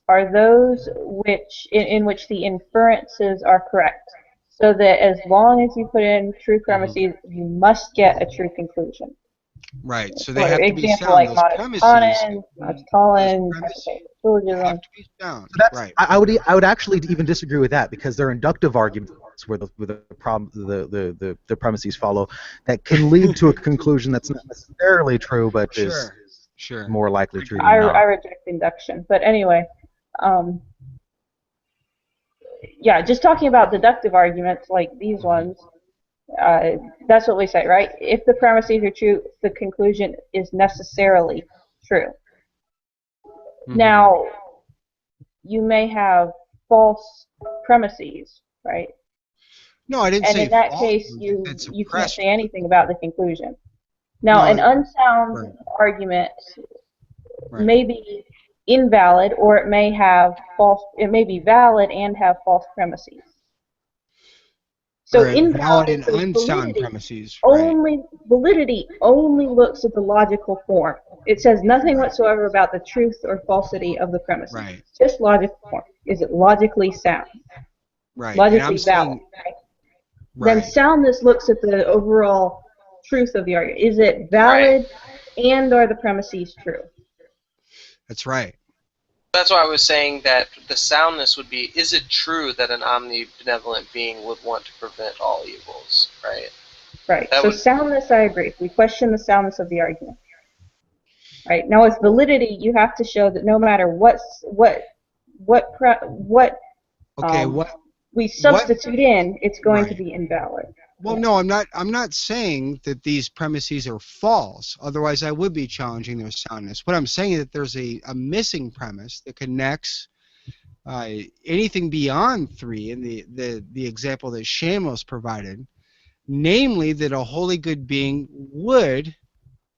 are those in which the inferences are correct. So that as long as you put in true premises, you must get a true conclusion. Right. So they For have to be example, sound. like Those modus premises, ponens, modus tollens, premises syllogism. have to be sound. So that's, Right. I would actually even disagree with that, because they're inductive arguments where the premises follow that can lead to a conclusion that's not necessarily true, but is Sure. more likely true I than not. reject induction. But anyway, yeah, just talking about deductive arguments like these ones, that's what we say, right? If the premises are true, the conclusion is necessarily true. Now, you may have false premises, right? No, I didn't And say in that false. case, you can't suppressed. say anything about the conclusion. Now, No, an unsound argument may be invalid, or it may have false. It may be valid and have false premises. So invalid and because unsound validity premises, right? validity only looks at the logical form. It says nothing whatsoever about the truth or falsity of the premises. Right. Just logical form. Is it logically sound? Right. Logically valid. Right? Then soundness looks at the overall truth of the argument. Is it valid, and are the premises true? That's right. That's why I was saying that the soundness would be, is it true that an omnibenevolent being would want to prevent all evils, right? Right. So soundness, I agree. We question the soundness of the argument. Right. Now, with validity, you have to show that no matter what we substitute in, it's going to be invalid. Well, no, I'm not saying that these premises are false. Otherwise, I would be challenging their soundness. What I'm saying is that there's a missing premise that connects anything beyond 3 in the example that Shamos provided, namely that a holy good being would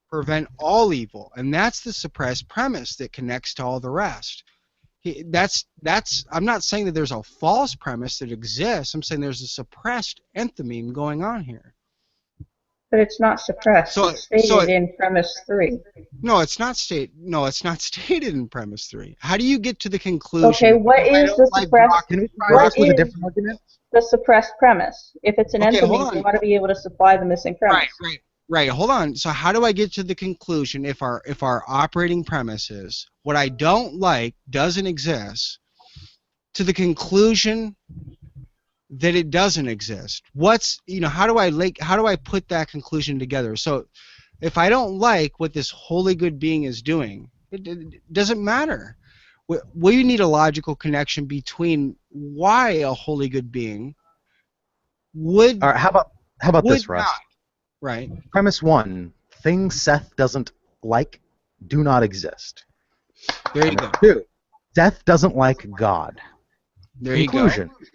prevent all evil, and that's the suppressed premise that connects to all the rest. I'm not saying that there's a false premise that exists. I'm saying there's a suppressed enthymeme going on here. But it's not suppressed. It's stated in premise 3. No, it's not stated in premise 3. How do you get to the conclusion? Okay, what is the suppressed? What is a different argument? The suppressed premise? If it's an enthymeme, you want to be able to supply the missing premise. Right. Hold on. So how do I get to the conclusion if our operating premise is what I don't like doesn't exist, to the conclusion that it doesn't exist? How do I put that conclusion together? So if I don't like what this holy good being is doing, it doesn't matter. We need a logical connection between why a holy good being would. All right, how about this, Russ? Right. Premise 1: things Seth doesn't like do not exist. There you go. 2: Seth doesn't like God. There Conclusion: you go.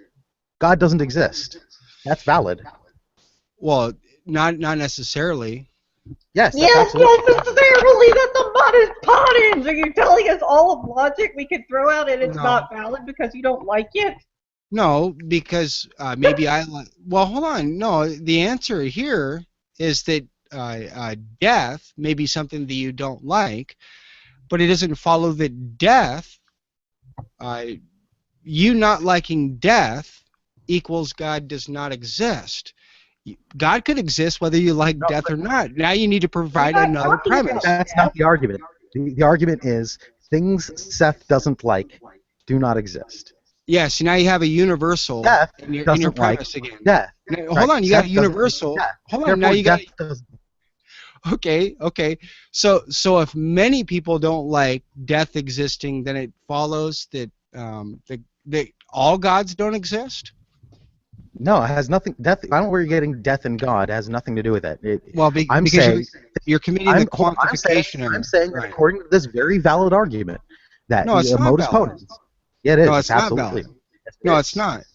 God doesn't exist. That's valid. Well, not necessarily. Yes. Yes, not necessarily. That's a modest ponens. Are you telling us all of logic we could throw out and it's not valid because you don't like it? No, because maybe I like. Well, hold on. No, the answer here is that death may be something that you don't like, but it doesn't follow that death you not liking death equals God does not exist. God could exist whether you like No, death or not. Now you need to provide not another talking about premise. that's not the argument. The argument is things Seth doesn't like do not exist. Yes, now you have a universal Seth in your doesn't like premise again. death. Now, Right. hold on, you got a Seth doesn't like universal. death. Hold on, now Therefore, you got death doesn't. okay. So if many people don't like death existing, then it follows that that all gods don't exist. No, it has nothing. Death. I don't know where you're getting death and God. It has nothing to do with it. Well, I'm because saying. you're committing the Hold on, quantification I'm error. saying that Right. according to this very valid argument, that No, it's not modus valid. ponens. Yeah, it is. No, It's it's not absolutely. valid. Yes, it No, is. it's not. It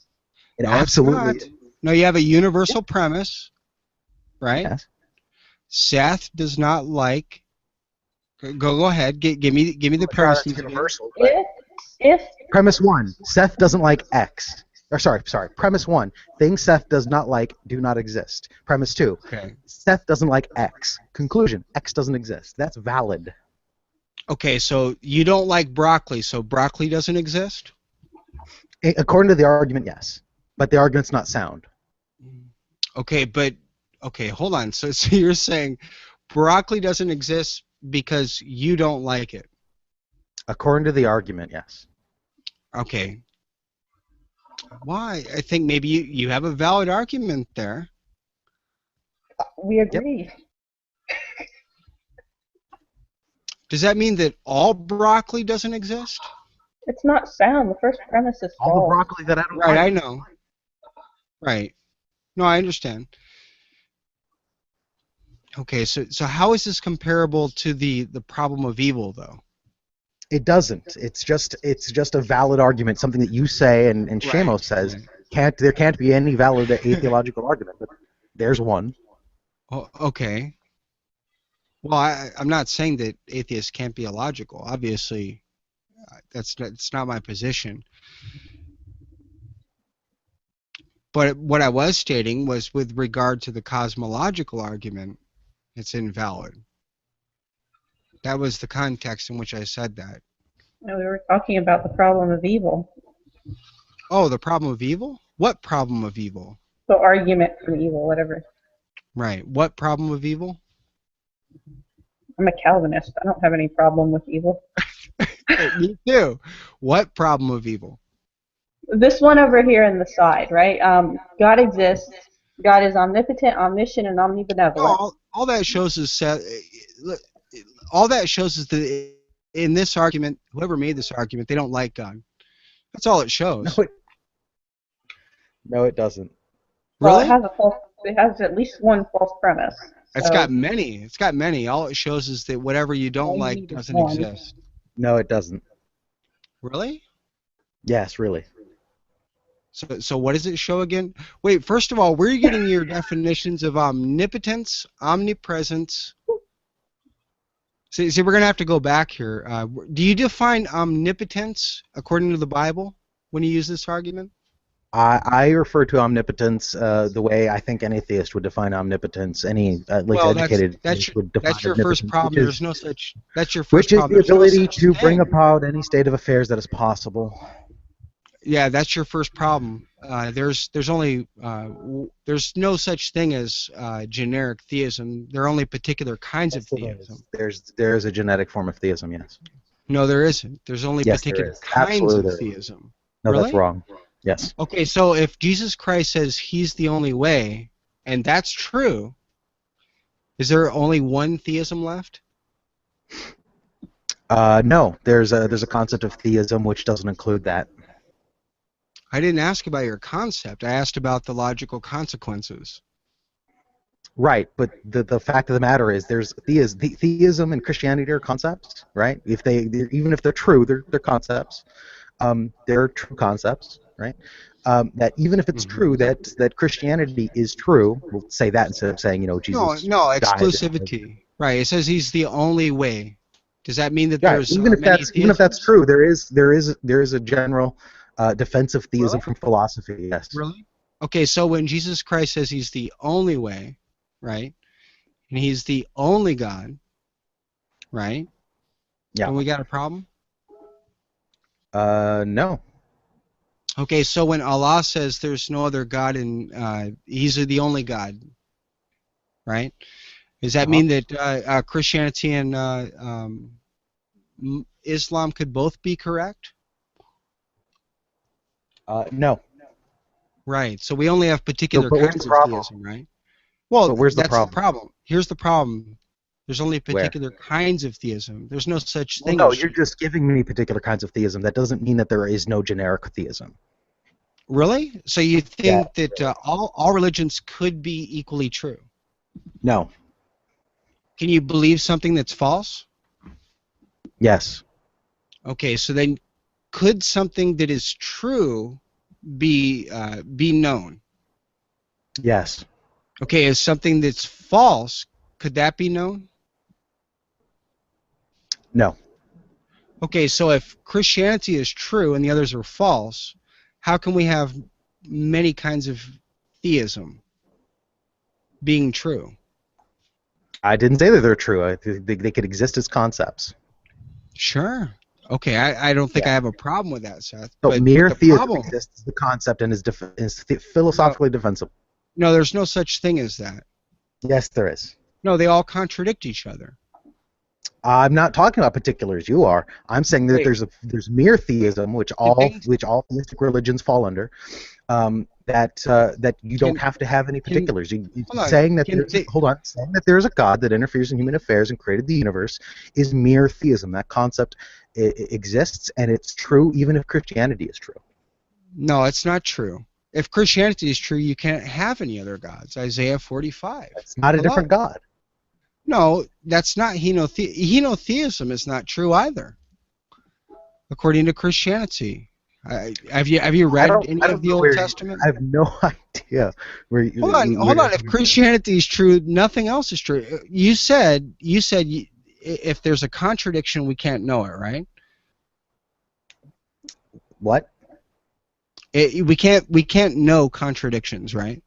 No, it's absolutely. not. No, you have a universal premise, right? Yes. Seth does not like. Go ahead. Give me the premise. That's universal. If Premise one: Seth doesn't like X. Or sorry. Premise one: things Seth does not like do not exist. Premise two: Okay. Seth doesn't like X. Conclusion: X doesn't exist. That's valid. Okay, so you don't like broccoli, so broccoli doesn't exist? According to the argument, yes, but the argument's not sound. Okay, hold on. So you're saying broccoli doesn't exist because you don't like it? According to the argument, yes. Okay. Why? I think maybe you have a valid argument there. we agree. Does that mean that all broccoli doesn't exist? It's not sound. The first premise is All the false. broccoli that I don't Right, like. I know. Right. No, I understand. Okay, so how is this comparable to the problem of evil, though? It doesn't. It's just a valid argument, something that you say and Shamos says. There can't be any valid atheological argument, but there's one. Oh, okay. Well, I'm not saying that atheists can't be illogical. Obviously, that's not my position. But what I was stating was with regard to the cosmological argument, it's invalid. That was the context in which I said that. No, we were talking about the problem of evil. Oh, the problem of evil? What problem of evil? The argument from evil, whatever. Right. What problem of evil? I'm a Calvinist. I don't have any problem with evil. Me too. What problem of evil? This one over here in the side, right? God exists. God is omnipotent, omniscient, and omnibenevolent. No, all that shows is that in this argument, whoever made this argument, they don't like God. That's all it shows. No, it doesn't. Well, Really? it has at least one false premise. It's got many. It's got many. All it shows is that whatever you don't like doesn't exist. No, it doesn't. Really? Yes, really. So what does it show again? Wait, first of all, where are you getting your definitions of omnipotence, omnipresence? See, we're going to have to go back here. Do you define omnipotence according to the Bible when you use this argument? I refer to omnipotence the way I think any atheist would define omnipotence. Any educated that's would define your first omnipotence, problem. which is- There's no such. That's your first Which is problem. the There's no ability such to bring thing. about any state of affairs that is possible. Yeah, that's your first problem. There's no such thing as generic theism. There are only particular kinds of theism. There is a genetic form of theism, yes. No, there isn't. There's only Yes, there particular is. kinds Absolutely of there is. theism. No, Really? that's wrong. Yes. Okay, so if Jesus Christ says he's the only way, and that's true, is there only one theism left? No, there's a concept of theism which doesn't include that. I didn't ask about your concept. I asked about the logical consequences. Right, but the fact of the matter is, there's theism and Christianity are concepts, right? Even if they're true, they're concepts. They're true concepts, right? That even if it's true that Christianity is true, we'll say that instead of saying Jesus. No, died. exclusivity. Right. It says he's the only way. Does that mean that Yeah, there's even if that's theisms? true, there is a general defense of theism Really? from philosophy. Yes. Really? Okay, so when Jesus Christ says he's the only way, right, and he's the only God, right? Yeah. Then we got a problem? No. Okay, so when Allah says there's no other God and He's the only God, right? Does that mean that Christianity and Islam could both be correct? No. Right. So we only have So, particular but where's the kinds of problem? theism, right? Well, But where's the that's the problem? problem. Here's the problem. There's only Where? particular kinds of theism. There's no such Well, thing no, as you're just giving me particular kinds of theism. That doesn't mean that there is no generic theism. really. So you Yeah. think that all religions could be equally true? No. Can you believe something that's false? Yes. Okay, so then could something that is true be known? Yes. Okay, is something that's false, could that be known? No. Okay, so if Christianity is true and the others are false, how can we have many kinds of theism being true? I didn't say that they're true. I think they could exist as concepts. Sure. Okay, I don't think I have a problem with that, Seth. So But mere the theism problem, exists as the concept and is philosophically defensible. no, there's no such thing as that. Yes, there is. No, they all contradict each other. I'm not talking about particulars. You are. I'm saying that Wait. there's mere theism, which all theistic religions fall under. That you don't have to have any particulars. Saying that there's a God that interferes in human affairs and created the universe is mere theism. That concept exists and it's true even if Christianity is true. No, it's not true. If Christianity is true, you can't have any other gods. Isaiah 45. It's not a different God. No, that's not henotheism is not true either, according to Christianity. Have you read any of the Old Testament? I have no idea. Hold on. If Christianity is true, nothing else is true. You said if there's a contradiction, we can't know it, right? What? We can't know contradictions, right?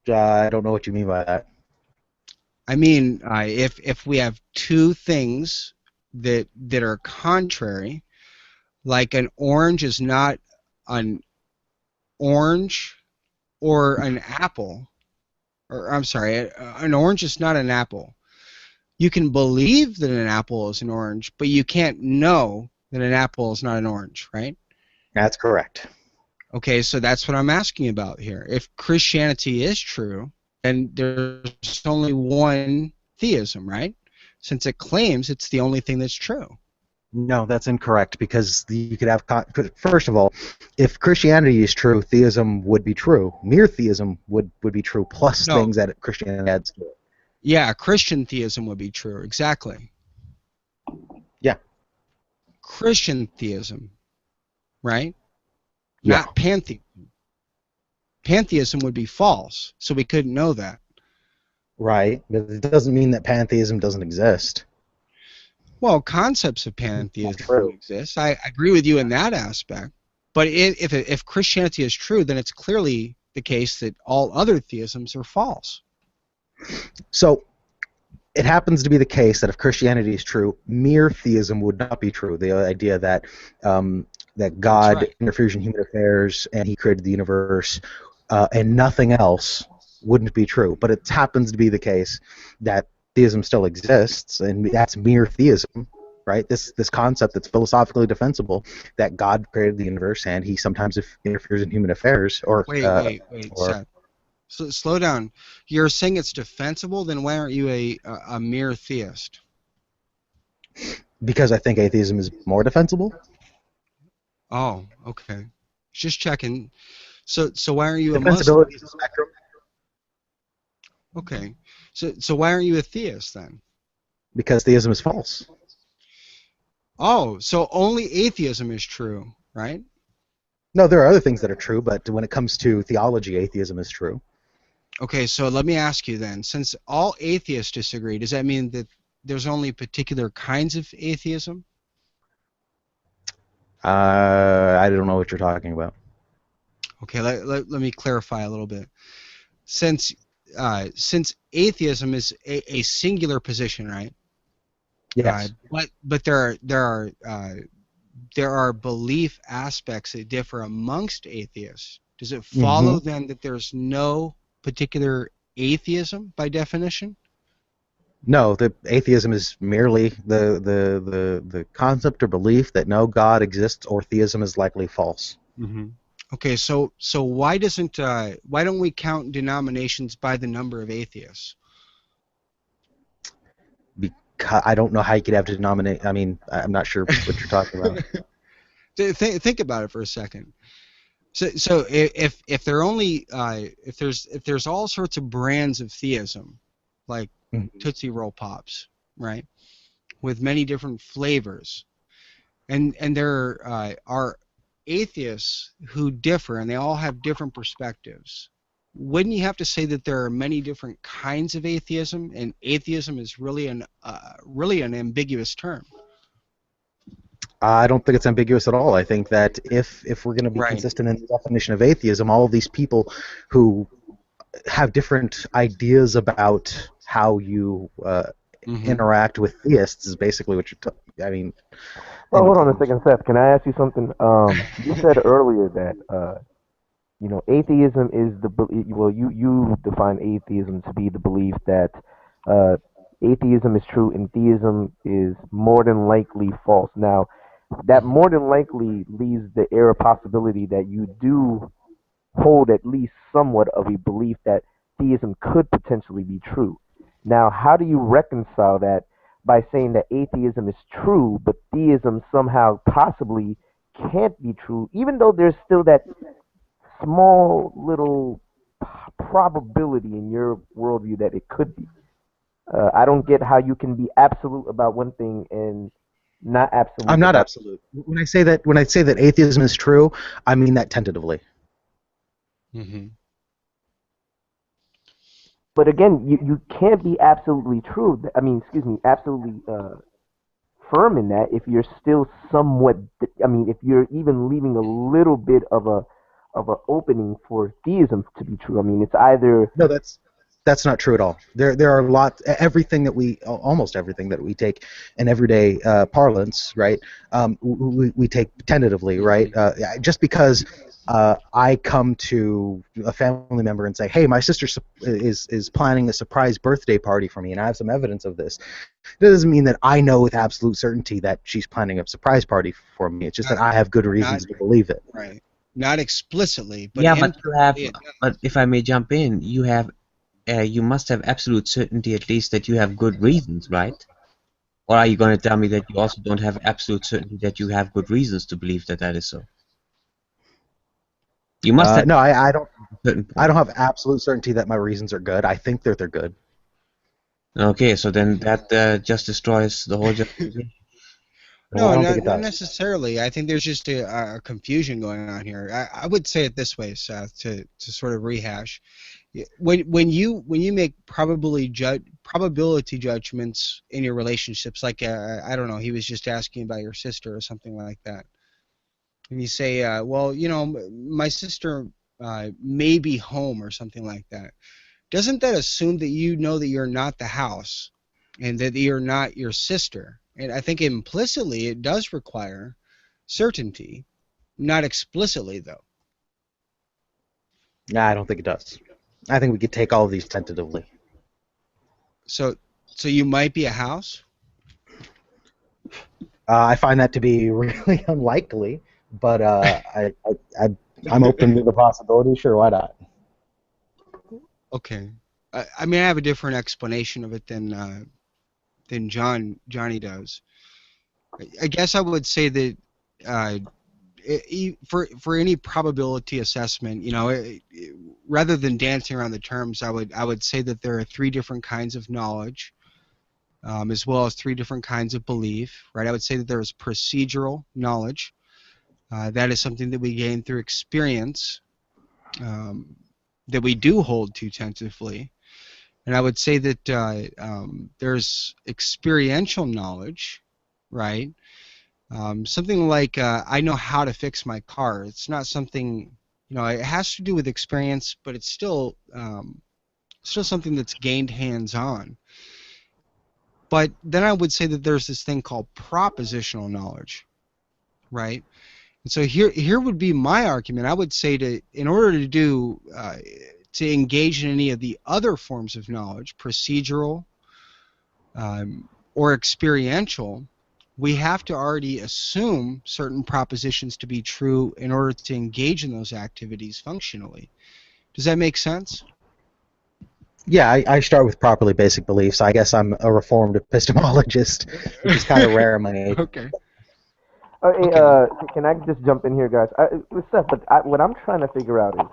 I don't know what you mean by that. I mean, if we have two things that are contrary, like an orange is not an orange or an apple, or I'm sorry, an orange is not an apple. You can believe that an apple is an orange, but you can't know that an apple is not an orange, right? That's correct. Okay, so that's what I'm asking about here. If Christianity is true, then there's only one theism, right? Since it claims it's the only thing that's true. No, that's incorrect because you could have. First of all, if Christianity is true, theism would be true. Mere theism would be true, plus things that Christianity adds to it. Yeah, Christian theism would be true, exactly. Yeah. Christian theism, right? Yeah. Not pantheism. Pantheism would be false, so we couldn't know that. Right, but it doesn't mean that pantheism doesn't exist. Well, concepts of pantheism exist. I agree with you in that aspect. But if Christianity is true, then it's clearly the case that all other theisms are false. So it happens to be the case that if Christianity is true, mere theism would not be true. The idea that that God interferes in human affairs and He created the universe and nothing else wouldn't be true. But it happens to be the case that theism still exists, and that's mere theism, right? This concept that's philosophically defensible, that God created the universe and He sometimes interferes in human affairs. Or wait, Seth. So, slow down. You're saying it's defensible, then why aren't you a mere theist? Because I think atheism is more defensible. Oh, okay. Just checking. So why aren't you a Muslim? Defensibility is a spectrum. Okay. So why aren't you a theist then? Because theism is false. Oh, so only atheism is true, right? No, there are other things that are true, but when it comes to theology, atheism is true. Okay, so let me ask you then, since all atheists disagree, does that mean that there's only particular kinds of atheism? I don't know what you're talking about. Okay, let me clarify a little bit. Since atheism is a singular position, right? Yes. But there are there are belief aspects that differ amongst atheists, does it Mm-hmm. follow then that there's no particular atheism by definition? No, the atheism is merely the concept or belief that no God exists or theism is likely false. Mm-hmm. Okay, so why don't we count denominations by the number of atheists? Because I don't know how you could have to denominate. I mean, I'm not sure what you're talking about. Think about it for a second. So if there are only if there's all sorts of brands of theism, like Mhm. Tootsie Roll Pops, right, with many different flavors, and there are atheists who differ, and they all have different perspectives. Wouldn't you have to say that there are many different kinds of atheism, and atheism is really an ambiguous term? I don't think it's ambiguous at all. I think that if we're going to be Right. consistent in the definition of atheism, all of these people who have different ideas about how you interact with theists is basically what you're. I mean, Well, hold on a second, Seth. Can I ask you something? You said earlier that atheism is you define atheism to be the belief that uh, atheism is true and theism is more than likely false. Now, that more than likely leaves the air of possibility that you do hold at least somewhat of a belief that theism could potentially be true. Now, how do you reconcile that by saying that atheism is true, but theism somehow possibly can't be true, even though there's still that small little probability in your worldview that it could be? I don't get how you can be absolute about one thing and not absolute. I'm not absolute. When I say that atheism is true, I mean that tentatively. Mm-hmm. But again, you can't be absolutely true. I mean, excuse me, absolutely firm in that if you're still somewhat. I mean, if you're even leaving a little bit of a opening for theism to be true. I mean, it's either No, that's not true at all. There are almost everything that we take in everyday parlance, right? We take tentatively, right? Just because I come to a family member and say, "Hey, my sister is planning a surprise birthday party for me, and I have some evidence of this." That doesn't mean that I know with absolute certainty that she's planning a surprise party for me. It's just that I have good reasons to believe it. Right. Not explicitly, but Yeah, but you have. implicitly. But if I may jump in, you must have absolute certainty at least that you have good reasons, right? Or are you going to tell me that you also don't have absolute certainty that you have good reasons to believe that that is so? You must have No, I don't. a certain I point. don't have absolute certainty that my reasons are good. I think that they're good. Okay, so then that just destroys the whole justification. Well, I No, don't think it not does. necessarily. I think there's just a confusion going on here. I would say it this way, Seth, to sort of rehash. When you make probability judgments in your relationships, like I don't know, he was just asking about your sister or something like that, and you say, well, my sister may be home or something like that. Doesn't that assume that you know that you're not the house and that you're not your sister? And I think implicitly it does require certainty, not explicitly though. Nah, I don't think it does. I think we could take all of these tentatively. So you might be a house. I find that to be really unlikely, but I'm open to the possibility. Sure, why not? Okay. I mean, I have a different explanation of it than Johnny does. I guess I would say that for any probability assessment, rather than dancing around the terms, I would say that there are three different kinds of knowledge, as well as three different kinds of belief. Right? I would say that there is procedural knowledge. That is something that we gain through experience, that we do hold to tentatively. And I would say that there's experiential knowledge, right? Something like I know how to fix my car. It's not something, it has to do with experience, but it's still something that's gained hands-on. But then I would say that there's this thing called propositional knowledge. right? And so here would be my argument. I would say in order to engage in any of the other forms of knowledge, procedural or experiential, we have to already assume certain propositions to be true in order to engage in those activities functionally. Does that make sense? Yeah, I start with properly basic beliefs. I guess I'm a reformed epistemologist, which is kind of rare in my age. Okay. Okay, can I just jump in here, guys? Seth, but what I'm trying to figure out is,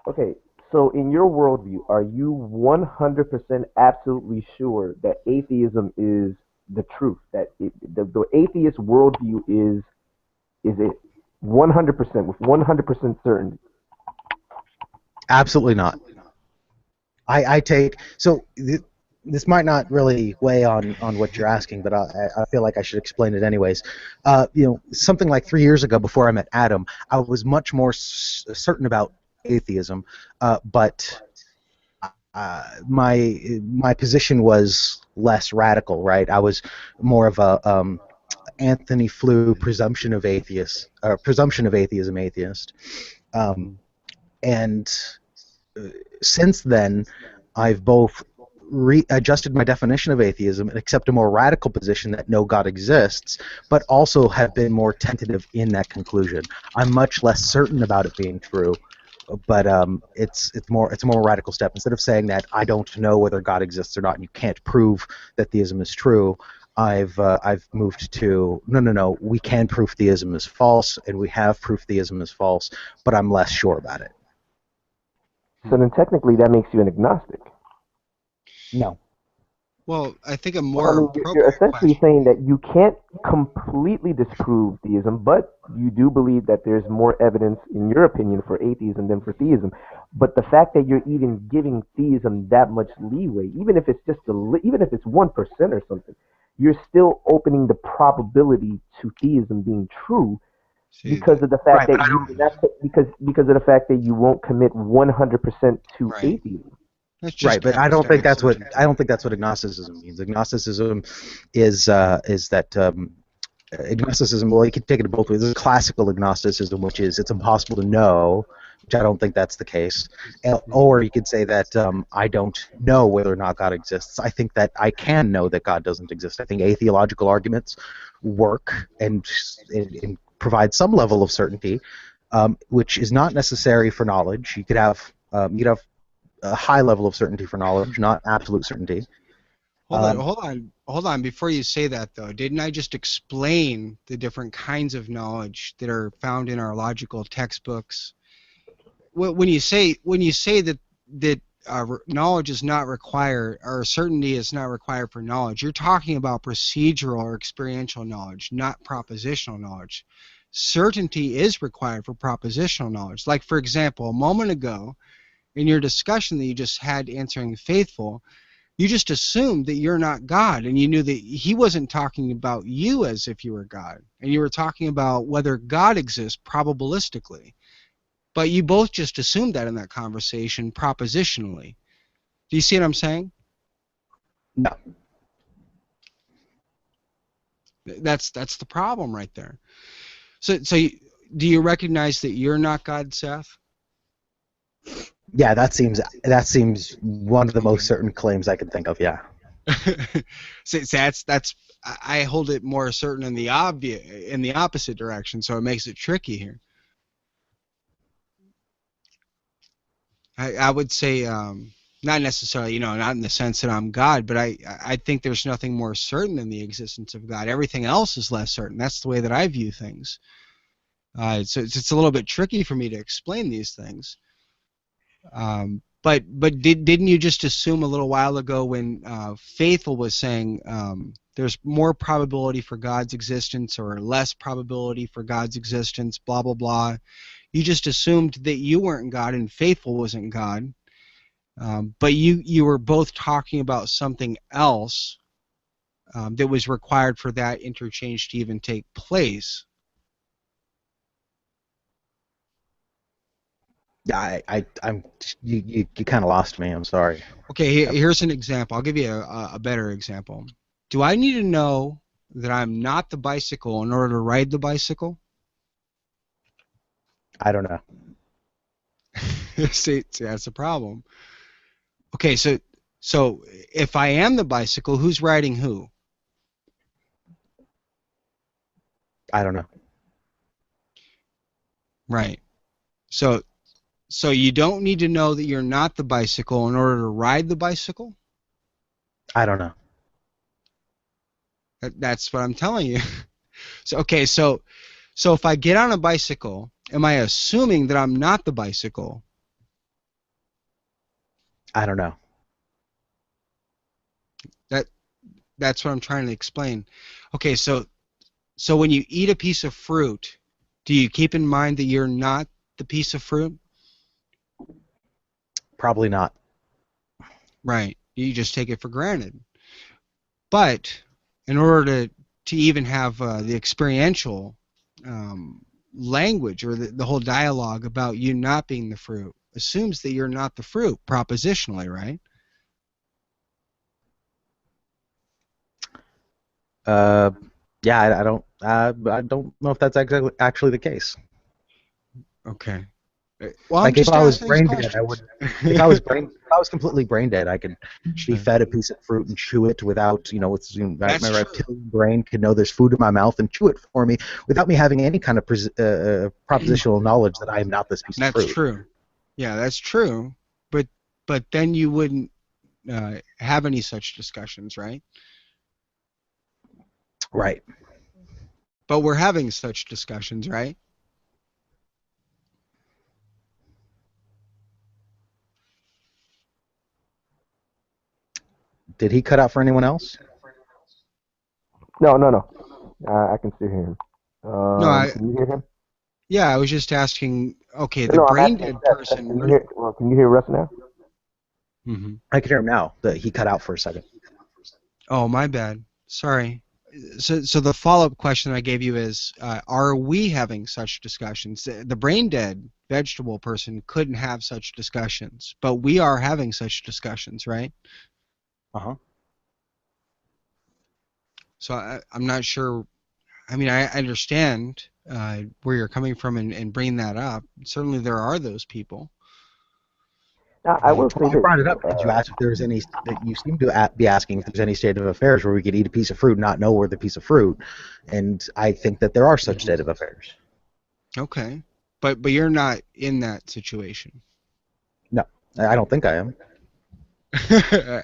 okay, so in your worldview, are you 100% absolutely sure that atheism is the truth? That the atheist worldview is it 100% with 100% certainty? Absolutely not. I take so. This might not really weigh on what you're asking, but I feel like I should explain it anyways. Something like 3 years ago, before I met Adam, I was much more certain about atheism, but my position was less radical, right? I was more of a Anthony Flew presumption of atheism atheist, and since then, I've both readjusted my definition of atheism and accept a more radical position that no God exists, but also have been more tentative in that conclusion. I'm much less certain about it being true, but it's a more radical step. Instead of saying that I don't know whether God exists or not, and you can't prove that theism is true, I've moved to no, we can prove theism is false, and we have proof theism is false, but I'm less sure about it. So then technically that makes you an agnostic. No. Well, I think a Well, more I mean, you're appropriate essentially question. saying that you can't completely disprove theism, but you do believe that there's more evidence, in your opinion, for atheism than for theism. But the fact that you're even giving theism that much leeway, even if it's even if it's 1% or something, you're still opening the probability to theism being true See, because of the fact that because of the fact that you won't commit 100% to right. atheism. That's just Right, but I don't think that's what epistemic agnosticism means. Agnosticism is that agnosticism. Well, you can take it both ways. There's classical agnosticism, which is it's impossible to know, which I don't think that's the case. Or you could say that I don't know whether or not God exists. I think that I can know that God doesn't exist. I think atheological arguments work and provide some level of certainty, which is not necessary for knowledge. You could have a high level of certainty for knowledge, not absolute certainty. Hold on. Before you say that, though, didn't I just explain the different kinds of knowledge that are found in our logical textbooks? When you say that knowledge is not required, or certainty is not required for knowledge, you're talking about procedural or experiential knowledge, not propositional knowledge. Certainty is required for propositional knowledge. Like, for example, a moment ago, in your discussion that you just had answering faithful, you just assumed that you're not God, and you knew that he wasn't talking about you as if you were God, and you were talking about whether God exists probabilistically. But you both just assumed that in that conversation propositionally. Do you see what I'm saying? No. That's the problem right there. So do you recognize that you're not God, Seth? Yeah, that seems one of the most certain claims I can think of. Yeah. So that's I hold it more certain in the opposite direction, so it makes it tricky here. I would say not necessarily, not in the sense that I'm God, but I think there's nothing more certain than the existence of God. Everything else is less certain. That's the way that I view things. So it's a little bit tricky for me to explain these things. But didn't you just assume a little while ago when Faithful was saying there's more probability for God's existence or less probability for God's existence, blah, blah, blah. You just assumed that you weren't God and Faithful wasn't God. But you were both talking about something else that was required for that interchange to even take place. Yeah, I'm you kind of lost me. I'm sorry. Okay, here's an example. I'll give you a better example. Do I need to know that I'm not the bicycle in order to ride the bicycle? I don't know. See, that's a problem. Okay, so if I am the bicycle, who's riding who? I don't know. Right. So you don't need to know that you're not the bicycle in order to ride the bicycle? I don't know. That's what I'm telling you. So if I get on a bicycle, am I assuming that I'm not the bicycle? I don't know. That's what I'm trying to explain. Okay, so when you eat a piece of fruit, do you keep in mind that you're not the piece of fruit? Probably not. Right. You just take it for granted. But in order to even have the experiential language or the whole dialogue about you not being the fruit assumes that you're not the fruit propositionally, right? Yeah, I don't know if that's actually the case. Okay. Well, I'm Like if just I was asking these brain dead, I questions. would. If I was completely brain dead, I could be Sure. fed a piece of fruit and chew it without, That's my true. reptilian brain could know there's food in my mouth and chew it for me without me having any kind of propositional knowledge that I am not this piece of That's fruit. true. Yeah, that's true. But then you wouldn't have any such discussions, right? Right. But we're having such discussions, right? Did he cut out for anyone else? No. I can still hear him. No, Can you hear him? yeah, I was just asking. Okay, the No, I'm brain asking dead Seth. person. Can you hear Russ now? Mm-hmm. I can hear him now. He cut out for a second. Oh, my bad. Sorry. So the follow-up question I gave you is, are we having such discussions? The brain dead vegetable person couldn't have such discussions, but we are having such discussions, right? Uh-huh. So I'm not sure. I mean, I understand where you're coming from and bringing that up. Certainly, there are those people. Now, I will say Well, I this. brought it up because you asked if there was any. That you seem to be asking if there's any state of affairs where we could eat a piece of fruit and not know we're the piece of fruit, and I think that there are such state of affairs. Okay, but you're not in that situation. No, I don't think I am.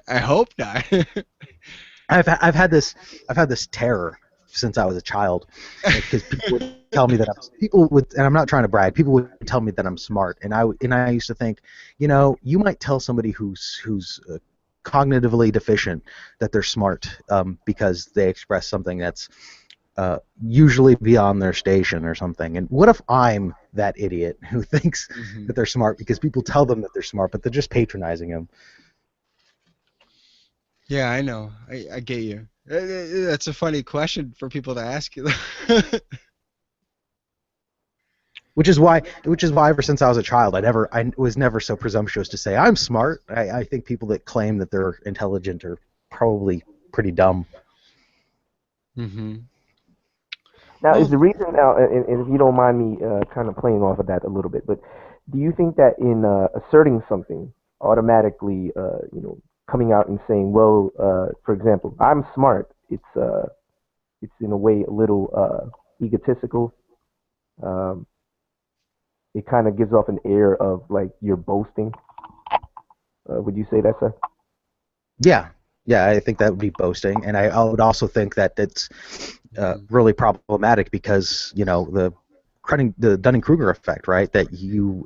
I hope not. I've had this terror since I was a child because people would tell me that and I'm not trying to brag. People would tell me that I'm smart, and I used to think, you might tell somebody who's cognitively deficient that they're smart because they express something that's usually beyond their station or something. And what if I'm that idiot who thinks that they're smart because people tell them that they're smart, but they're just patronizing them? Yeah, I know. I get you. That's a funny question for people to ask you. Which is why ever since I was a child, I was never so presumptuous to say I'm smart. I think people that claim that they're intelligent are probably pretty dumb. Mm-hmm. Now, is the reason now, and if you don't mind me kind of playing off of that a little bit, but do you think that in asserting something, automatically, coming out and saying, well, for example, I'm smart, it's in a way a little egotistical. It kind of gives off an air of like you're boasting. Would you say that, sir? Yeah, I think that would be boasting, and I would also think that it's really problematic because the Dunning-Kruger effect, right? That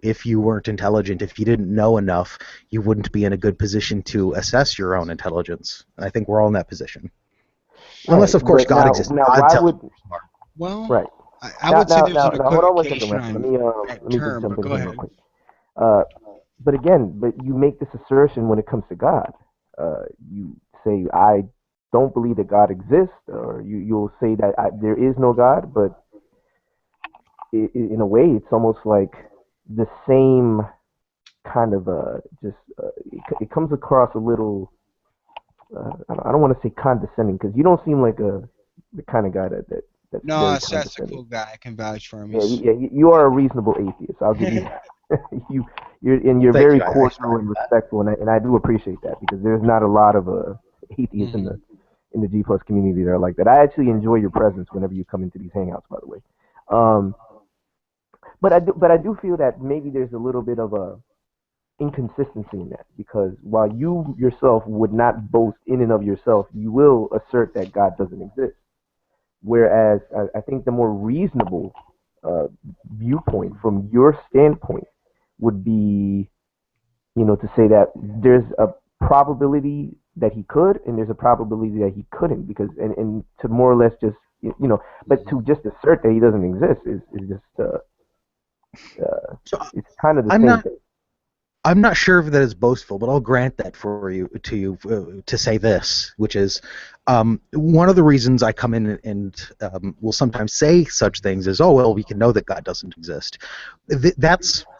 if you weren't intelligent, if you didn't know enough, you wouldn't be in a good position to assess your own intelligence. And I think we're all in that position, unless of course God exists. Now, God why tells would you you're smart. Well, right? I would say there's an Now, hold on one second, equivocation Russ. on Let that me just term, jump but in go here real ahead. quick. But again, you make this assertion when it comes to God. You say, I don't believe that God exists, or you'll say that there is no God, but in a way, it's almost like the same kind of it comes across a little. I don't want to say condescending because you don't seem like the kind of guy that that's No, very Seth's a condescending. cool guy. I can vouch for him. Yeah, He's you are a reasonable atheist. I'll give you that. You're Thank very you. I cordial strive and for that. respectful, and I do appreciate that because there's not a lot of atheists Mhm. in the G plus community that are like that. I actually enjoy your presence whenever you come into these hangouts, by the way. Um, but I do feel that maybe there's a little bit of a inconsistency in that because while you yourself would not boast in and of yourself, you will assert that God doesn't exist. Whereas I think the more reasonable uh, viewpoint from your standpoint would be, to say that there's a probability that he could and there's a probability that he couldn't because and to more or less just but to just assert that he doesn't exist is just So it's kind of the I'm same not thing. I'm not sure if that is boastful, but I'll grant that for you to say this, which is one of the reasons I come in and will sometimes say such things is, oh well, we can know that God doesn't exist. That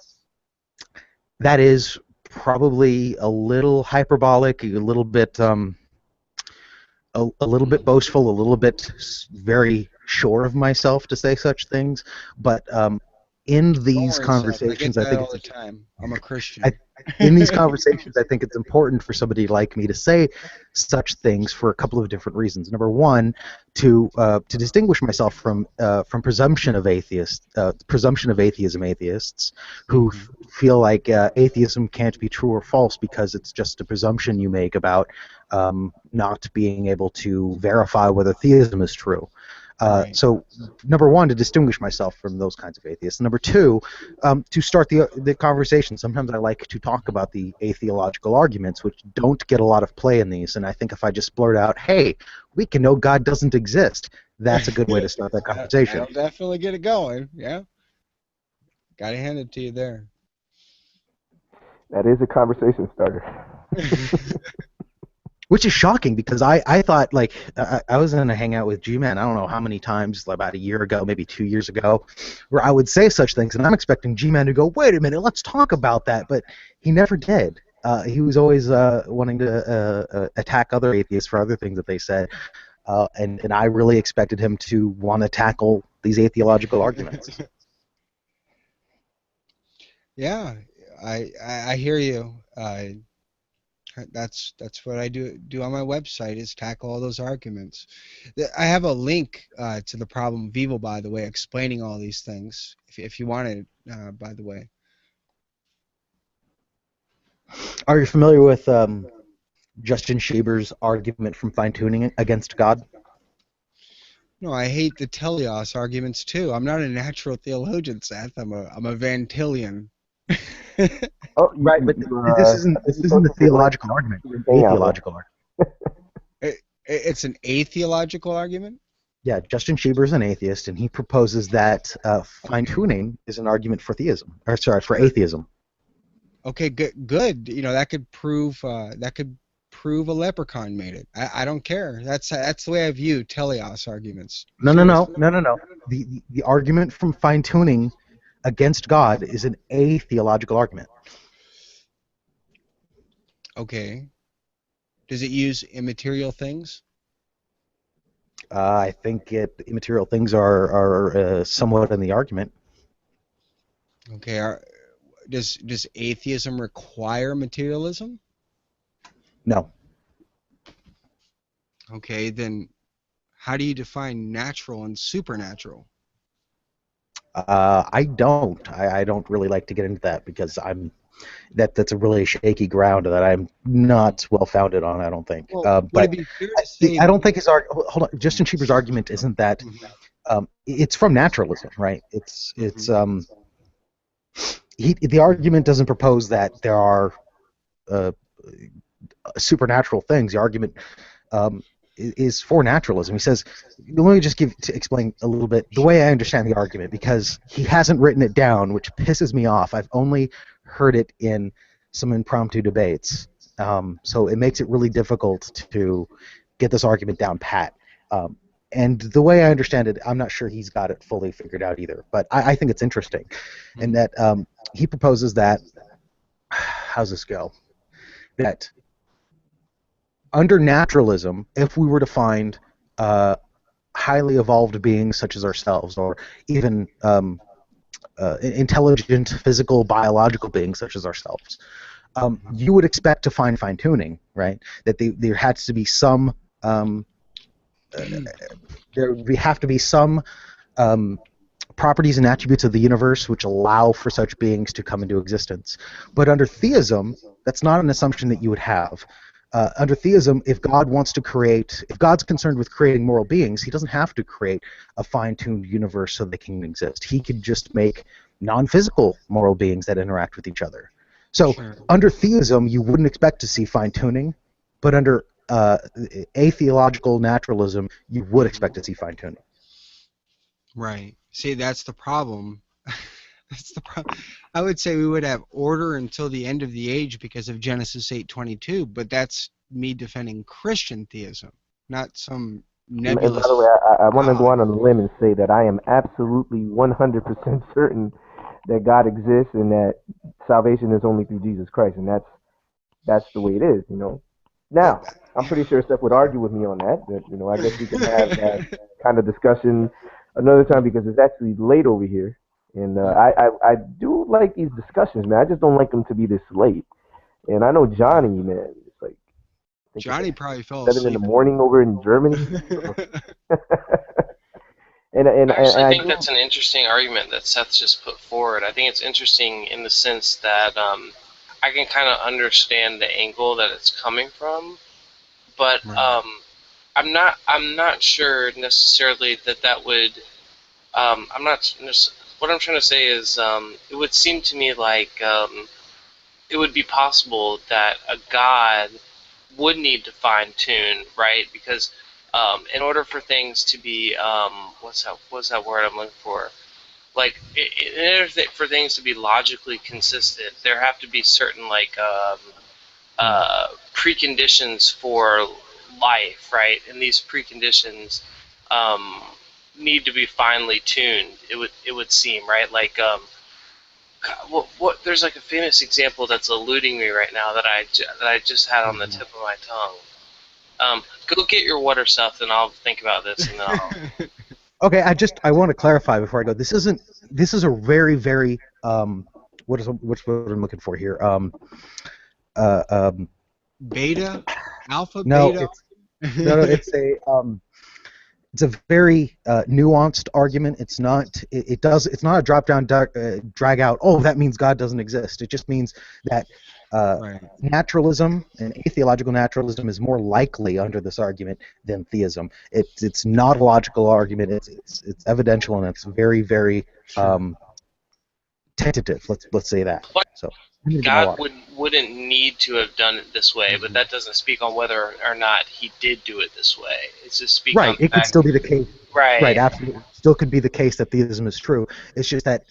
is probably a little hyperbolic, a little bit boastful, a little bit very sure of myself to say such things. But in Don't these worry, Seth. I get conversations, I that think all it's the time. I'm a I, Christian. in these conversations, I think it's important for somebody like me to say such things for a couple of different reasons. Number one, to distinguish myself from presumption of atheism atheists who Mhm. feel like atheism can't be true or false because it's just a presumption you make about not being able to verify whether theism is true. Right. So, number one, to distinguish myself from those kinds of atheists. Number two, to start the conversation. Sometimes I like to talk about the atheological arguments, which don't get a lot of play in these. And I think if I just blurt out, "Hey, we can know God doesn't exist," that's a good way to start that conversation. That'll definitely get it going. Yeah. Gotta hand it to you there. That is a conversation starter. Which is shocking because I thought like I was in a hangout with G-Man, I don't know how many times, like about a year ago, maybe 2 years ago, where I would say such things, and I'm expecting G-Man to go, wait a minute, let's talk about that, but he never did. He was always wanting to attack other atheists for other things that they said, and I really expected him to want to tackle these atheological arguments. Yeah, I hear you. That's what I do on my website is tackle all those arguments. I have a link to the problem of evil, by the way, explaining all these things. If you want it, by the way. Are you familiar with Justin Schieber's argument from fine-tuning against God? No, I hate the teleos arguments too. I'm not a natural theologian, Seth. I'm a Vantillian. Oh, Right, but I think this you isn't the posted your link theological argument. to your A hangout, right? theological argument. It's an atheological argument. Yeah, Justin Schieber is an atheist, and he proposes that fine-tuning is an argument for theism, or sorry, for atheism. Okay, good, good. That could prove a leprechaun made it. I don't care. That's the way I view teleos arguments. No, no, no, Seriously. no, no, no. The argument from fine-tuning against God is an atheological argument. Okay. Does it use immaterial things? I think immaterial things are somewhat in the argument. Okay. Does atheism require materialism? No, Okay, then how do you define natural and supernatural? I don't. I don't really like to get into that because that's a really shaky ground that I'm not well founded on. I don't think. Well, would it But be fair to say I that? don't think hold on. Justin Schieber's argument isn't that it's from naturalism, right? The argument doesn't propose that there are uh, supernatural things. The argument is for naturalism. He says, let me just explain a little bit the way I understand the argument because he hasn't written it down, which pisses me off. I've only heard it in some impromptu debates, so it makes it really difficult to get this argument down pat. And the way I understand it, I'm not sure he's got it fully figured out either. But I think it's interesting, in that he proposes that how's this go? That under naturalism, if we were to find highly evolved beings such as ourselves, or even intelligent, physical, biological beings such as ourselves, you would expect to find fine-tuning, right? That there has to be some have to be some properties and attributes of the universe which allow for such beings to come into existence. But under theism, that's not an assumption that you would have. Under theism, if God's concerned with creating moral beings, he doesn't have to create a fine-tuned universe so they can exist. He could just make non-physical moral beings that interact with each other. So under theism, you wouldn't expect to see fine-tuning, but under atheological naturalism, you would expect to see fine-tuning. Right. See, that's the problem. That's the problem. I would say we would have order until the end of the age because of Genesis 8:22, but that's me defending Christian theism, not some nebulous. And by the way, I want to go on a limb and say that I am absolutely 100% certain that God exists and that salvation is only through Jesus Christ, and that's the way it is, you know. Now, I'm pretty sure Steph would argue with me on that. You know, I guess we can have that kind of discussion another time because it's actually late over here. And I do like these discussions, man. I just don't like them to be this late. And I know Johnny, man. It's like Johnny probably fell 7 asleep in the morning over in Germany. I actually think that's an interesting argument that Seth just put forward. I think it's interesting in the sense that I can kind of understand the angle that it's coming from, but I'm not sure necessarily that would. I'm not. What I'm trying to say is, it would seem to me like it would be possible that a god would need to fine tune, right? Because in order for things to be what's that word I'm looking for? Like in order for things to be logically consistent, there have to be certain like preconditions for life, right? And these preconditions need to be finely tuned. It would seem, right? Like what there's like a famous example that's eluding me right now that I just had on the tip of my tongue. Go get your water, Seth, and I'll think about this, and then I'll. Okay, I want to clarify before I go. This is a very, very what's what I'm looking for here? Beta, alpha, no, beta. It's a very nuanced argument. It's not a drop down drag out. Oh, that means God doesn't exist. It just means that naturalism and atheological naturalism is more likely under this argument than theism. It's not a logical argument. It's evidential, and it's very, very tentative. Let's say that. So God wouldn't need to have done it this way, but that doesn't speak on whether or not he did do it this way. It's just speaking on the it could still be the case. Right, absolutely. Still could be the case that theism is true. It's just that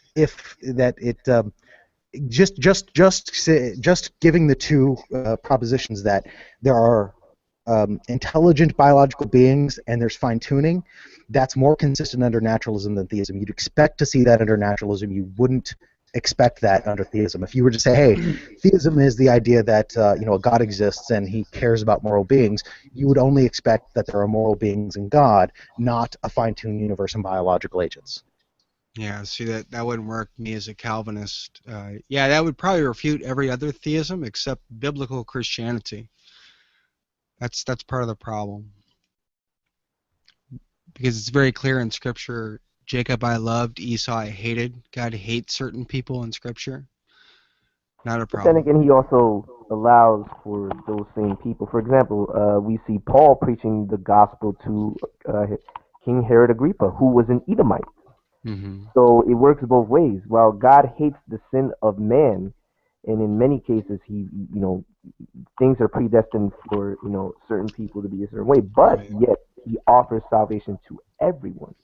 just giving the two propositions that there are intelligent biological beings and there's fine tuning, that's more consistent under naturalism than theism. You'd expect to see that under naturalism. You wouldn't expect that under theism. If you were to say, hey, theism is the idea that a God exists and he cares about moral beings, you would only expect that there are moral beings in God, not a fine-tuned universe and biological agents. Yeah, see, that wouldn't work me as a Calvinist. That would probably refute every other theism except biblical Christianity. That's part of the problem. Because it's very clear in Scripture, Jacob I loved, Esau I hated. God hates certain people in Scripture. Not a problem. But then again, he also allows for those same people. For example, we see Paul preaching the gospel to King Herod Agrippa, who was an Edomite. Mm-hmm. So it works both ways. While God hates the sin of man, and in many cases, things are predestined for certain people to be a certain way, but yet he offers salvation to everyone,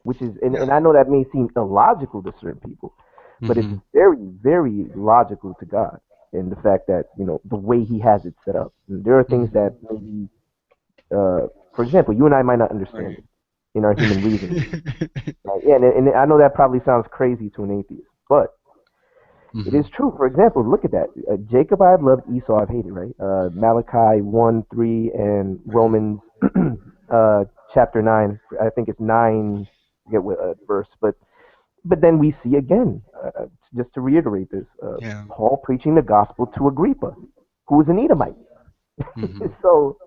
which is, and I know that may seem illogical to certain people, but it's very, very logical to God, and the fact that the way He has it set up. And there are things that maybe, for example, you and I might not understand it in our human reasoning. And I know that probably sounds crazy to an atheist, but it is true. For example, look at that. Jacob I've loved, Esau I've hated, right? Malachi 1:3 and Romans chapter 9. I think it's 9. I forget what verse, but then we see again, just to reiterate this, Yeah. Paul preaching the gospel to Agrippa, who was an Edomite. Mhm. So,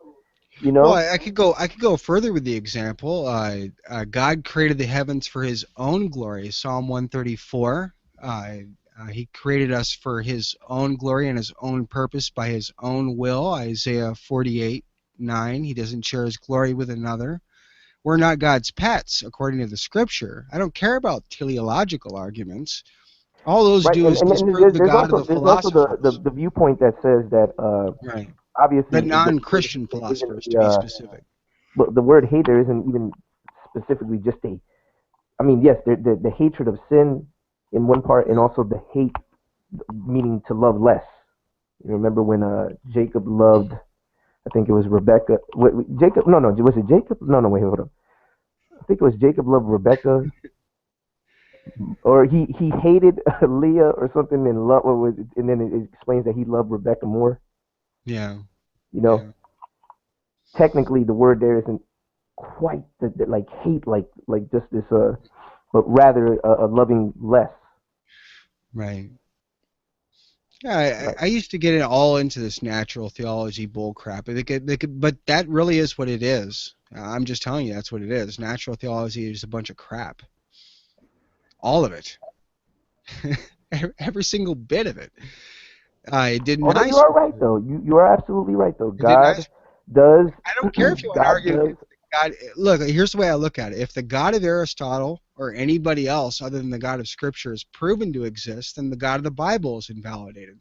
you Well, know, I could go further with the example. God created the heavens for His own glory. Psalm 134. He created us for His own glory and His own purpose by His own will. Isaiah 48:9. He doesn't share His glory with another. We're not God's pets, according to the Scripture. I don't care about teleological arguments. All those right? do is And disprove the God of the there's also philosophers. the viewpoint that says that Right. obviously The the word non-Christian hate isn't philosophers, to be specific. but the word hate there isn't even specifically just a. I mean, yes, the hatred of sin in one part, and also the hate meaning to love less. You remember when Jacob loved, I think it was Rebecca. Jacob? No, no. Was it Jacob? No, no. Wait, hold on. I think it was Jacob loved Rebecca, or he hated Leah or something, and love, and then it explains that he loved Rebecca more. Yeah. You know, Yeah. technically the word there isn't quite like hate, like just this but rather a loving less. Right. Yeah, Right. I used to get it all into this natural theology bull crap. But that really is what it is. I'm just telling you, that's what it is. Natural theology is a bunch of crap. All of it. Every single bit of it. It Although you denies are right Scripture. though, you are absolutely right though. It denies. Does I don't care if you want to God argue does against God. Look, here's the way I look at it. If the God of Aristotle or anybody else other than the God of Scripture is proven to exist, then the God of the Bible is invalidated.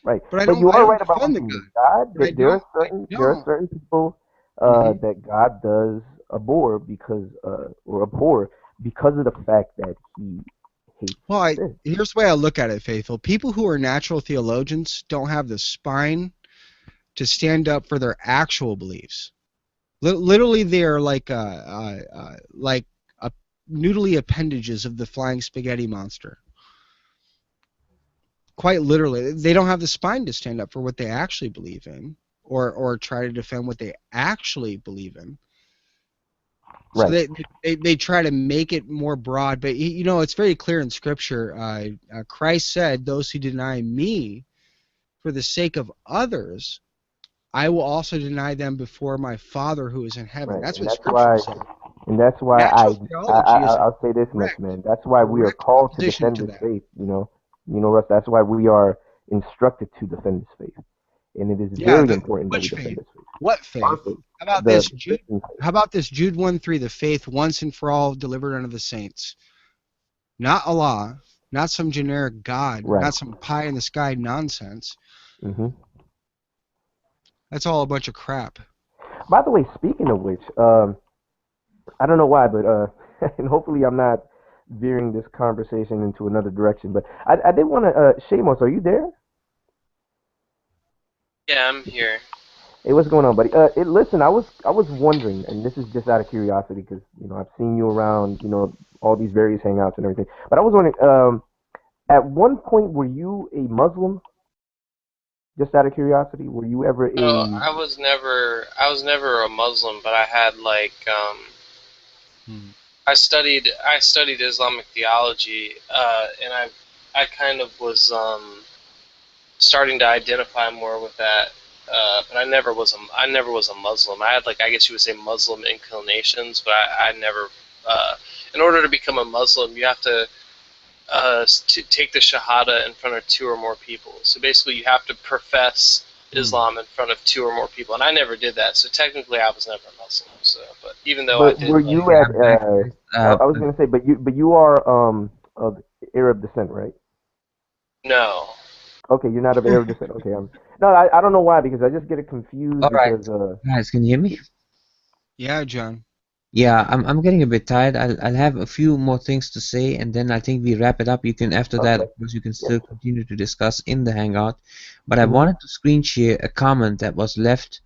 right, But but you I are don't right about one defend the thing. God. That God, But I there don't. are I don't. certain people Hmm. that God does abhor because or abhor because of the fact that He hates Well, sin. here's the way I look at it, Faithful. People who are natural theologians don't have the spine to stand up for their actual beliefs. Literally, they are like noodly appendages of the flying spaghetti monster. Quite literally, they don't have the spine to stand up for what they actually believe in, or try to defend what they actually believe in. So Right, they try to make it more broad, but you know it's very clear in Scripture. Christ said, "Those who deny me for the sake of others, I will also deny them before my Father who is in heaven." right, That's what Scripture said. and that's why Natural theology is a I'll say this much, direct, man. That's why we are direct called to opposition defend to this that. faith. Russ. That's why we are instructed to defend this faith, and it is Yeah, very important that we which defend faith? this faith. What Our faith? faith, How about the this, Jude? Christian faith. How about this, Jude 1:3? The faith once and for all delivered unto the saints. Not Allah, not some generic God, Right. not some pie in the sky nonsense. hmm That's all a bunch of crap. By the way, speaking of which, I don't know why, but and hopefully I'm not veering this conversation into another direction. But I did want to, Shamos, are you there? Yeah, I'm here. Hey, what's going on, buddy? Listen, I was wondering, and this is just out of curiosity because I've seen you around, all these various hangouts and everything. But I was wondering, at one point, were you a Muslim? Just out of curiosity, were you ever Oh, a I was never a Muslim, but I had like Hmm. I studied Islamic theology, and I kind of was starting to identify more with that. But I never was a Muslim. I had like I guess you would say Muslim inclinations, but I never. In order to become a Muslim, you have to take the Shahada in front of two or more people. So basically, you have to profess Islam in front of two or more people, and I never did that. So technically, I was never a Muslim. So, but even though I But did were like, you Yeah, at? I'm back. I was gonna say, but you are of Arab descent, right? no, Okay, you're not of Arab descent. Okay, no, I don't know why because I just get it confused All right, because guys, can you hear me? Yeah, John. Yeah, I'm getting a bit tired. I'll have a few more things to say, and then I think we wrap it up. You can after that, okay, of course, you can yes, still continue to discuss in the Hangout. But I hmm wanted to screen share a comment that was left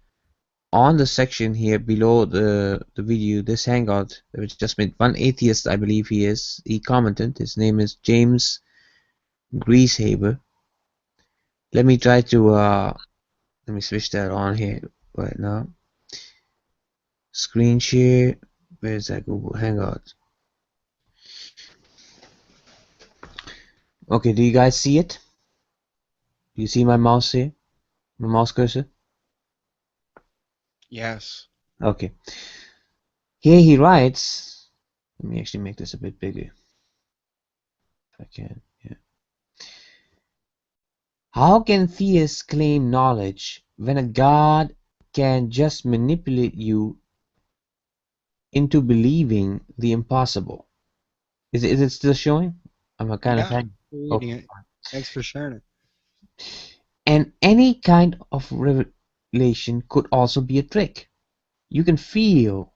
on the section here below the video, this Hangout, which just made one atheist, I believe he is. He commented. His name is James Greasehaber. Let me try to let me switch that on here right now. Screen share. Where is that Google Hangout? Okay, do you guys see it? Do you see my mouse here? My mouse cursor? Yes. Okay. Here he writes, let me actually make this a bit bigger. If I can, yeah. How can theists claim knowledge when a God can just manipulate you into believing the impossible? Is it still showing? I'm kind of Yeah. hanging. We're reading Okay. it. Thanks for sharing it. And any kind of revelation could also be a trick. You can feel.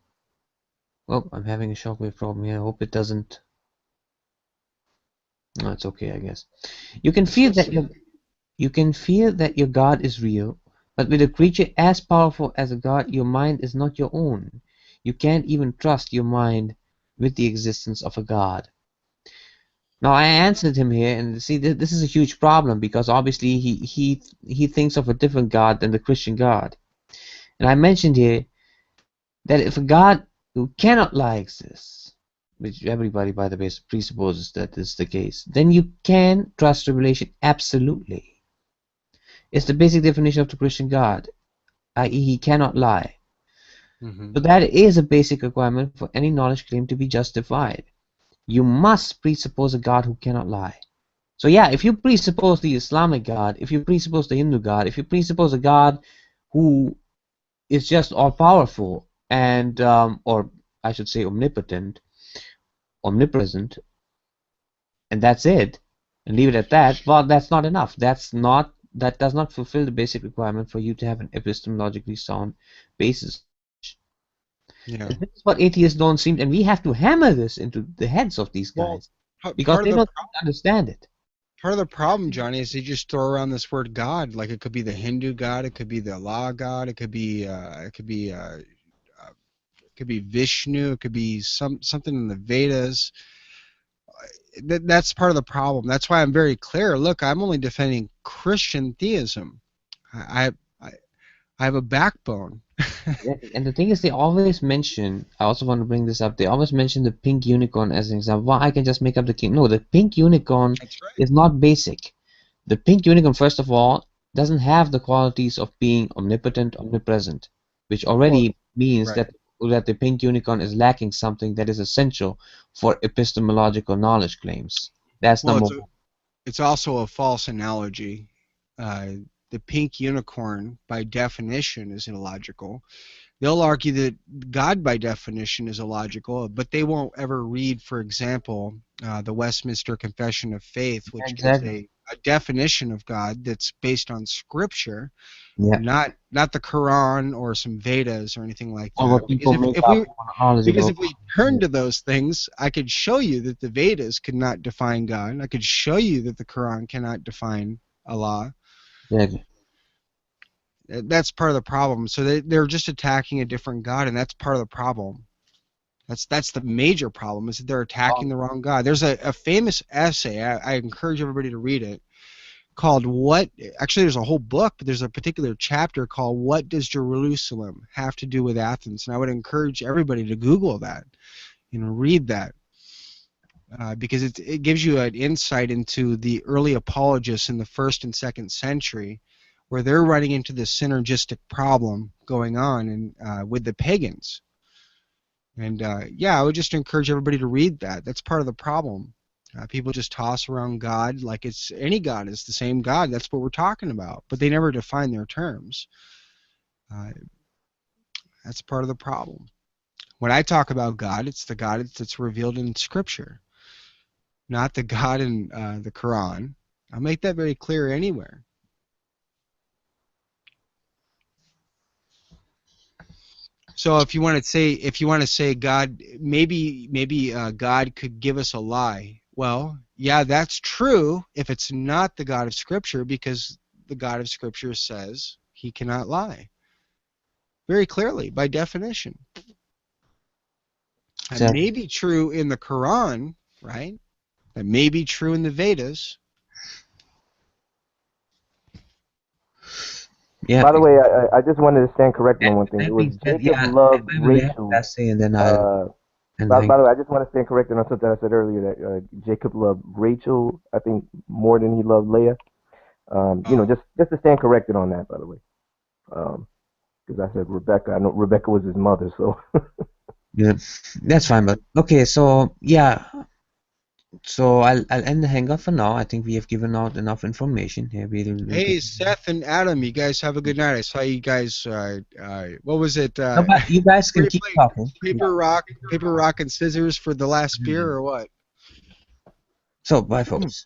Oh, I'm having a shockwave problem here. I hope it doesn't. No, it's okay, I guess. You can feel that your God is real, but with a creature as powerful as a God, your mind is not your own. You can't even trust your mind with the existence of a God. Now I answered him here, and see, this is a huge problem because obviously he thinks of a different God than the Christian God. And I mentioned here that if a God who cannot lie exists, which everybody, by the way, presupposes that is the case, then you can trust revelation absolutely. It's the basic definition of the Christian God, i.e., he cannot lie. Mm-hmm. So that is a basic requirement for any knowledge claim to be justified. You must presuppose a God who cannot lie. So yeah, if you presuppose the Islamic God, if you presuppose the Hindu God, if you presuppose a God who is just all powerful and or I should say omnipotent, omnipresent, and that's it, and leave it at that, well, that's not enough. That does not fulfill the basic requirement for you to have an epistemologically sound basis. Yeah. And this is what atheists don't seem, and we have to hammer this into the heads of these Well, guys because they don't understand it. part of the problem, Johnny, is they just throw around this word God. Like it could be the Hindu God, it could be the Allah God, it could be Vishnu, it could be something in the Vedas. That's part of the problem. That's why I'm very clear. Look, I'm only defending Christian theism. I I, I have a backbone. And the thing is, they always mention, I also want to bring this up, they always mention the pink unicorn as an example. Well, I can just make up the king. No, the pink unicorn That's right. is not basic. The pink unicorn, first of all, doesn't have the qualities of being omnipotent, omnipresent, which already means Right. that the pink unicorn is lacking something that is essential for epistemological knowledge claims. That's Well, number one. it's also a false analogy. Uh, the pink unicorn, by definition, is illogical. They'll argue that God, by definition, is illogical, but they won't ever read, for example, the Westminster Confession of Faith, which gives Exactly. a definition of God that's based on Scripture, Yeah. not the Quran or some Vedas or anything like Or that. what people make up for Because knowledgeable. if we turn to those things, I could show you that the Vedas could not define God. I could show you that the Quran cannot define Allah. Exactly. That's part of the problem. So they're just attacking a different God, and that's part of the problem. That's the major problem, is that they're attacking the wrong God. There's a famous essay, I encourage everybody to read it, called What, actually there's a whole book, but there's a particular chapter called What Does Jerusalem Have to Do with Athens? And I would encourage everybody to Google that, read that. Because it gives you an insight into the early apologists in the 1st and 2nd century, where they're running into this synergistic problem going on with the pagans. And yeah, I would just encourage everybody to read that. That's part of the problem. People just toss around God like it's any God is the same God. That's what we're talking about. But they never define their terms. That's part of the problem. When I talk about God, it's the God that's revealed in Scripture, not the God in the Quran. I'll make that very clear anywhere. So if you want to say God, maybe God could give us a lie. Well, yeah, that's true if it's not the God of Scripture, because the God of Scripture says he cannot lie very clearly by definition. That Exactly. may be true in the Quran, right? That may be true in the Vedas. Yeah. By the way, I just wanted to stand corrected on one thing. It That was being said, Jacob yeah, loved wait, I have a Rachel. last say and then I'll And By the way, I just want to stand corrected on something I said earlier that Jacob loved Rachel, I think, more than he loved Leah. Just to stand corrected on that, by the way. Because I said Rebecca. I know Rebecca was his mother, so. yeah, that's fine. But okay, so yeah, so I'll end the hangout for now. I think we have given out enough information here. Hey, Seth and Adam, you guys have a good night. I saw you guys. What was it? No, but you guys can keep talking. Paper, rock, and scissors for the last beer, or what? So bye, folks.